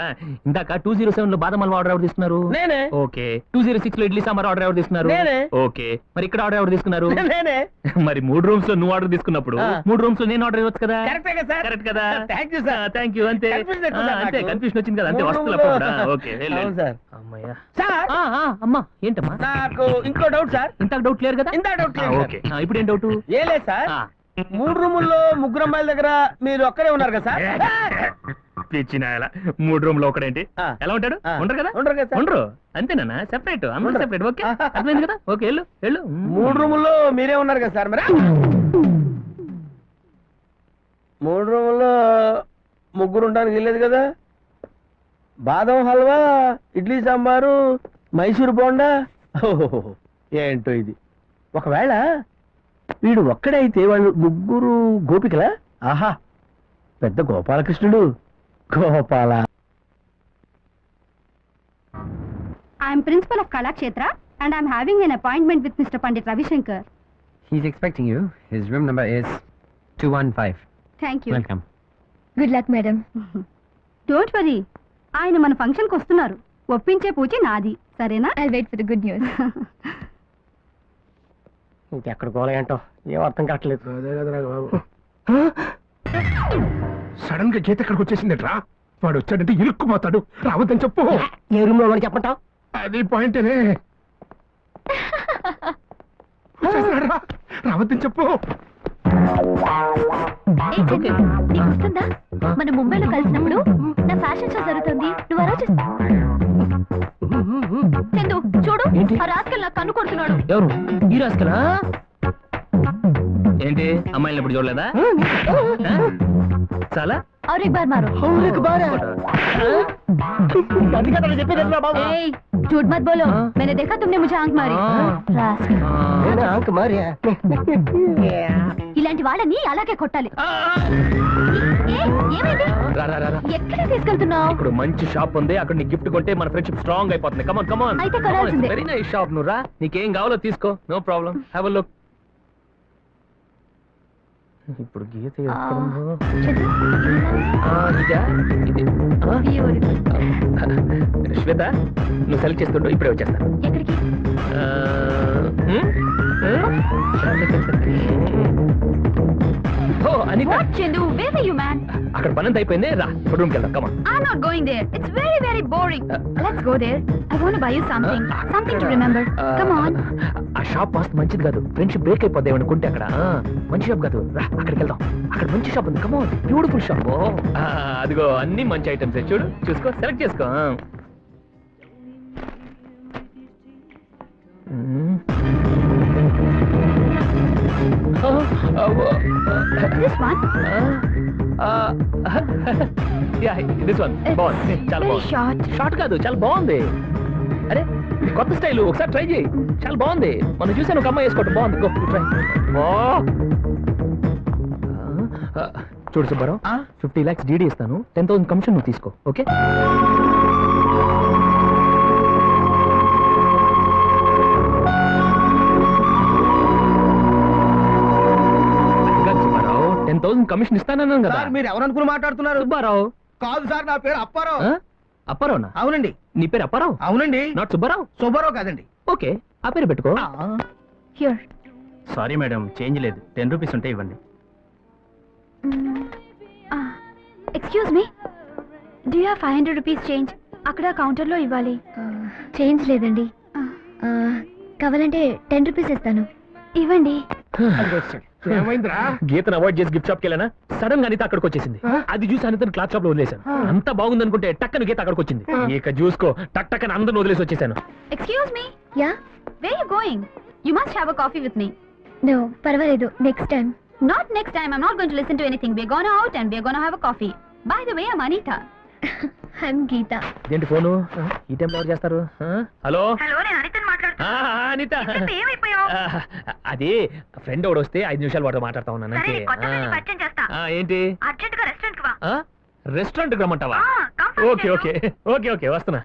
Speaker 5: ఇందాక 207 లో బాదం హల్వా ఆర్డర్ ఎవరు తీసుకున్నారు?
Speaker 10: నేనే.
Speaker 5: ఓకే. 206 లో ఇడ్లీ సాంబార్ ఆర్డర్ ఎవరు తీసుకున్నారు?
Speaker 10: నేనే.
Speaker 5: ఓకే. మరి ఇక్కడ ఆర్డర్ ఎవరు తీసుకున్నారు?
Speaker 10: నేనే.
Speaker 5: మరి 3 రూమ్స్ లో నువ్వు ఆర్డర్ తీసుకున్నప్పుడు 3 రూమ్స్ లో నేను ఆర్డర్ ఇవ్వచ్చు కదా?
Speaker 10: కరెక్ట్
Speaker 5: కదా?
Speaker 10: Thank you sir.
Speaker 5: Thank you. అంతే అంతే, కన్ఫ్యూషన్ వచ్చింది కదా, అంతే. వస్తువులు ఓకే.
Speaker 10: సార్.
Speaker 5: అమ్మయ్యా.
Speaker 10: సార్
Speaker 5: అమ్మా ఏంటమ్మా?
Speaker 10: నాకు ఇంకో డౌట్ సార్.
Speaker 5: ఇంత డౌట్ క్లియర్ కదా?
Speaker 10: ఇంత డౌట్
Speaker 5: ఓకే. ఇప్పుడు ఏం డౌట్?
Speaker 10: ఏ లేదు సార్. 3 రూముల్లో 3 అమ్మాయిల దగ్గర మీరు ఒక్కరే ఉన్నారు కదా సార్?
Speaker 5: పిచ్చిన 3 రూమ్ లో ఒకడేంటి? ఎలా ఉంటాడు? ఉండరు కదా? ఉండరు. అంతేనా? సెపరేట్, అందరూ సెపరేట్. ఓకే, అర్థమైంది కదా? ఓకే, వెళ్ళు వెళ్ళు.
Speaker 10: 3 రూముల్లో మీరే ఉన్నారు కదా సార్? మరి 3 రూముల్లో 3 ఉండడానికి వెళ్ళలేదు కదా? బాదం హల్వా, ఇడ్లీ సాంబారు, మైసూర్ బోండా. ఏంటో ఇది. ఒకవేళ వీడు ఒక్కడైతే వాళ్ళు 3 గోపికలా? ఆహా, పెద్ద గోపాలకృష్ణుడు. Gopala.
Speaker 3: I'm principal of Kalakshetra and I'm having an appointment with mister Pandit Ravishankar.
Speaker 13: He's expecting you. His room number is 215.
Speaker 3: Thank you.
Speaker 13: Welcome.
Speaker 1: Good luck madam.
Speaker 3: Don't worry, ఆయన మన ఫంక్షన్కి వస్తున్నారు. ఒప్పించే పూచి నాది, సరేనా?
Speaker 1: I wait for the good news.
Speaker 10: ఇంకెక్కడ గోలయంటో ఏం అర్థం కావట్లేదు.
Speaker 4: అదే కదరా బాబు. సడన్ గా గీత ఎక్కడికి వచ్చేసిందట్రా? వాడు వచ్చాడంటే ఇరుక్కుపోతాడు. రావద్దని చెప్పు.
Speaker 10: ఏ రూమ్ లో చెప్పంటావు?
Speaker 4: అది పాయింటేనే. రావద్దని చెప్పు.
Speaker 1: నీకు వస్తుందా? మన ముంబైలో కలిసినప్పుడు నా ఫ్యాషన్ షో జరుగుతుంది, నువ్వు అలా చేస్తా. చందు చూడు, ఆ రాస్కల్ నాకు కన్ను కొడుతున్నాడు.
Speaker 5: ఎవరు? ఈ రాస్కలా? ఏంటి అమ్మాయిని ఎప్పుడు చూడలేదా? చాలా
Speaker 1: और एक बार मारो.
Speaker 10: చెప్పేది బాబు.
Speaker 3: झूठ मत बोलो मैंने देखा तुमने मुझे आंख मारी
Speaker 10: ఆంక్ మారియా
Speaker 3: ఇలాంటి వాళ్ళని అలాగే కొట్టాలి ఏమైంది ఎక్కడికి తీసుకెళ్తున్నావు
Speaker 5: ఇప్పుడు మంచి షాప్ ఉంది అక్కడ నీ గిఫ్ట్ కొంటే మన ఫ్రెండ్షిప్ స్ట్రాంగ్ అయిపోతుంది కమాన్ కమాన్
Speaker 3: అయితే కొనాల్సిందే.
Speaker 5: వెరీ నైస్ షాప్ నువ్వు రా నీకేం కావాలో తీసుకో no problem have a look ఇప్పుడు గీత ఎక్కడుందో? ఇదా? ఇది. శ్వేత నువ్వు సెలెక్ట్ చేసుకుంటూ ఇప్పుడే వచ్చేస్తాను
Speaker 3: ఎక్కడికి
Speaker 5: Anitha
Speaker 3: Chandu where are you man
Speaker 5: అక్కడ పనంత అయిపోయింది రా రూమ్కి వెళ్దాం కమాన్
Speaker 3: I'm not going there it's very boring let's go there I want to buy you something to remember come on
Speaker 5: ఆ షాప్ మస్తు మంచిది కాదు ఫ్రెండ్షిప్ బ్రేక్ అయిపోద్ది అనుకుంటే అక్కడ మంచి షాప్ కాదు రా అక్కడికి వెళ్దాం అక్కడ మంచి షాప్ ఉంది కమాన్ బ్యూటిఫుల్ షాప్ అదిగో అన్ని మంచి ఐటమ్స్ చూడు చూసుకో సెలెక్ట్ చేసుకో
Speaker 3: this one
Speaker 5: yeah this one బాగుంది చాలా బాగుంది షార్ట్ కాదు చాలా బాగుంది అరే కొత్త స్టైల్ ఒకసారి ట్రై చేయి చాలా బాగుంది మనం చూసాను ఒక అమ్మాయి వేసుకోవటం బాగుంది గో ట్రై చూడు సుబ్బారావు 50 lakhs డీడీ ఇస్తాను 10,000 కమిషన్ నువ్వు తీసుకో ఓకే సుబ్బారావు 10,000 కమిషన్ ఇస్తానన్నాను కదా
Speaker 9: మీరు ఎవరనుకుని మాట్లాడుతున్నారు
Speaker 5: సుబ్బారావు
Speaker 9: కాదు సార్ నా పేరు అప్పారావు
Speaker 5: అప్పారావునా
Speaker 9: అవునండి
Speaker 5: నీ పేరు అప్పారావు
Speaker 9: అవునండి
Speaker 5: నాట్ సుబ్బారావు
Speaker 9: సుబ్బారావు కాదండి
Speaker 5: ఓకే ఆ పేరు పెట్టుకో
Speaker 3: here
Speaker 8: సారీ మేడం చేంజ్ లేదు 10 రూపీస్ ఉంటే ఇవ్వండి
Speaker 3: excuse me do you have 500 rupees change అక్కడ కౌంటర్ లో ఇవ్వాలి
Speaker 1: చేంజ్ లేదండి కావాలంటే 10 రూపీస్ ఇస్తాను
Speaker 3: ఇవ్వండి
Speaker 4: ఏమైందిరా
Speaker 5: గీతను అవాయిడ్ చేసి గిఫ్ట్ షాప్కి వెళ్ళానా సడన్ గా అనిత అక్కడికి వచ్చేసింది అది చూసి అనితను క్లాత్ షాప్ లో వదిలేశాను అంత బాగుంది అనుకుంటే టక్కన గీత అక్కడికి వచ్చింది ఇక చూసుకో టక్ టక్కన అందరిని వదిలేసి వచ్చేసాను
Speaker 3: excuse me
Speaker 1: yeah
Speaker 3: where you going you must have a coffee with me
Speaker 1: నో పర్వాలేదు next time
Speaker 3: not next time I'm not going to listen to anything we're gonna out and we're gonna have a coffee by the way I'm Anita
Speaker 1: I'm Geetha
Speaker 5: ఏంటి phone ఈ టైంలో ఎవరు చేస్తారు hello
Speaker 3: hello నేను అనితని మాట్లాడుతున్నా
Speaker 5: అనిత
Speaker 3: ఏమైపోయావు
Speaker 5: అదే ఫ్రెండ్ ఒకడు వస్తే 5 నిమిషాలు వాడు మాట్లాడుతా ఉన్నాను
Speaker 3: సరే
Speaker 5: అంతే
Speaker 3: కొత్త ఫ్రెండ్ పరిచయం చేస్తా
Speaker 5: ఏంటి
Speaker 3: అర్జెంట్ గా రెస్టారెంట్ కి వా
Speaker 5: రెస్టారెంట్ రమ్మంటావా ఓకే ఓకే ఓకే ఓకే వస్తున్నా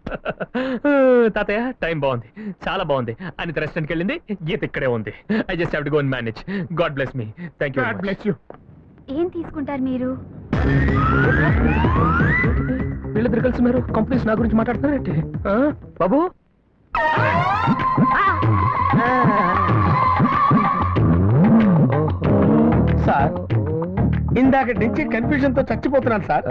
Speaker 5: తాతయ్య టైం బాగుంది చాలా బాగుంది అనిత రెస్టారెంట్కి వెళ్ళింది గీత ఇక్కడే ఉంది I just have to go and manage God bless me thank you
Speaker 4: God bless you.
Speaker 3: ఏం తీసుకుంటారు మీరు
Speaker 5: వీళ్ళిద్దరు కలిసిన్నారు కంపెనీస్ నా గురించి మాట్లాడుతున్నారంటే బాబు
Speaker 9: సార్ ఇందాక నుంచి కన్ఫ్యూజన్ తో చచ్చిపోతున్నాను సార్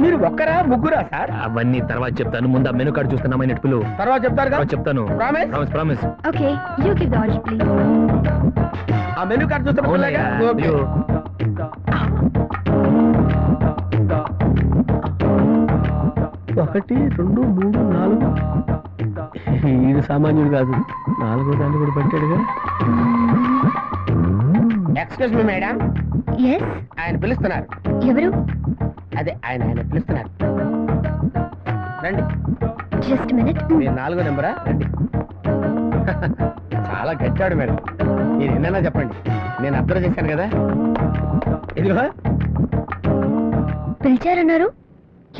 Speaker 9: మీరు ఒక్కరా ముగ్గురా సార్
Speaker 5: అవన్నీ తర్వాత చెప్తాను ముందు ఆ మెనూ కార్డు చూస్తున్నామా నెట్టులు
Speaker 9: తర్వాత చెప్తారు కదా
Speaker 5: చెప్తాను
Speaker 9: Promise?
Speaker 5: Promise promise
Speaker 3: okay you give the order please
Speaker 9: ఆ మెనూ కార్డు చూస్తున్నా ఓకే ఒకటి రెండు మూడు నాలుగు ఇది సామాన్యుడు కాదు నాలుగో దాన్ని కూడా పట్టాడుగా ఎక్స్క్యూజ్ మీ మేడం
Speaker 1: ఎస్
Speaker 9: ఆయన పిలుస్తున్నారు
Speaker 1: ఎవరు
Speaker 9: అదే ఆయన పిలుస్తున్నారు రండి
Speaker 1: జస్ట్ మినిట్
Speaker 9: మీరు 4వ నెంబరా రండి చాలా గట్టాడు మేడం మీరు ఎన్నైనా చెప్పండి నేను అబ్జర్వ్ చేశాను కదా ఇదిగో
Speaker 1: పిలిచారన్నారు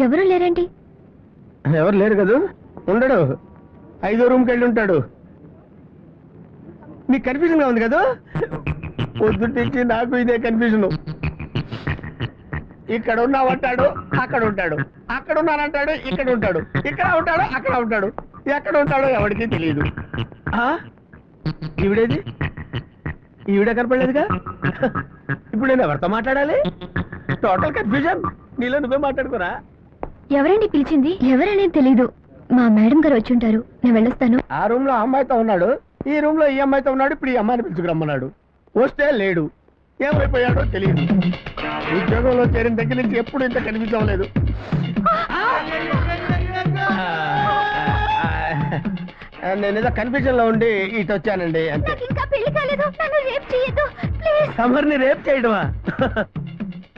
Speaker 1: ఎవరు లేరేంటి
Speaker 9: ఎవరు లేరు కదా ఉండడు 5వ రూమ్కి వెళ్ళి ఉంటాడు మీకు కన్ఫ్యూజన్ గా ఉంది కదా పొద్దుటించి నాకు ఇదే కన్ఫ్యూజన్ ఇక్కడ ఉన్నామంటాడు అక్కడ ఉంటాడు అక్కడ ఉన్నానంటాడు ఇక్కడ ఉంటాడు ఇక్కడ ఉంటాడు అక్కడ ఉంటాడు ఎక్కడ ఉంటాడో ఎవరికి తెలియదు ఈవిడేది ఈవిడే కనపడలేదుగా ఇప్పుడు నేను ఎవరితో మాట్లాడాలి టోటల్ కన్ఫ్యూజన్ నీలో నువ్వే మాట్లాడుకోరా
Speaker 1: ఎవరండి పిలిచింది ఎవరనేది తెలీదు మా మేడం గారు వచ్చి ఉంటారు నేను వెళ్ళొస్తాను
Speaker 9: ఆ రూమ్ లో అమ్మాయితో ఉన్నాడు ఈ రూమ్ లో ఈ అమ్మాయితో ఉన్నాడు ఇప్పుడు ఈ అమ్మాయిని పిలుచుకురమ్మన్నాడు వస్తే లేడు ఏమైపోయాడో తెలియదు ఉద్యోగంలో చేరిన దగ్గర నుంచి ఎప్పుడు ఇంత కనిపించలేదు నేనేదో కన్ఫ్యూజన్ లో ఉండి ఇటు వచ్చానండి అంతే
Speaker 3: ఇంకా పెళ్లి కాలేదు నన్ను రేప్ చేయొద్దు ప్లీజ్
Speaker 9: సమర్ని రేప్ చేయడమా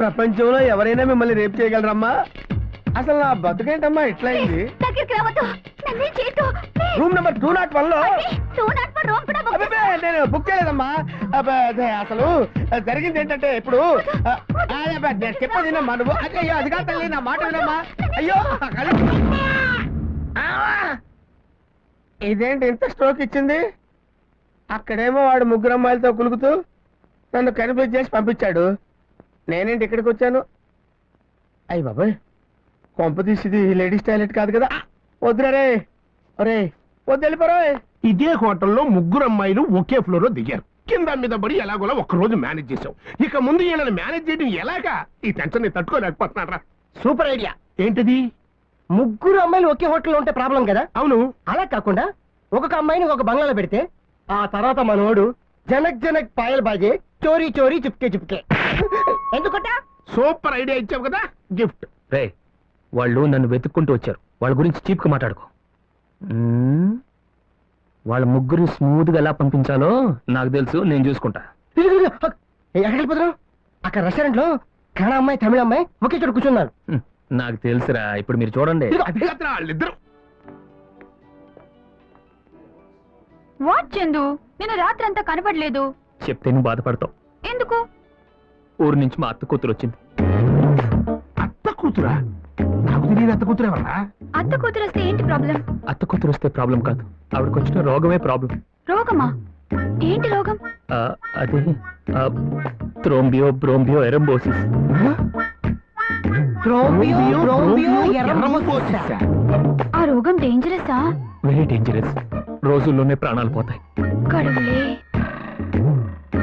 Speaker 9: ప్రపంచంలో ఎవరైనా మిమ్మల్ని రేప్ చేయగలరమ్మా అసలు నా బతుకేంటమ్మా ఇట్లయింది
Speaker 3: దగ్గరికి రావద్దు
Speaker 10: రూమ్ నెంబర్ 201 లో
Speaker 3: 201 రూమ్ కూడా book
Speaker 10: అబ్బే, నేను బుక్ చేయలేదమ్మా. అబ్బే, అదే అసలు జరిగింది ఏంటంటే ఇప్పుడు నేను చెప్పేది వినమ్మా నువ్వు. అయ్యో అది కాదు తల్లి, నా మాట వినమ్మా. అయ్యో ఇదేంటి ఇంత స్ట్రోక్ ఇచ్చింది? అక్కడేమో వాడు ముగ్గురు అమ్మాయిలతో కులుకుతూ నన్ను కన్ఫ్యూజ్ చేసి పంపించాడు. నేనేంటి ఇక్కడికి వచ్చాను? అయ్యి బాబాయ్, కొంప తీసిది లేడీస్ టాయిలెట్ కాదు కదా. వద్దురే ఒరే, వద్దు వెళ్ళిపోరాయ్.
Speaker 4: ఇదే హోటల్లో ముగ్గురు అమ్మాయిలు ఒకే ఫ్లోర్ లో దిగారు. కింద మీద పడి ఎలాగోలా ఒక్కరోజు మేనేజ్ చేసావు. ఇక ముందు వీళ్ళని మేనేజ్ చేయడం ఎలాగా? ఈ టెన్షన్ నేను తట్టుకోలేకపోతున్నారా?
Speaker 10: Super idea.
Speaker 4: ఏంటిది?
Speaker 10: ముగ్గురు అమ్మాయిలు ఒకే హోటల్లో ఉంటే ప్రాబ్లం కదా.
Speaker 4: అవును.
Speaker 10: అలా కాకుండా ఒక్కొక్క అమ్మాయిని ఒక బంగ్లాలో పెడితే ఆ తర్వాత మనోడు జనక్ జనక్ పాయల్ బాజే చోరీ చోరీ చుప్కే చుప్కే. ఎందుకంటే
Speaker 4: సూపర్ ఐడియా ఇచ్చావు కదా, గిఫ్ట్.
Speaker 12: రే, వాళ్ళు నన్ను వెతుక్కుంటూ వచ్చారు. వాళ్ళ గురించి చీప్గా మాట్లాడుకో. వాళ్ళ ముగ్గురిని స్మూత్ గా ఎలా పంపించాలో నాకు తెలుసు, నేను చూసుకుంటా.
Speaker 10: ఎక్కడికి వెళ్ళిపోతున్నావు? అక్కడ రెస్టారెంట్ లో కన్నడ అమ్మాయి తమిళ అమ్మాయి ఒకే చోట కూర్చున్నారు.
Speaker 12: నాకు తెలుసురా, ఇప్పుడు మీరు చూడండి.
Speaker 4: వాళ్ళిద్దరు
Speaker 3: వాట్ చందు, నేను రాత్రి అంతా కనపడలేదు.
Speaker 12: చెప్తే నువ్వు బాధపడతావు.
Speaker 3: ఎందుకు?
Speaker 12: ఊరు నుంచి మా అత్త కూతురు వచ్చింది.
Speaker 4: అత్త కూతురా? నాకు తెలియదు అత్త కూతురు ఎవరా?
Speaker 3: అత్త కూతురు వస్తే ఏంటి ప్రాబ్లం?
Speaker 12: అత్త కూతురు వస్తే ప్రాబ్లం కాదు, ఆవిడకి వచ్చిన రోగమే ప్రాబ్లం.
Speaker 3: రోగమా? ఏంటి రోగం?
Speaker 12: అదే థ్రోంబియో బ్రోంబియో ఎరంబోసిస్.
Speaker 3: ఆ రోగం డేంజరసా?
Speaker 12: Very dangerous. రోజుల్లోనే ప్రాణాలు పోతాయి.
Speaker 3: కడువులే.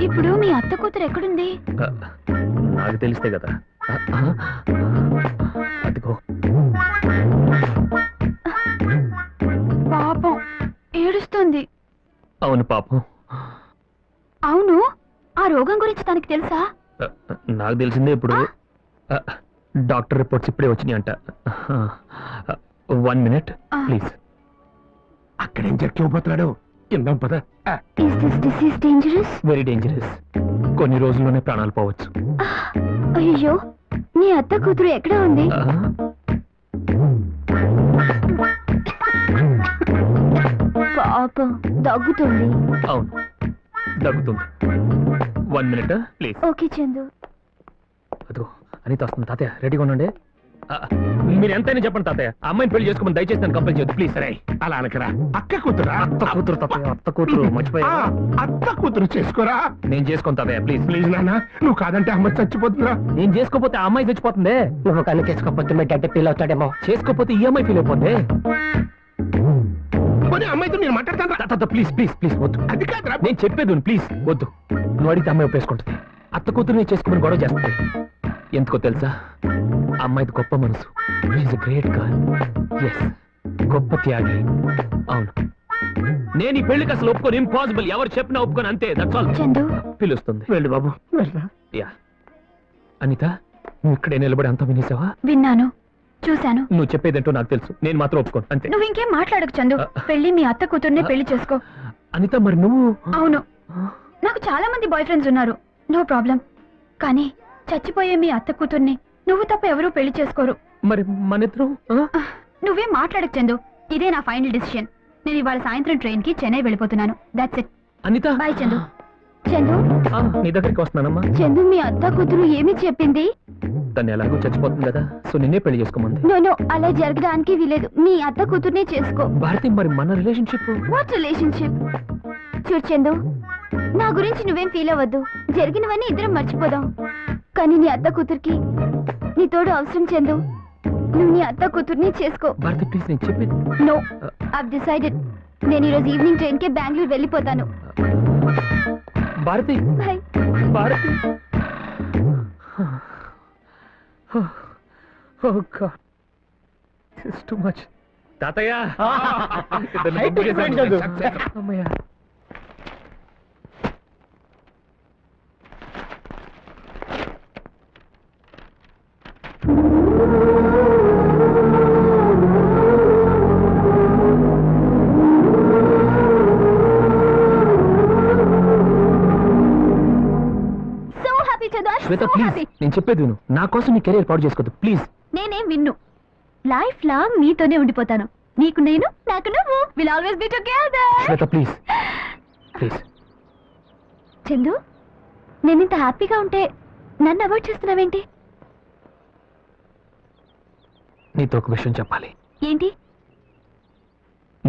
Speaker 3: ఇప్పుడు మీ అత్త కూతురు ఎక్కడుంది?
Speaker 12: నాకు తెలిస్తే కదా. అదిగో.
Speaker 3: పాపం ఏడుస్తుంది.
Speaker 12: అవును పాపం.
Speaker 3: అవును, ఆ రోగం గురించి తనకి తెలుసా?
Speaker 12: నాకు తెలిసిందే ఇప్పుడు. డాక్టర్ రిపోర్ట్స్ ఇప్పుడే వచ్చినాయి అంట. 1 minute ప్లీజ్.
Speaker 4: అక్కడేం జరగబోతున్నాడు ఇందాం పద.
Speaker 1: Is this disease dangerous?
Speaker 12: Very dangerous. కొన్ని రోజుల్లోనే ప్రాణాలు పోవచ్చు.
Speaker 1: అయ్యో, నీ అత్త కూతురు ఎక్కడ ఉంది? పాపం దగ్గుతుంది.
Speaker 12: అవును, దగ్గుతుంది. 1 minute ప్లీజ్.
Speaker 1: ఓకే చందు.
Speaker 12: అదిగో అనిత వస్తుంది. తాతయ్య రెడీగా ఉండండి. మీరు ఎంతైనా చెప్పండి తాతయ్య, ఆ అమ్మాయిని పెళ్లి చేసుకోమని దయచేసి నన్ను కంపెల్ చేయొద్దు ప్లీజ్. సరే
Speaker 4: అలా అనకరా. అక్క కూతురా?
Speaker 12: అత్త కూతురు తాతయ్య, అత్త కూతురు మర్చిపోయా.
Speaker 4: అత్త కూతురు చేసుకోరా.
Speaker 12: నేను చేసుకోను తాతయ్య ప్లీజ్.
Speaker 4: ప్లీజ్ నాన్న, నువ్వు కాదంటే అమ్మాయి చచ్చిపోతుందిరా.
Speaker 12: నేను చేసుకోపోతే ఆ అమ్మాయి చచ్చిపోతుంది.
Speaker 10: నువ్వు కన్ను చేసుకోకపోతే మీ డాడీ ఫీల్ అవుతాడేమో.
Speaker 12: చేసుకోపోతే ఈ అమ్మాయి ఫీల్ అయిపోతుంది.
Speaker 4: పోనీ అమ్మాయితో నేను మాట్లాడతాను.
Speaker 12: తాత ప్లీజ్ ప్లీజ్ ప్లీజ్ వద్దు.
Speaker 4: అది కాదురా.
Speaker 12: నేను చెప్పేది ప్లీజ్ వద్దు. నువ్వు అడిగితే అమ్మాయి ఒప్పేసుకుంటుంది. అత్త కూతురుని చేసుకోమని గొడవ చేస్తుంది. ఎందుకో తెలుసా, అమ్మాయిది గొప్ప మనసు. She's a great girl. Yes, గొప్ప త్యాగి. అవును, నేను ఈ పెళ్లికి అసలు ఒప్పుకోను. ఇంపాసిబుల్. ఎవరు చెప్పినా ఒప్పుకోను, అంతే. That's all.
Speaker 1: చందు
Speaker 12: పిలుస్తుంది.
Speaker 10: వెళ్ళు బాబు.
Speaker 12: యా. అనిత, నువ్వు ఇక్కడే నిలబడి అంతా వినేసావా?
Speaker 3: విన్నాను, చూశాను.
Speaker 12: నువ్వు చెప్పేదేంటో నాకు తెలుసు. నేను మాత్రం ఒప్పుకోను, అంతే.
Speaker 3: నువ్వు ఇంకేం మాట్లాడకు చందు. పెళ్లి మీ అత్త కూతుర్నే పెళ్లి చేసుకో.
Speaker 12: అనిత, మరి నువ్వు?
Speaker 3: అవును, నాకు చాలా మంది బాయ్ ఫ్రెండ్స్ ఉన్నారు, నో ప్రాబ్లం. కానీ చచ్చిపోయే మీ అత్త కూతుర్ని నువ్వు తప్ప ఎవరూ పెళ్లి చేసుకోరు.
Speaker 12: మరి మనిద్దరం?
Speaker 3: నువ్వేం మాట్లాడకు చందు. ఇదే నా ఫైనల్ డిసిషన్. నేను ఇవాళ సాయంత్రం ట్రైన్ కి చెన్నై వెళ్ళిపోతున్నాను. That's it.
Speaker 12: Anitha,
Speaker 3: bye Chandu.
Speaker 1: Chandu
Speaker 12: నీ దగ్గరికి వస్తున్నానమ్మా.
Speaker 1: చందు మీ అత్త కూతురు ఏమి చెప్పింది?
Speaker 12: తను ఎలాగో చచ్చిపోతుంది కదా, సో నిన్నే పెళ్లి చేసుకోమంది.
Speaker 1: నో, అలా జరగడానికి వీలేదు. మీ అత్త కూతుర్నే చేసుకో.
Speaker 12: భారతి, మరి మన రిలేషన్షిప్?
Speaker 1: What relationship? చూడు చందు, నా గురించి నువ్వేం ఫీల్ అవ్వద్దు. జరిగినవన్నీ ఇద్దరం మర్చిపోదాం. కానీ నీ అత్త కూతురికి నీ తోడు అవసరం చందు. నువ్వు నీ అత్త కూతుర్ని చేసుకో.
Speaker 12: భారతి ప్లీజ్, నేను చెప్పేది.
Speaker 1: No, I decided. నేను ఈరోజు ఈవినింగ్ ట్రైన్ కే బెంగళూరు వెళ్ళిపోతాను.
Speaker 12: Bharathi,
Speaker 1: bye.
Speaker 12: Bharathi. Oh God, this is too much. తాతయ్య, అమ్మయ్య. శ్వేత ప్లీజ్, నేను చెప్పేది విను. నా కోసం నీ కెరీర్ పాడు చేసుకోవద్దు ప్లీజ్.
Speaker 1: నేనేం విన్ను. లైఫ్ లాంగ్ నీతోనే ఉండిపోతాను.
Speaker 3: నీకు నేను నాకు నువ్వు will always be together.
Speaker 12: Shweta please please.
Speaker 3: Chandu, నేను ఇంత హ్యాపీగా ఉంటే నన్ను అవాయిడ్ చేస్తున్నావేంటి?
Speaker 12: నీతో ఒక విషయం చెప్పాలి.
Speaker 3: ఏంటి?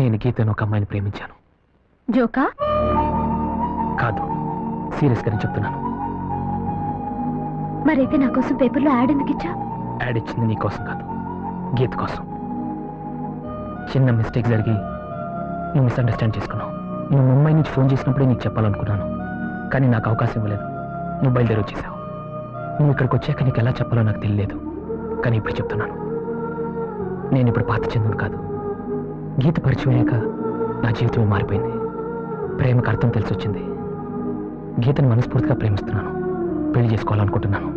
Speaker 12: నేను గీతను ఒక అమ్మాయిని ప్రేమించాను.
Speaker 3: జోకా?
Speaker 12: కాదు, సీరియస్ గానే చెప్తున్నాను.
Speaker 3: మరైతే నా కోసం పేపర్లో యాడ్ ఎందుకు ఇచ్చా?
Speaker 12: యాడ్ ఇచ్చింది నీ కోసం కాదు, గీత కోసం. చిన్న మిస్టేక్ జరిగి నువ్వు మిస్అండర్స్టాండ్ చేసుకున్నావు. నువ్వు ముంబై నుంచి ఫోన్ చేసినప్పుడే నీకు చెప్పాలనుకున్నాను, కానీ నాకు అవకాశం ఇవ్వలేదు. నువ్వు బయలుదేరి వచ్చేసావు. నువ్వు ఇక్కడికి వచ్చాక నీకు ఎలా చెప్పాలో నాకు తెలియలేదు, కానీ ఇప్పుడు చెప్తున్నాను. నేను ఇప్పుడు పాత చందును కాదు. గీత పరిచయం అయ్యాక నా జీవితమే మారిపోయింది. ప్రేమకు అర్థం తెలిసి వచ్చింది. గీతను మనస్ఫూర్తిగా ప్రేమిస్తున్నాను, పెళ్లి చేసుకోవాలనుకుంటున్నాను.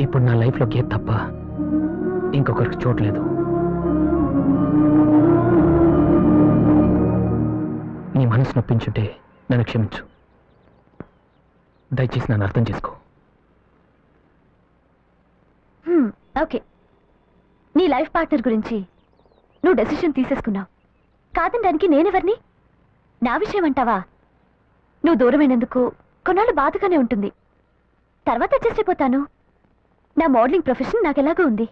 Speaker 12: ఇప్పుడు నా లైఫ్లో గీత తప్ప ఇంకొకరికి చోట్లేదు. నీ మనసు నొప్పించుంటే నన్ను క్షమించు. దయచేసి నన్ను అర్థం చేసుకో.
Speaker 3: ఓకే, నీ లైఫ్ పార్ట్నర్ గురించి నువ్వు డెసిషన్ తీసేసుకున్నావు. కాదనడానికి నేనెవరిని? నా విషయం అంటావా? నువ్వు దూరమైనందుకు కొన్నాళ్ళు బాధగానే ఉంటుంది, తర్వాత అడ్జస్ట్ అయిపోతాను. నా మోడలింగ్ ప్రొఫెషన్ నాకు ఎలాగో ఉంది.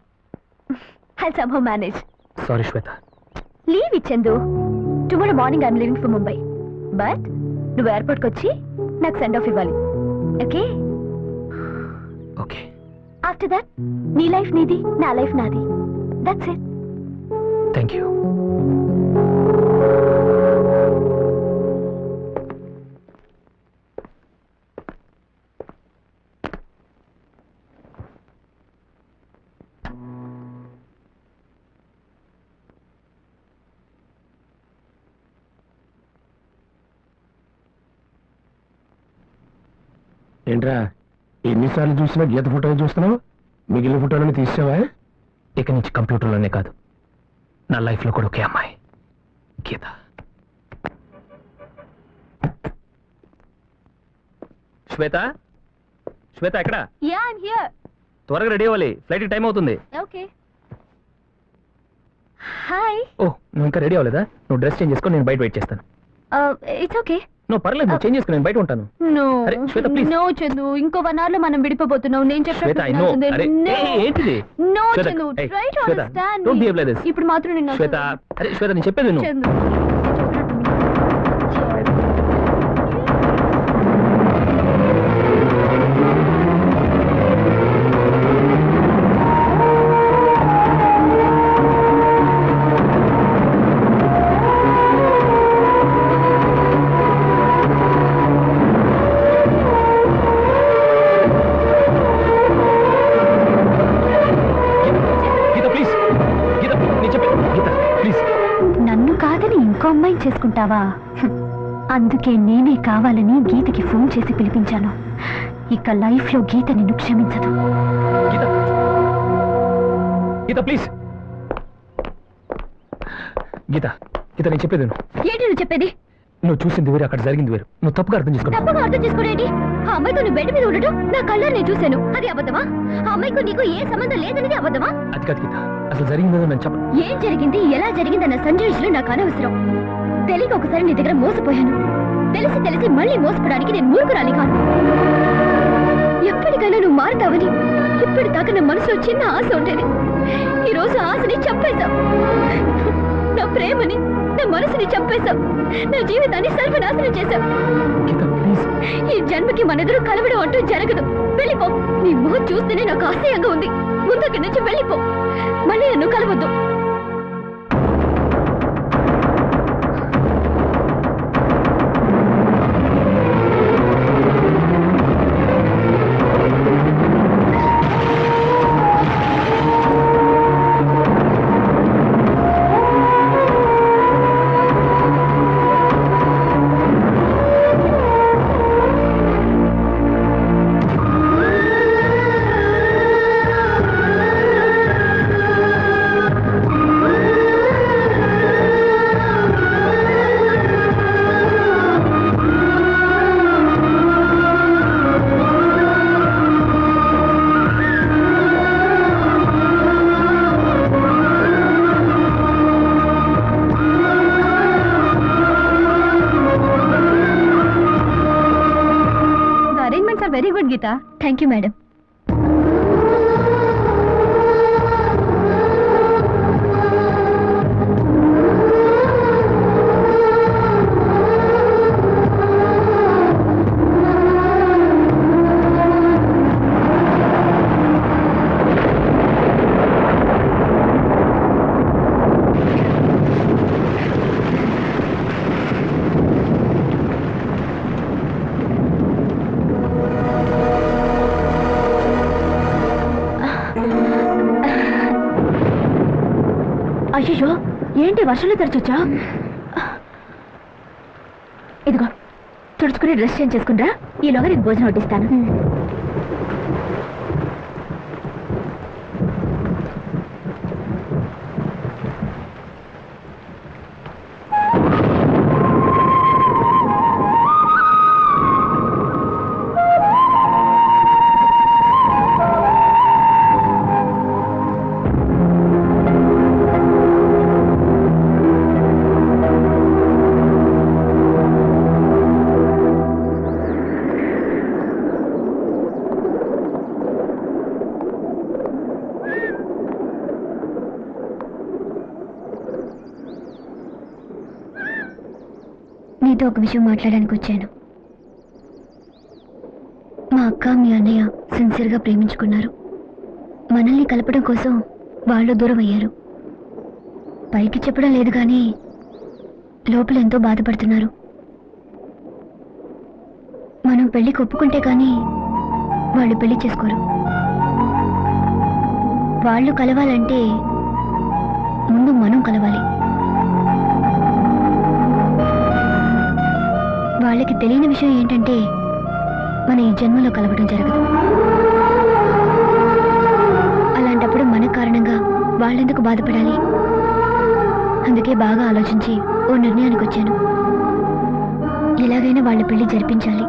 Speaker 3: I somehow manage.
Speaker 12: Sorry Shweta.
Speaker 3: Leave ఇచ్చేందు. Tomorrow morning I'm leaving for Mumbai. But నువ్వు ఎయిర్పోర్ట్కి వచ్చి నాకు సెండ్ ఆఫ్ ఇవ్వాలి. ఓకే?
Speaker 12: ఓకే.
Speaker 3: ఆఫ్టర్ దట్ నీ లైఫ్ నీది, నా లైఫ్ నాది. That's it.
Speaker 12: Thank you.
Speaker 4: ఏంట్రా ఎన్నిసార్లు చూసినా గీత ఫోటోలు చూస్తున్నావు? మిగిలిన ఫోటోలను తీసావా?
Speaker 12: ఇక నుంచి కంప్యూటర్లోనే కాదు, నా లైఫ్లో కూడా ఒకే అమ్మాయి, గీత. శ్వేత, శ్వేత ఎక్కడ?
Speaker 3: Yeah, I'm here.
Speaker 12: త్వరగా రెడీ అవ్వాలి, ఫ్లైట్కి టైం అవుతుంది.
Speaker 3: ఓకే. హాయ్.
Speaker 12: ఓ, నువ్వు ఇంకా రెడీ అవ్వలేదా? నువ్వు డ్రెస్ చేంజ్ చేసుకొని నేను బయట వెయిట్ చేస్తాను.
Speaker 3: It's okay.
Speaker 12: నువ్వు పర్లేదు, నువ్వు చేంజ్ చేసుకుని నేను బయట ఉంటాను.
Speaker 3: నో
Speaker 12: అరే శ్వేత ప్లీజ్.
Speaker 3: నో చందు, ఇంకో 1 hour లో మనం విడిపోబోతున్నాం. నేను
Speaker 12: శ్వేత, ఐ నో. అరే ఏంటిది?
Speaker 3: నో
Speaker 12: శ్వేత,
Speaker 3: చందు,
Speaker 12: ఏయ్,
Speaker 3: try to
Speaker 12: Shweta,
Speaker 3: understand.
Speaker 12: don't behave like this.
Speaker 3: ఇప్పుడు మాత్రం నిన్ను
Speaker 12: శ్వేత, అరే శ్వేత, నేను చెప్పేది విను.
Speaker 3: చందు, నన్ను కాదని ఇంకో అమ్మాయిని చేసుకుంటావా? అందుకే నేనే కావాలని గీతకి ఫోన్ చేసి పిలిపించాను. ఇక లైఫ్ లో గీత నిన్ను క్షమించదు.
Speaker 12: గీత, గీత ప్లీజ్. గీత, గీత నేను చెప్పేది విను.
Speaker 3: ఏంటి నువ్వు చెప్పేది?
Speaker 12: నువ్వు చూసింది వేరు, అక్కడ జరిగింది వేరు. నువ్వు తప్పుగా అర్థం చేసుకున్నావు.
Speaker 3: తప్పుగా అర్థం చేసుకోరేంటి? ఆ అమ్మాయితో నువ్వు బెడ్ మీద ఉండటం నా కళ్ళని నేను చూశాను. అది అబద్ధమా? ఆ అమ్మాయికు నీకు ఏ సంబంధం లేదనేది అబద్ధమా?
Speaker 12: అది కాదు గీత, అసలు జరిగిందో నేను చెప్పను.
Speaker 3: ఏం జరిగింది, ఎలా జరిగిందన్న సంజయ్లో నాకు అనవసరం. తెలియక ఒకసారి నీ దగ్గర మోసపోయాను. తెలిసి తెలిసి మళ్ళీ మోసపోవడానికి నేను మూర్ఖురాలి కాను. ఎప్పటికైనా నువ్వు మారుతావని ఇప్పటిదాకా నా మనసులో చిన్న ఆశ ఉండేది. ఈ రోజు ఆశని చంపేశావు. నా ప్రేమని, నా మనసుని చంపేశావు. నా జీవితాన్ని సర్వనాశనం చేశావు. ఈ జన్మకి మనెదురు కలవడం అంటూ జరగదు. వెళ్ళిపో. నీ మొహం చూస్తేనే నాకు అసహ్యంగా ఉంది. ముందక్కడి నుంచి వెళ్ళిపో. మళ్ళీ నన్ను కలవద్దు.
Speaker 1: Very good Geeta. Thank you madam.
Speaker 3: అయ్యో ఏంటి వర్షంలో తరచొచ్చా? ఇదిగో తుడుచుకుని డ్రెస్ చేంజ్ చేసుకుంటా, ఈలోగా నేను భోజనం వడ్డిస్తాను. నీతో ఒక విషయం మాట్లాడడానికి వచ్చాను. మా అక్క మీ అన్నయ్య సిన్సియర్గా ప్రేమించుకున్నారు. మనల్ని కలపడం కోసం వాళ్ళు దూరం అయ్యారు. పైకి చెప్పడం లేదు కానీ లోపల ఎంతో బాధపడుతున్నారు. మనం పెళ్లికి ఒప్పుకుంటే కానీ వాళ్ళు పెళ్లి చేసుకోరు. వాళ్ళు కలవాలంటే ముందు మనం కలవాలి. వాళ్ళకి తెలియని విషయం ఏంటంటే మన ఈ జన్మలో కలవడం జరగదు. అలాంటప్పుడు మన కారణంగా వాళ్ళెందుకు బాధపడాలి? అందుకే బాగా ఆలోచించి ఓ నిర్ణయానికి వచ్చాను. ఎలాగైనా వాళ్ళ పెళ్లి జరిపించాలి.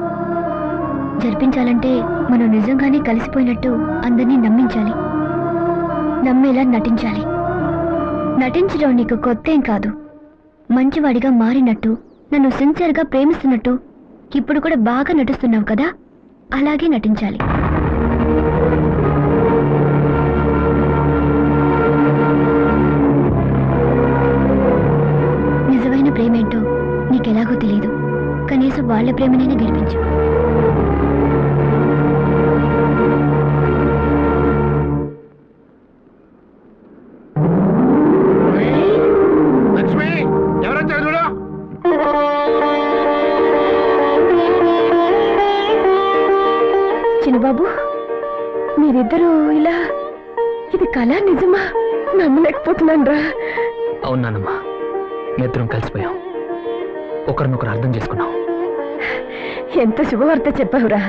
Speaker 3: జరిపించాలంటే మనం నిజంగానే కలిసిపోయినట్టు అందరినీ నమ్మించాలి. నమ్మేలా నటించాలి. నటించడం నీకు కొత్తేం కాదు. మంచివాడిగా మారినట్టు, నన్ను సిన్సియర్గా ప్రేమిస్తున్నట్టు ఇప్పుడు కూడా బాగా నటిస్తున్నావు కదా, అలాగే నటించాలి. నిజమైన ప్రేమేంటో నీకెలాగో తెలియదు. కనీసం వాళ్ళ ప్రేమనైనా గెలిపించు.
Speaker 4: లక్ష్మి, ఎవరొచ్చారు చూడు.
Speaker 1: చిన్నబాబు, మీరిద్దరూ ఇలా, ఇది కళ నిజమా? నమ్మలేకపోతున్నాను రా.
Speaker 12: అవునానమ్మా, ఇద్దరం కలిసిపోయాం. ఒకరినొకరు అర్థం చేసుకున్నాం.
Speaker 1: ఎంత శుభవార్త చెప్పావురా.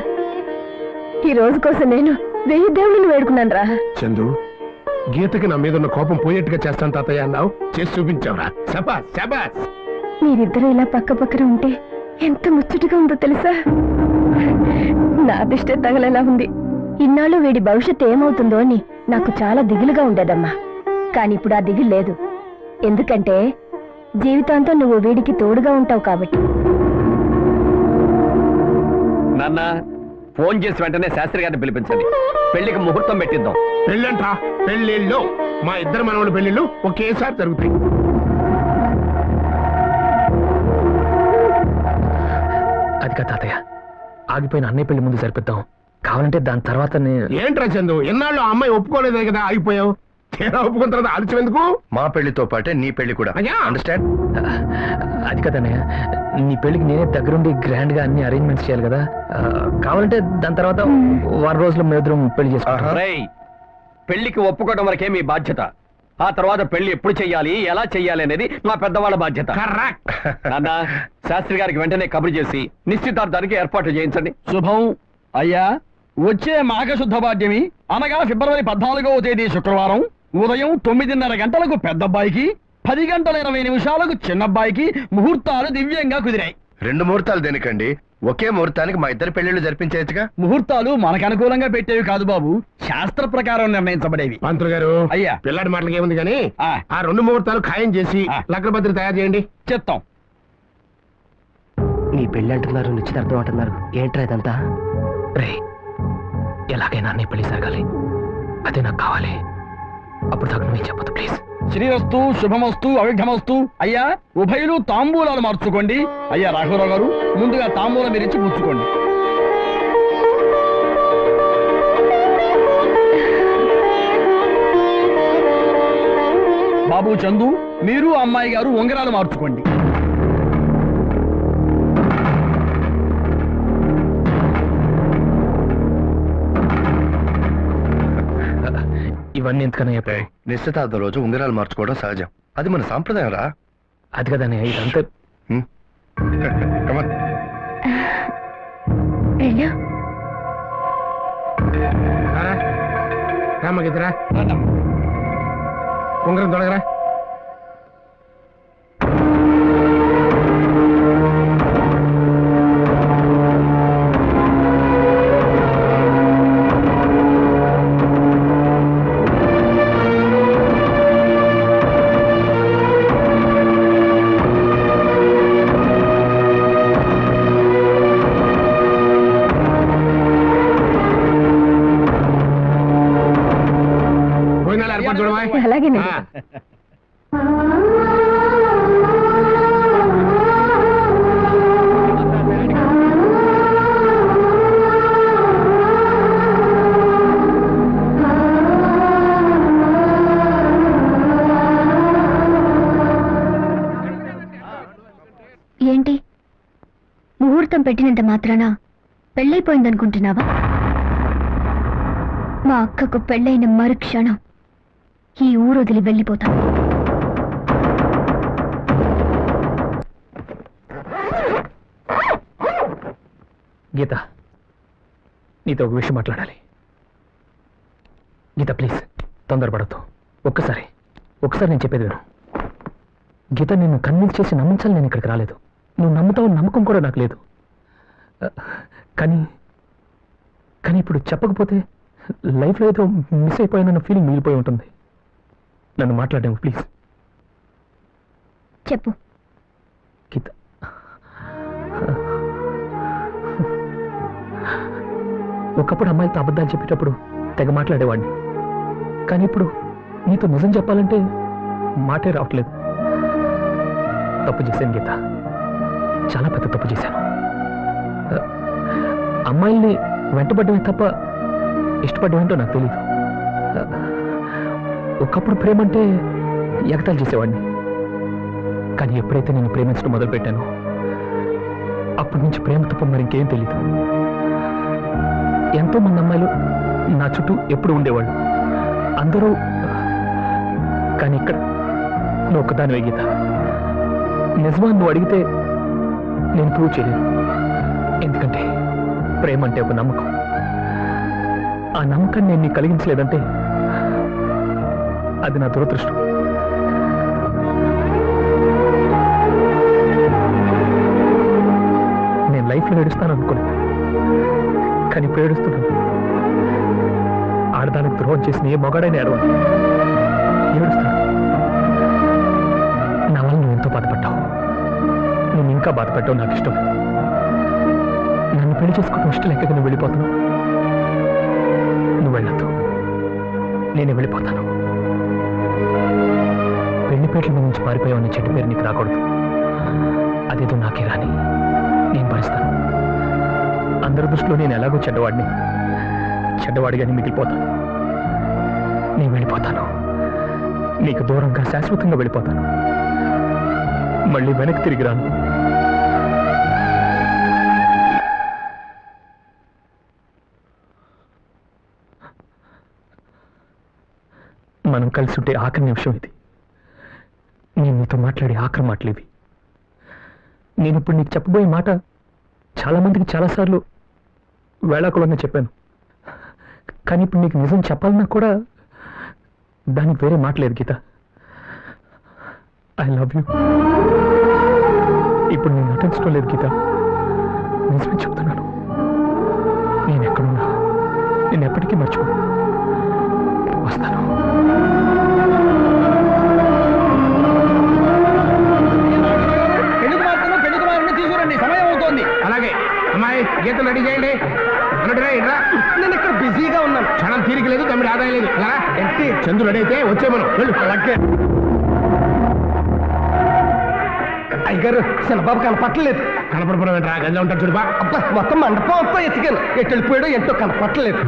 Speaker 1: ఈ రోజు కోసం నేను 1000 దేవుళ్ళని వేడుకున్నాను రా.
Speaker 4: చందు, గీతకి నా మీద ఉన్న కోపం పోయేట్టుగా చేస్తాను తాతయ్య అన్నావు, చేసి చూపించావురా. శబాస్ శబాస్.
Speaker 1: మీరిద్దరూ ఇలా పక్క పక్కన ఉంటే ఎంత ముచ్చటగా ఉందో తెలుసా? నా దిష్టే తగలేలా ఉంది. ఇన్నాళ్ళు వీడి భవిష్యత్తు ఏమవుతుందో అని నాకు చాలా దిగులుగా ఉండేదమ్మా. కానీ ఇప్పుడు ఆ దిగులు లేదు. ఎందుకంటే జీవితాంతం నువ్వు వీడికి తోడుగా ఉంటావు కాబట్టి.
Speaker 14: నాన్న, ఫోన్ చేసి వెంటనే శాస్త్రి గారిని పిలిపించండి. పెళ్లికి ముహూర్తం పెట్టిద్దాం.
Speaker 4: పెళ్ళంట్రా, పెళ్ళిళ్ళు. మా ఇద్దరు మనవాళ్ళ పెళ్ళిళ్ళు ఒకేసారి జరుగుతాయి.
Speaker 12: అది కాదు తాతయ్య, ఆగిపోయిన అన్నయ్య పెళ్లి ముందు సరిపిద్దాం. కావాలంటే దాని తర్వాత
Speaker 4: ఏంట్రా చందు, ఎన్నాళ్ళు ఆ అమ్మాయి ఒప్పుకోలేదే కదా ఆగిపోయావు. తీరా ఒప్పుకున్న తర్వాత ఆలస్యం ఎందుకు?
Speaker 6: మా పెళ్లితో పాటే నీ పెళ్లి కూడా. అండర్స్టాండ్?
Speaker 12: అది కదన్నయ్య, నీ పెళ్లికి నేనే దగ్గరుండి గ్రాండ్ గా అన్ని అరేంజ్మెంట్స్ చేయాలి కదా. కావాలంటే దాని తర్వాత వారం రోజులు మేమిద్దరం పెళ్లి చేసుకుంటాం.
Speaker 14: పెళ్లికి ఒప్పుకోవడం వరకే మీ బాధ్యత. ఆ తర్వాత పెళ్లి ఎప్పుడు చెయ్యాలి, ఎలా చెయ్యాలి అనేది మా పెద్దవాళ్ళ బాధ్యత. నాన్న, శాస్త్రి గారికి వెంటనే కబురు చేసి నిశ్చితార్థానికి ఏర్పాట్లు చేయించండి.
Speaker 7: శుభం. అయ్యా, వచ్చే మాఘశుద్ధ పాడ్యమి అనగా ఫిబ్రవరి 14వ తేదీ శుక్రవారం ఉదయం 9:30 గంటలకు పెద్దబ్బాయికి, 10:20 చిన్నబ్బాయికి ముహూర్తాలు దివ్యంగా కుదిరాయి.
Speaker 6: 2 ముహూర్తాలు దేనికండి? ఒకే ముహూర్తానికి మా ఇద్దరి పెళ్లిళ్ళు జరిపించేయచ్చుగా.
Speaker 7: ముహూర్తాలు మనకు అనుకూలంగా పెట్టేవి కాదు బాబు, శాస్త్ర ప్రకారం నిర్ణయించబడేవి.
Speaker 4: పంతులు గారు,
Speaker 7: అయ్యా,
Speaker 4: పిల్లాడి మాటలకి ఏముంది కానీ ఆ 2 ముహూర్తాలు ఖాయం చేసి లగ్నపత్రిక తయారు చేయండి.
Speaker 7: చెప్తాం.
Speaker 10: నీ పెళ్ళి అంటున్నారు, నిశ్చితార్థం అంటున్నారు, ఏంట్రా ఇదంతా?
Speaker 12: ఎలాగైనా నీ పెళ్లి జరగాలి, అదే నాకు కావాలి. అప్పుడు దాకా నువ్వేం చెప్పదు ప్లీజ్.
Speaker 7: శ్రీరస్తు, శుభమస్తు, అవిఘ్నమస్తు. అయ్యా ఉభయులు తాంబూలాలు మార్చుకోండి. అయ్యా రాఘవరావు గారు, ముందుగా తాంబూలం మీరిచ్చి పుచ్చుకోండి. బాబు చందు, మీరు అమ్మాయి గారు ఉంగరాలు మార్చుకోండి.
Speaker 12: ఇవన్నీ ఎందుకన్నా చెప్పాయి?
Speaker 6: నిశ్చితార్థం రోజు ఉంగరాలు మార్చుకోవడం సహజం, అది మన సాంప్రదాయం రా.
Speaker 12: అది కదనే ఇదంతా.
Speaker 4: రామగిద్దరా ఉంగరం తొడగరా.
Speaker 1: అలాగే ఏంటి ముహూర్తం పెట్టినంత మాత్రాన పెళ్ళైపోయిందనుకుంటున్నావా? మా అక్కకు పెళ్ళైన మరుక్షణం ఈ ఊరు వదిలి వెళ్ళిపోతాను.
Speaker 12: గీత, నీతో ఒక విషయం మాట్లాడాలి. గీత ప్లీజ్ తొందరపడద్దు. ఒక్కసారి నేను చెప్పేది విను. గీత, నిన్ను కన్విన్స్ చేసి నమ్మించాలి నేను ఇక్కడికి రాలేదు. నువ్వు నమ్ముతావు నమ్మకం కూడా నాకు లేదు. కానీ ఇప్పుడు చెప్పకపోతే లైఫ్లో ఏదో మిస్ అయిపోయానన్న ఫీలింగ్ మిగిలిపోయి ఉంటుంది. నన్ను మాట్లాడాము ప్లీజ్.
Speaker 1: చెప్పు.
Speaker 12: గీత, ఒకప్పుడు అమ్మాయిలతో అబద్ధాలు చెప్పేటప్పుడు తెగ మాట్లాడేవాడిని. కానీ ఇప్పుడు నీతో నిజం చెప్పాలంటే మాటే రావట్లేదు. తప్పు చేశాను గీత, చాలా పెద్ద తప్పు చేశాను. అమ్మాయిల్ని వెంటబడ్డమే తప్ప ఇష్టపడ్డమేంటో నాకు తెలీదు. ఒకప్పుడు ప్రేమ అంటే ఎగతాలు చేసేవాడిని. కానీ ఎప్పుడైతే నేను ప్రేమించడం మొదలుపెట్టానో అప్పటి నుంచి ప్రేమ తప్ప మరి ఇంకేం తెలీదు. ఎంతో మంది అమ్మాయిలు నా చుట్టూ ఎప్పుడు ఉండేవాళ్ళు, అందరూ. కానీ ఇక్కడ నువ్వు ఒక్కదానివే గీత. నిజమా నువ్వు అడిగితే నేను ప్రూవ్ చేయలేను. ఎందుకంటే ప్రేమ అంటే ఒక నమ్మకం. ఆ నమ్మకాన్ని నేను నీకు కలిగించలేదంటే అది నా దురదృష్టం. నేను లైఫ్లో ఏడుస్తాను అనుకోలేదు, కానీ ఇప్పుడు ఏడుస్తున్నాను. ఆడదానికి ద్రోహం చేసిన ఏ మగాడైనా ఏడుస్తాను. నా వల్ల నువ్వు ఎంతో బాధపడ్డావు. నేను ఇంకా బాధపడ్డావు నాకు ఇష్టం లేదు. నన్ను పెళ్లి చేసుకోవడం ఇష్టం లేక నువ్వు వెళ్ళిపోతున్నావు. నువ్వు వెళ్ళొద్దు, నేనే వెళ్ళిపోతాను. పెళ్లిపేటల మీద నుంచి పారిపోయావన్న చెట్టు పేరు నీకు రాకూడదు. అదేదో నాకే రాని, నేను భరిస్తాను. అందరి దృష్టిలో నేను ఎలాగో చెడ్డవాడిగానే మిగిలిపోతాను. నేను వెళ్ళిపోతాను, నీకు దూరంగా శాశ్వతంగా వెళ్ళిపోతాను. మళ్ళీ వెనక్కి తిరిగి రాను. మనం కలిసి ఉంటే ఆఖరి నిమిషం ఇది. నేను నీతో మాట్లాడే ఆఖరి మాటలు ఇవి. నేను ఇప్పుడు నీకు చెప్పబోయే మాట చాలా మందికి చాలాసార్లు వేళాకుళంగా చెప్పాను. కానీ ఇప్పుడు నీకు నిజం చెప్పాలన్నా కూడా దానికి వేరే మాట లేదు గీత. I love you. ఇప్పుడు నేను నటించడం లేదు గీత, నిజమే చెప్తున్నాను. నేను ఎక్కడున్నా నేను ఎప్పటికీ మర్చిపో. వస్తాను.
Speaker 7: పెళ్లి కుమార్తెను తీసుకురండి, సమయం అవుతోంది.
Speaker 4: అలాగే అమ్మాయి గీత రెడీ చేయండి. అన్నట్టురా ఇట్రా.
Speaker 10: నేను ఇక్కడ బిజీగా ఉన్నాను.
Speaker 4: క్షణం తీరిక లేదు, తమ్ముడు ఆదాయం లేదు. ఏంటి చంద్రుడు రెడీ అయితే వచ్చే మనం వెళ్ళు.
Speaker 10: అలాగే అయ్యగారు చిన్నబాబు కనపట్టలేదు.
Speaker 4: కనపడపోవడం ఏంట్రా, గంజా ఉంటాడు చూడుబా.
Speaker 10: అబ్బా మొత్తం మండపం అంతా ఎత్తికాను, ఎటు వెళ్ళిపోయాడో ఎంతో కనపట్టలేదు.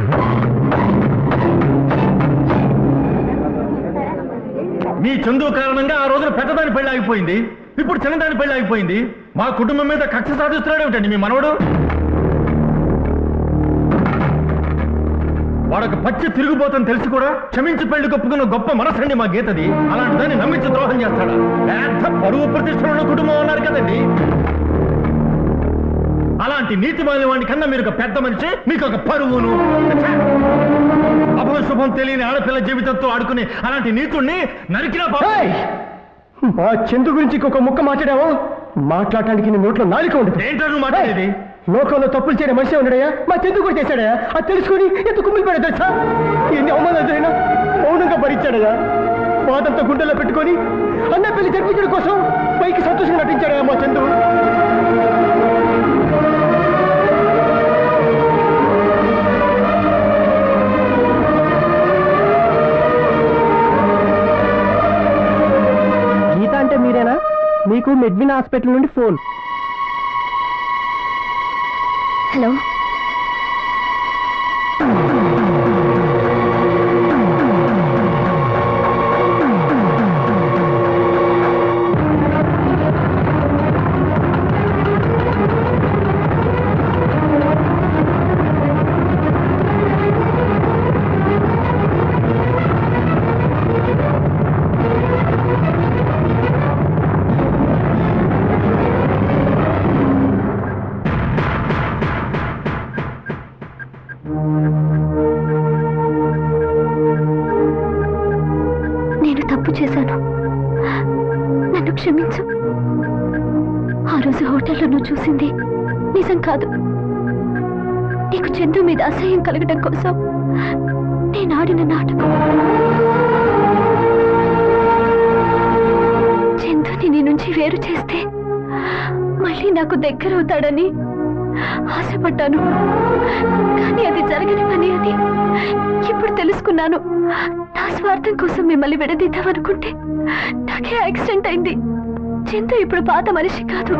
Speaker 9: మీ చందు కారణంగా ఆ రోజున పెద్దదాని పెళ్లి ఆగిపోయింది, ఇప్పుడు చిన్నదాని పెళ్లి ఆగిపోయింది. మా కుటుంబం మీద కక్ష సాధిస్తున్నాడు ఏమిటండి మీ మనవడు? వాడొక పచ్చి తిరుగుబోతని తెలిసి కూడా క్షమించి పెళ్లి కొప్పుకున్న గొప్ప మనసండి మా గీతది. అలాంటి దాన్ని నమ్మించి ద్రోహం చేస్తాడా? పెద్ద పరువు ప్రతిష్టలు ఉన్న కుటుంబం అన్నారు కదండి. అలాంటి నీతి వాడిని కన్నా మీరు ఒక పెద్ద మనిషి, మీకు ఒక పరువును. అభం శుభం తెలియని ఆడపిల్ల జీవితంతో ఆడుకుని అలాంటి నీతుణ్ణి నరికినా
Speaker 10: మా చందు గురించి ఒక ముక్క మాట్లాడావో మాట్లాడటానికి నీ నోట్లో నాలుక ఉండదు.
Speaker 9: ఏంటో మాట్లాడేది?
Speaker 10: లోకంలో తప్పులు చేయడం మనిషి ఉన్నాడయా, మా చందు కూడా చేశాడయా. అది తెలుసుకుని ఎంత కుమ్మిలి పడా తెలుసా? ఎన్ని అవమానాలైనా మౌనంగా భరించాడయా. బాధంతో గుండెల్లో పెట్టుకొని అన్న పెళ్లి జరిపించడం కోసం పైకి సంతోషంగా నటించాడయా మా చందు. గీత అంటే మీరేనా? మీకు మెడ్విన్ హాస్పిటల్ నుండి ఫోన్.
Speaker 1: హలో, నేను తప్పు చేశాను, నన్ను క్షమించు. ఆ రోజు హోటల్లో నువ్వు చూసింది నిజం కాదు. నీకు చందు మీద అసహ్యం కలగడం కోసం నేను ఆడిన నాటకం. చందుని నీ నుంచి వేరు చేస్తే మళ్ళీ నాకు దగ్గరవుతాడని ఆశపడ్డాను, కానీ అది జరగని పని అని ఇప్పుడు తెలుసుకున్నాను. నా స్వార్థం కోసం మిమ్మల్ని విడదీద్దామనుకుంటే నాకే యాక్సిడెంట్ అయింది. చందు ఇప్పుడు పాత మనిషి కాదు,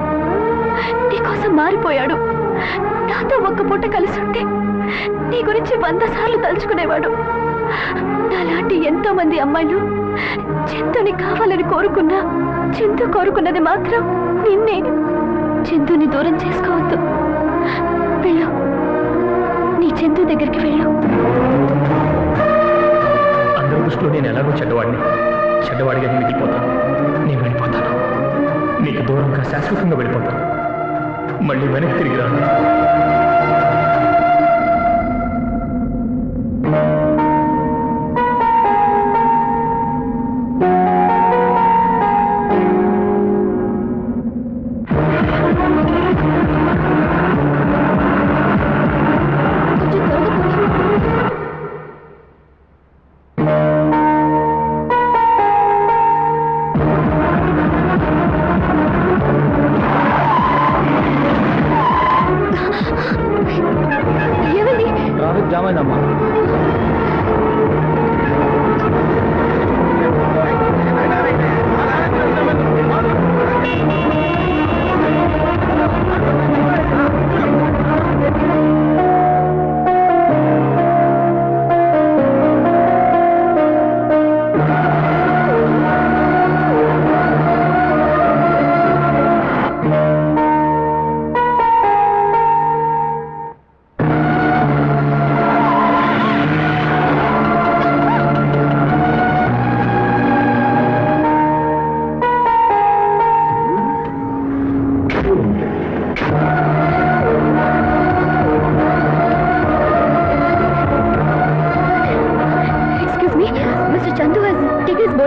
Speaker 1: నీకోసం మారిపోయాడు. నాతో ఒక్క పూట కలిసి ఉంటే నీ గురించి 100 సార్లు తలుచుకునేవాడు. నాలాంటి ఎంతో మంది అమ్మాయిలు చందుని కావాలని కోరుకున్నా చందు కోరుకున్నది మాత్రం నిన్నే. చందుని దూరం చేసుకోవద్దు. వెళ్ళు, నీ చందు దగ్గరికి వెళ్ళు.
Speaker 12: అందరి దృష్టిలో నేను ఎలాగో చెడ్డవాడిగా మిగిలిపోతాను. నేను వెళ్ళిపోతాను, నీకు దూరంగా శాశ్వతంగా వెళ్ళిపోతాను. మళ్ళీ వెనక్కి తిరిగి రాను. ట్రాఫిక్ జామ్ అయిందమ్మా.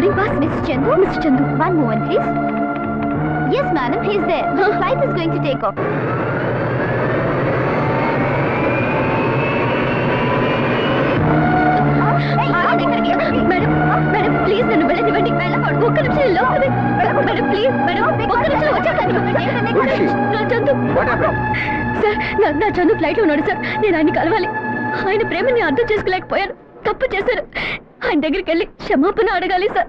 Speaker 1: boarding pass, Mr. Chandu. Mr. Chandu, one moment, please. Yes, madam, he's there. The flight is going to take off. Madam please నన్ను వెళ్ళనివ్వండి. ఒక్క నిమిషం లోపలికి మేడం ప్లీజ్ మేడం ఒక్క నిమిషం వచ్చేస్తాను. చందు సార్ నా చందు ఫ్లైట్ లో ఉన్నాడు సార్. నేను ఆయన కలవాలి. ఆయన ప్రేమని అర్థం చేసుకోలేకపోయాను. తప్పు చేశారు. ఆయన దగ్గరికి వెళ్ళి క్షమాపణ అడగాలి sir.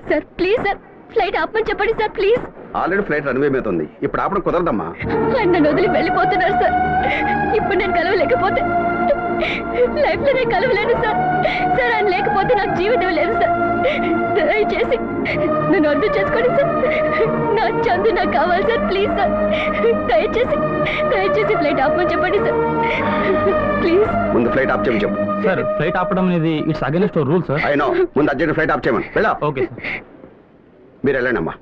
Speaker 1: Sir please sir, flight ఆపమని చెప్పండి sir please.
Speaker 15: Already flight runway మీద ఉంది, ఇప్పుడు ఆపడం కుదరదమ్మా.
Speaker 1: ఆయన నన్ను వదిలి వెళ్ళిపోతున్నారు సార్. ఇప్పుడు నేను కలవలేకపోతే లైఫ్ లో నేను కలవలేను సార్. సార్ ఆయన లేకపోతే నాకు జీవితం లేదు సార్. దయచేసి నన్ను అర్థం చేసుకోండి సార్. నా చందు నాకు కావాలి సార్ ప్లీజ్ సార్. దయచేసి ఫ్లైట్ ఆపమని చెప్పండి సార్ ప్లీజ్.
Speaker 15: ముందు ఫ్లైట్ ఆఫ్ చేయమని చెప్పు.
Speaker 12: సార్ ఫ్లైట్ ఆపడం అనేది ఇట్స్ అగైన్స్ట్ రూల్ సార్.
Speaker 15: అయినో ముందు అర్జెంట్ ఫ్లైట్ ఆఫ్ చేయమని వెళ్ళా.
Speaker 12: Okay sir.
Speaker 15: మీరు వెళ్ళండి అమ్మా.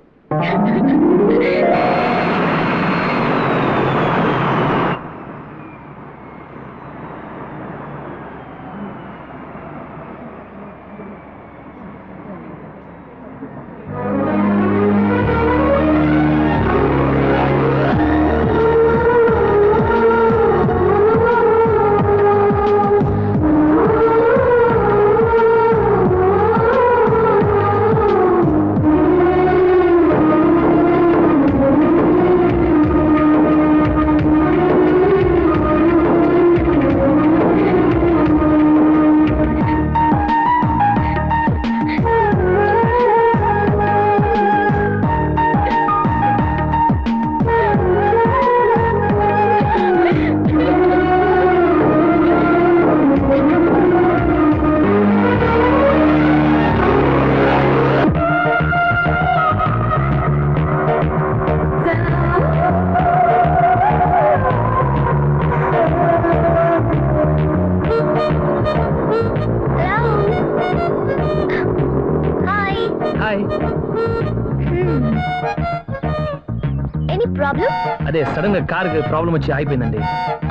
Speaker 12: అదే సడన్ గా కార్ ప్రాబ్లం వచ్చి ఆగిపోయిందండి.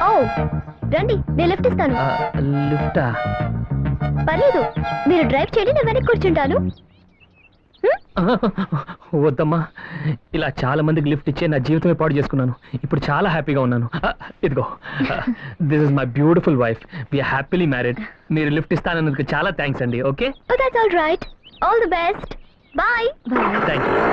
Speaker 1: ఓ రండి, నేను లిఫ్ట్ ఇస్తాను.
Speaker 12: లిఫ్టా?
Speaker 1: పర్లేదు, మీరు డ్రైవ్ చేయండి, నేను వెనక్కి కూర్చుంటాను.
Speaker 12: వద్దమ్మా, ఇలా చాలా మందికి లిఫ్ట్ ఇచ్చే నా జీవితమే పాడు చేసుకున్నాను. ఇప్పుడు చాలా హ్యాపీగా ఉన్నాను. ఇదిగో, this is my beautiful wife. We are happily married. మీరు లిఫ్ట్ ఇస్తానన్నందుకు చాలా థ్యాంక్స్ అండి. Okay,
Speaker 1: that's all right. All the best. Bye.
Speaker 12: Thank you.